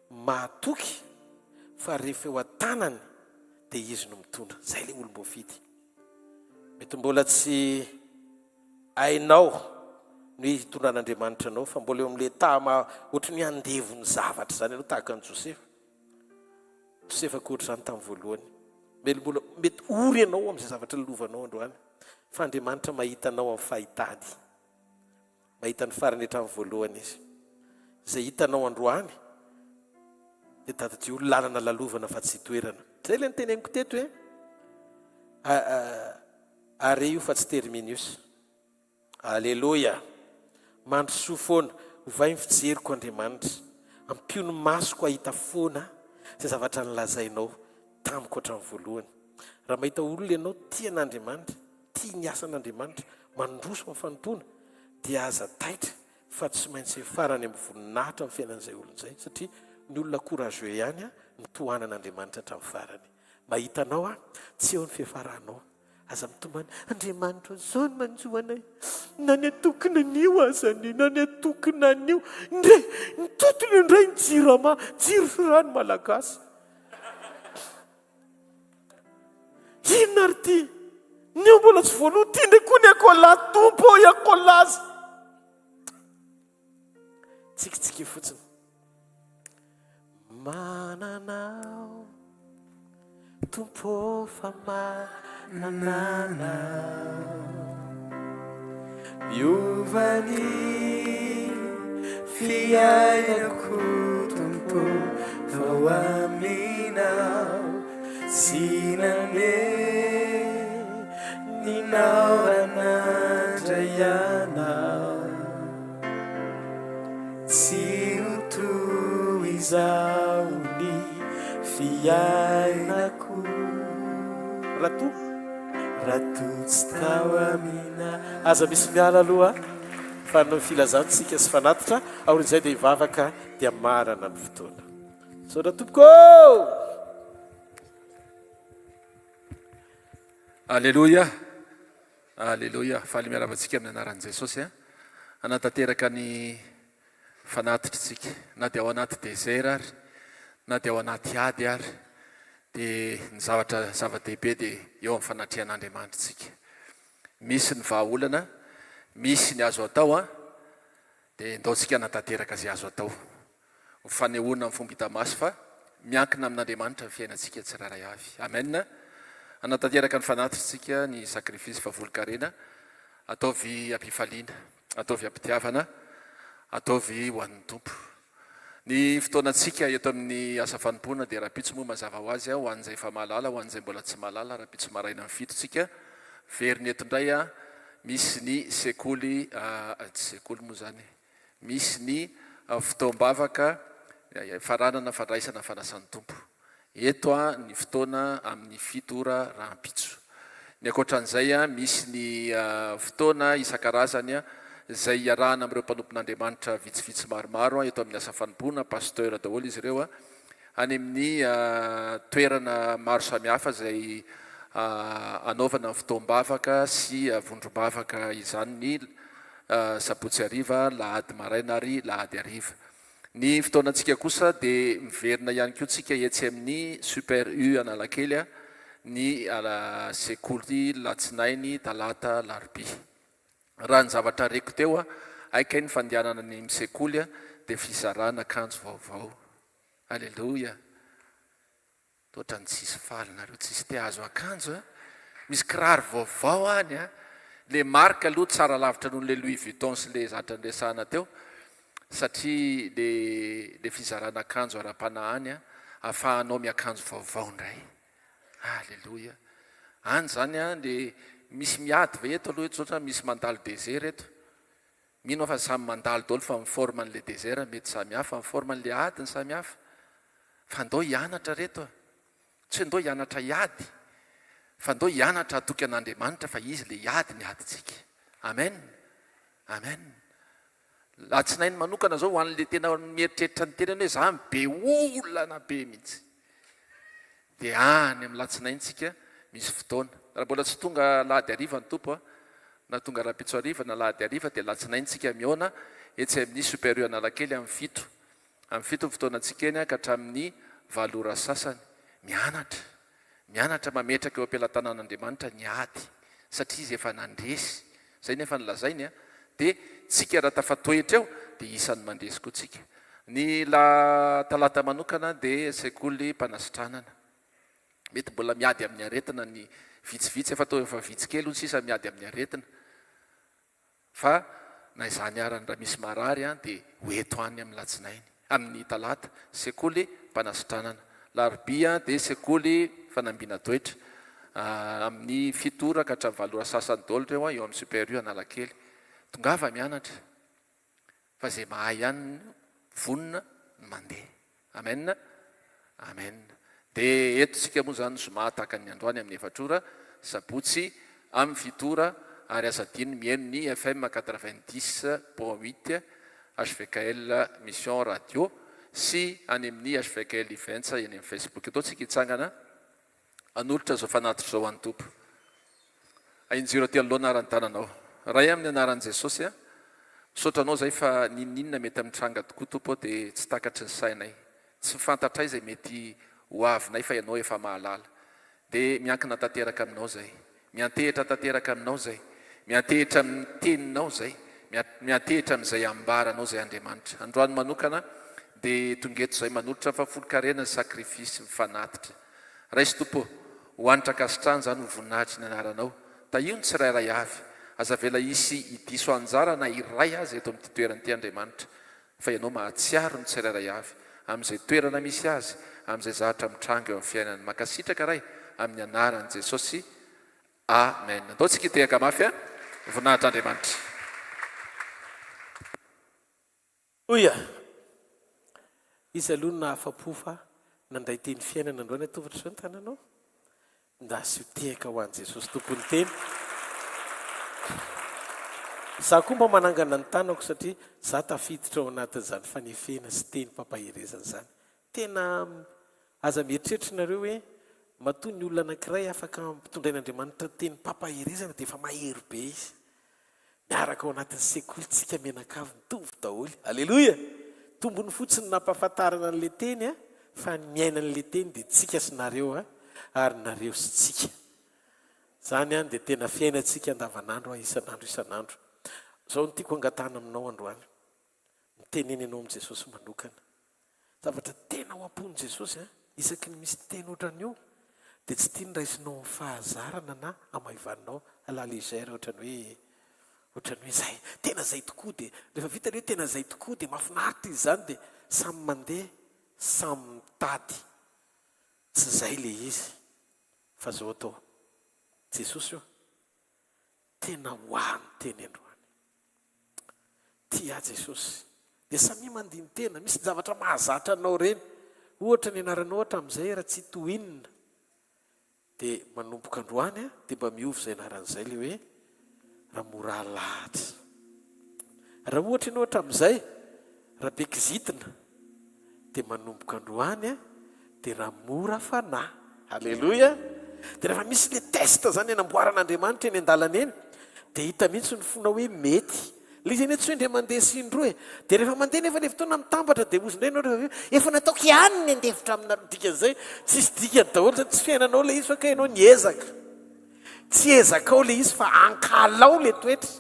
mahatoky, fa rehefa eo an-tanany dia izy no mitondra. Zay ilay olom-boafidy. Mety mbola tsy hainao no hitondran'Andriamanitra anao, fa mbola eo amin'ilay tama ohatry ny andevony zavatra zany ianao tahaka ny Josefa koatra zany tamin'ny voalohany. Mety ory ianao amin'izay zavatra lovanao androany. Fa Andriamanitra mahita anao amin'ny fahitany. Mahita ny farany hatramin'ny voalohany izy. Izay hitanao androany dia tadidio lalana lalovana fa tsy toerana. Zay ilay nyteneniko teto hoe are io fa tsy terminus. Halleloia. Mandrosoa foana hovay ny fijeriko Andriamanitra. Ampio ny masoko ahita foana izay zavatra nilazainao tamiko hatramin'ny voalohany. Raha mahita olona ianao tia an'Andriamanitra, tia ny asan'Andriamanitra, mandroso amin'ny fanompona, dia aza taitra fa tsy maintsy farany amin'ny voninahitra amin'ny fiainan'izay olon'izay. Satria ny olona courageux ihany no tohanan'Andriamanitra hatramin'ny farany. Mahitanao tsy eo ny fiafaranao. Aza mitombany, Andriamanitra zao ny manjo anay. Nany atokona an'io azany, nany atokona an'io. Ndray, ny totony indray ny jirama, jiro rano malagasy. Inona ry ty? Nio mbola tsy voaloha ty ndray koa ny akola tompo i akolazy. Tsikitsiky fotsiny. Mananao tompo fa mananao, miovany fiainako tompo fa ho aminao, tsy nandeha ninao anandray anao, tsy ho toy izao ny fiainako. Rato tsy tao amina. Aza misy miala aloha fa no filazantsika sy fanatitra aorin'izay dia hivavaka dia marana ny fotoana. Saotra tompoko. Alleluia. Alleluia. Faly miaravatsika amin'ny anaran'i Jesosy anatanteraka ny fanatitritsika, na dia ao anaty désert ary na dia ao anaty ady ary, dia ny zava-dehibe dia eo amin'ny fanatrian'Andriamanitra tsika. Misy ny vahaolana, misy ny azo atao dia ndaontsika anatanteraka izay azo atao. Fanehoana amin'ny fomba hita maso fa miankina amin'Andriamanitra ny fiainantsika tsiraray avy. Amen. Anatanteraka ny fanatritsika ny sakrifisy vavolokarena, ataovy ampifaliana, ataovy ampitiavana, ataovy ho an'ny tompo. Ny fotoanantsika eto amin'ny asa fanompona dia raha-pitso moa mazava ho azy ho an'izay efa mahalala, ho an'izay mbola tsy mahalala, raha-pitso maraina amin'ny fitotsika. Veriny eto indray misy ny sekoly, tsy sekoly moa zany, misy ny fotoam-bavaka faranana fandraisana fanasan'ny tompo. Eto ny fotoana amin'ny fitora rahampitso. Ny ankoatran'izay misy ny fotoana isan-karazany izay iarahana amin'ireo mpanompon'Andriamanitra vitsivitsy maromaro eto amin'ny asa fanompona, pasteur daholo izy ireo any amin'ny toerana maro samihafa izay anaovana fotoam-bavaka sy vondrom-bavaka izany ny sabotsy ariva lahady maraina ary lahady ariva. Ny fotoanantsika kosa dia miverina ihany koa tsika etsy amin'ny super u Analakely ny sekoly latsinainy talata larobia. Raha ny zavatra reko teo aika ny fandehanana ny sekoly dia fizarana akanjo vaovao. Alleloia. Toatra ny tsisy falinareo tsisy te azo akanjo misy kiraro vaovao any le marka aloha tsara lavitra noho le Louis Vuitton sy le zatra ndresana teo satria le fizarana akanjo ara-panahy ahafahanao miakanjo vaovao ndray. Alleloia. Any zany le misy miady ve eto aloha eto misy mandalo désert eto. Mino fa samy mandalo dolo fa miforma an'le désert mety samy hafa miforma an'le adiny samy hafa. Fa ndao hianatra reto. Tsy ndao hianatra iady. Fa ndao hianatra atoky an'Andriamanitra fa izy le iady ny aditsika. Amen. Amen. Latsinainy manokana zao ho an'le tena mieritreritra ny tenany hoe za be olana be mihitsy. Dia any amin'ny latsinaintsika misy fotoana. Raha mbola tsy tonga lahady ariva ny tompo na tonga rapitso ariva na lahady ariva dia latsinaintsika miona etsy amin'ny super Analakely amin'ny fito. Amin'ny fito ny fotoanantsika eny ka hatramin'ny 8 ora sasany. Mianatra mametraka eo am-pelatanan'Andriamanitra ny ady satria izy efa nandresy. Zay nefa nilazainy dia tsika raha tafatoetra eo dia isan'ny mandresy koa tsika. Ny talata manokana dia sekoly-panasitranana. Mety mbola miady amin'ny aretina ny vitsivitsy efa tao efa vitsy kely hoy sisa miady amin'ny aretina. Fa na izany arany raha misy marary dia hoeto any amin'ny latsinainy. Amin'ny talata sekoly-panasitranana. Larobia dia sekoly fanambiana toetra. Amin'ny 7 ora ka hatramin'ny 8 ora sasany daholo ireo eo amin'ny super u Analakely. Tongava mianatra. Fa izay mahay ihany vonona ny mandeha. Amen. Amen. Dia eto tsika moa zany Zoma tahaka ny androany amin'ny 4 ora sabotsy amin'ny 7 ora ary asadiny mihaino ny FM 90.8 hvkl-mission radio sy any amin'ny hvkl-events eny amin'ny Facebook. Eto tsika hitsangana anolotra zao fanatitra zao any tompo. Ainjiro ty aloha anaran'ny tananao. Ray amin'ny anaran'i Jesosy sotranao zay fa ninninona mety amitranga tokoa tompo dia tsy takatry ny sainay. Tsy fantatra izay mety ho avinay fa ianao efa mahalala. Dia miankina tanteraka aminao zay. Miantehitra tanteraka aminao zay. Miantehitra amin'ny teninao zay. Miantehitra amin'izay ambaranao zay Andriamanitra. Androany manokana dia tongeto zay manolotra fa folo-karena ny sakrifisy mifanatitra. Raisy tompo, hoanitra kasitrany zany ho voninahitry ny anaranao. Tahio ny tsirairay avy. Aza vela isy idiso anjara na iray azy eto amin'ny toeran'ity Andriamanitra. Fa ianao mahatsiaro ny tsirairay avy. Amin'izay toerana misy azy, amin'izay zahatra mitranga eo amin'ny fiainany. Makasitraka ray amin'ny anaran'i Jesosy. Amen. Andao tsika hitehaka mafy voninahitra Andriamanitra. Oya. Izy aloha nahafa-po fa nandray teny fiainana androany atovatra zao ny tananao. Nda sy tehaka ho an'i Jesosy tompony teny. Za koa mba manangana ny tanako satria za tafiditra ao anatin'izany fanefena sy teny pampahirezana zany. Tena aza mieritreritra nareo hoe matoa ny olona anankiray afaka mpitondrain'Andriamanitra teny pampahirezana dia efa mahery be izy. Miaraka ao anatin'ny sekolitsika menakavy mitovy daholo. Alleloia. Tombony fotsiny nampahafantarana an'le teny fa miaina an'le teny dia tsika sy nareo ary nareo sy tsika. Zany dia tena fiainantsika andavanandro isanandro. Zao ny tiako angatana aminao androany. Miteneny ianao amin'i Jesosy manokana. Zavatra tena ho ampon'i Jesosy isaky ny misy teny ohatran'io dia tsy tiany raisinao amin'ny fahazarana na amaivaninao ala légère ohatran'ny hoe zay. Tena zay tokoa dia rehefa vita hoe tena zay tokoa dia mahafinaritra izy zany dia samy mandeha samy mitady. Tsy zay le izy. Fa zao atao. Jesosy tena hoany teny androany. Tia Jesosy. Dia samy mandiny tena. Misy zavatra mahazatra anao reny. Ohatra ny anaranao ohatra amin'izay raha tsy tohinina. Dia manomboka androany dia mba miovy izay anaran'izay le hoe raha mora lahatra. Raha ohatra ianao ohatra amin'izay raha be kizitina dia manomboka androany dia raha mora fanahy. Alleloia. Dia rehefa misy le testa zany enamboaran'Andriamanitra eny an-dalana eny dia hita mihitsy ny fona hoe mety le izy eny tsy ndre mandeha sindro e dia rehefa mandeha nefa le fotoana mitambatra dia ozy indray anao efa nataoko ihany ny andefitra aminareo dikan'izay tsisy dikany daholo zany tsy fiainanao le izy fa ka ianao ny ezaka tsy ezakao le izy fa ankalao le toetra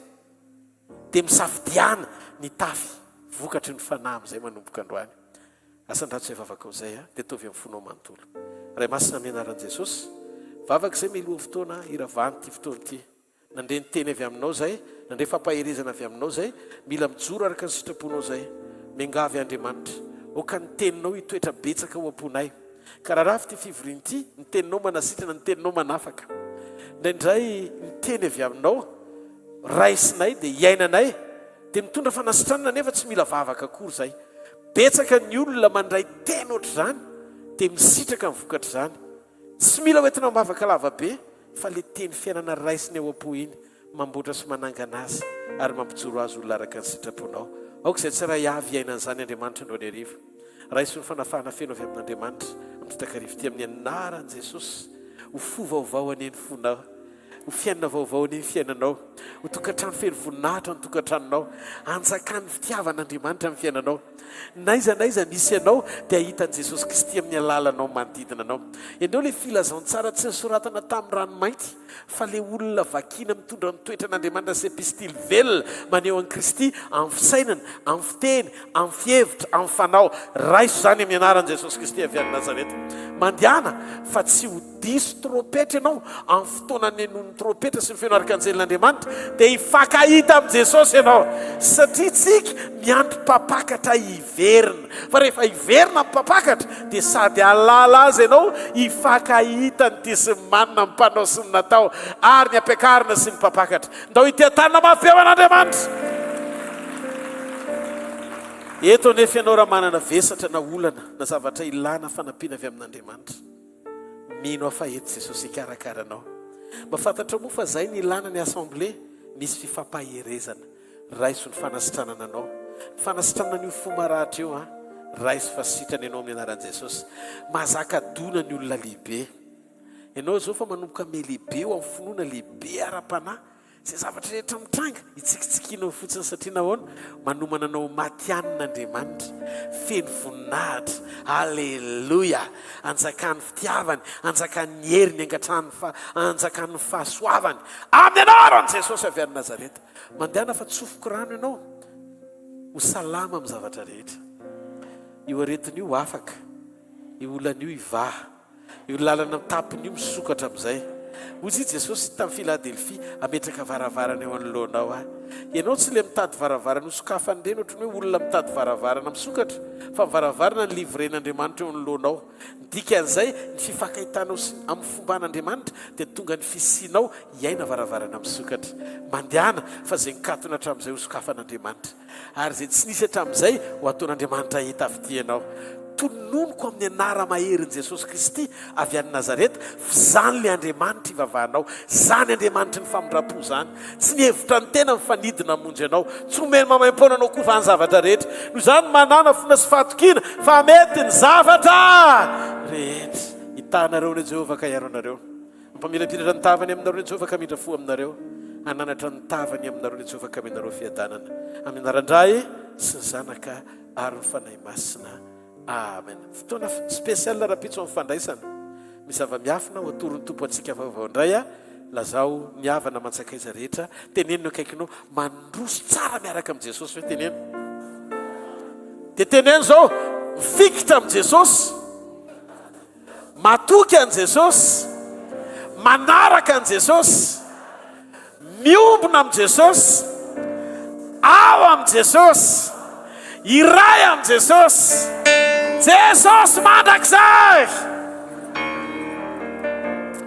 dia misafidiana ny tafy vokatry ny fanahy amin'izay manomboka androany asan-dratsy hoe vavakao izay a dia tovy amin'ny fonao manontolo ray masina mianaran'i jesosy vavaka izay miloha fotoana iravany ty fotoana ity nandre ny teny avy aminao zay nandre fampaherezana avy aminao zay mila mijoro araka ny sitraponao zay miangavy Andriamanitra oka ny teninao hitoetra betsaka ho amponay ka raha ty fivoriany ity ny teninao manasitrana ny teninao manafaka ndraindray ny teny avy aminao raisinay dia iainanay dia mitondra fanasitranana nefa tsy mila vavaka akory zay betsaka ny olona mandray teny oatra zany dia misitraka ny vokatra zany tsy mila hoentina mavaka lavabe fa le teny fiainana raisiny ao am-po iny mamboatra sy manangana azy ary mampijoro azy olona araka ny sitraponao aoka izay tsy raha iavy iainan'izany Andriamanitra andro any arivo raiso ny fanafahana feno avy amin'Andriamanitra mitotaka-rivo ty amin'ny anaran'i Jesosy ho fo vaovao any ny fonao ho fiainana vaovao ny fiainanao ho tokantrano feno voninahitra ny tokantranonao anjakany fitiavan'Andriamanitra amin'ny fiainanao naiza misy ianao dia ahitan'i Jesosy Kristy amin'ny alalanao manodidina anao ianao le filazany tsara tsy nisoratana tamin'ny ranomainty fa le olona vakina mitondra ny toetran'Andriamanitra sy epistily velona maneho an'i Kristy amin'ny fisainana amin'ny fiteny amin'ny fihevitra amin'ny fanao raiso zany amin'ny anaran'i Jesosy Kristy avy any Nazareta mandiana fa tsy ho diso trompetra ianao amin'ny fotoana nenon'ny trompetra sy ny feno arkanjelin'Andriamanitra dia hifankahita amin'i Jesosy ianao satria tsika miandry mpapakatra hiverina fa rehefa hiverina amin'ny mpapakatra dia sady alala azy ianao hifankahita ny ty sy manina ny mpanao sy ny natao ary ny ampiakarina sy ny mpapakatra ndao hitiatanina mafy eo an'Andriamanitra eto anefa ianao raha manana vesatra na olana na zavatra ilana fanampiana avy amin'Andriamanitra mino afa eto Jesosy hikarakaranao mahafantatra moa fa zay ny ilana ny assemblé misy fifampaherezana raiso ny fanasitranana anao fanasitranana n'io fomarahatra io raiso fa sitrany ianao amin'ny anaran'i Jesosy mahazaka dona ny olona lehibe ianao zao fa manomboka me lehibe eo amin'ny finoana lehibe ara-panahy zay zavatra rehetra mitranga hitsikitsikinao fotsiny satria nahoana manomana anao matianin'Andriamanitra feno voninahitra alleloia anjakany fitiavany anjakany heriny anjakany fahasoavany amin'ny anaran'i Jesosy avy any Nazareta mandehana fa tsofoko rano ianao ho salama amin'ny zavatra rehetra io aretin'io afaka io olan'io hivaha io lalana mitapiny io misokatra amin'izay ozy Jesosy tamin'ny Filadelfia ametraka varavarana eo anoloanao ianao tsy le mitady varavarana hosokafany reny ohatrany hoe olona mitady varavarana misokatra fa varavarana ny livren'Andriamanitra eo anoloanao dikan'izay ny fifankahitanao amin'ny fomban'Andriamanitra dia tonga ny fisianao hiaina varavarana misokatra mandiana fa zay nikatona hatramin'izay hosokafan'Andriamanitra ary zay tsy nisy hatramin'izay ho ataon'Andriamanitra hita avidianao tononoko amin'ny anara maherin'i Jesosy Kristy avy any Nazareta zany le Andriamanitra ivavahanao zany Andriamanitra ny famindrapo zany tsy ny hevitra ny tena mifanidina monjy ianao tsy homeny mamaim-pona anao koa vany zavatra rehetra no zany manana fona sy fahatokiana fa mety ny zavatra rehetra hitanareo re Jehovah ka iaro anareo mampamilapilatra ny tavany aminareo re Jehovah ka mindra fo aminareo ananatra ny tavany aminareo re Jehovah ka aminareo fiadanana amin'ny anarandray sy ny zanaka ary ny fanahy masina amen fotoana spesial raha-pitso amin'ny fandraisana misy zava-miafina ho atoron'ny tompo antsika vaovao indray lazao miavana mantsakaiza rehetra tenenino akaikinao mandroso tsara miaraka amin'i Jesosy hoe teneno dia teneno zao mifikitra amin'i Jesosy matoky an'i Jesosy manaraka an'i Jesosy miombona amin'i Jesosy ao amin'i Jesosy iray amin'i Jesosy Jesosy mandrakizay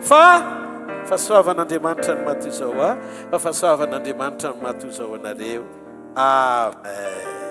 fa soavan'Andriamanitra ny matoy zao fa soavan'Andriamanitra ny matoy zao anareo amen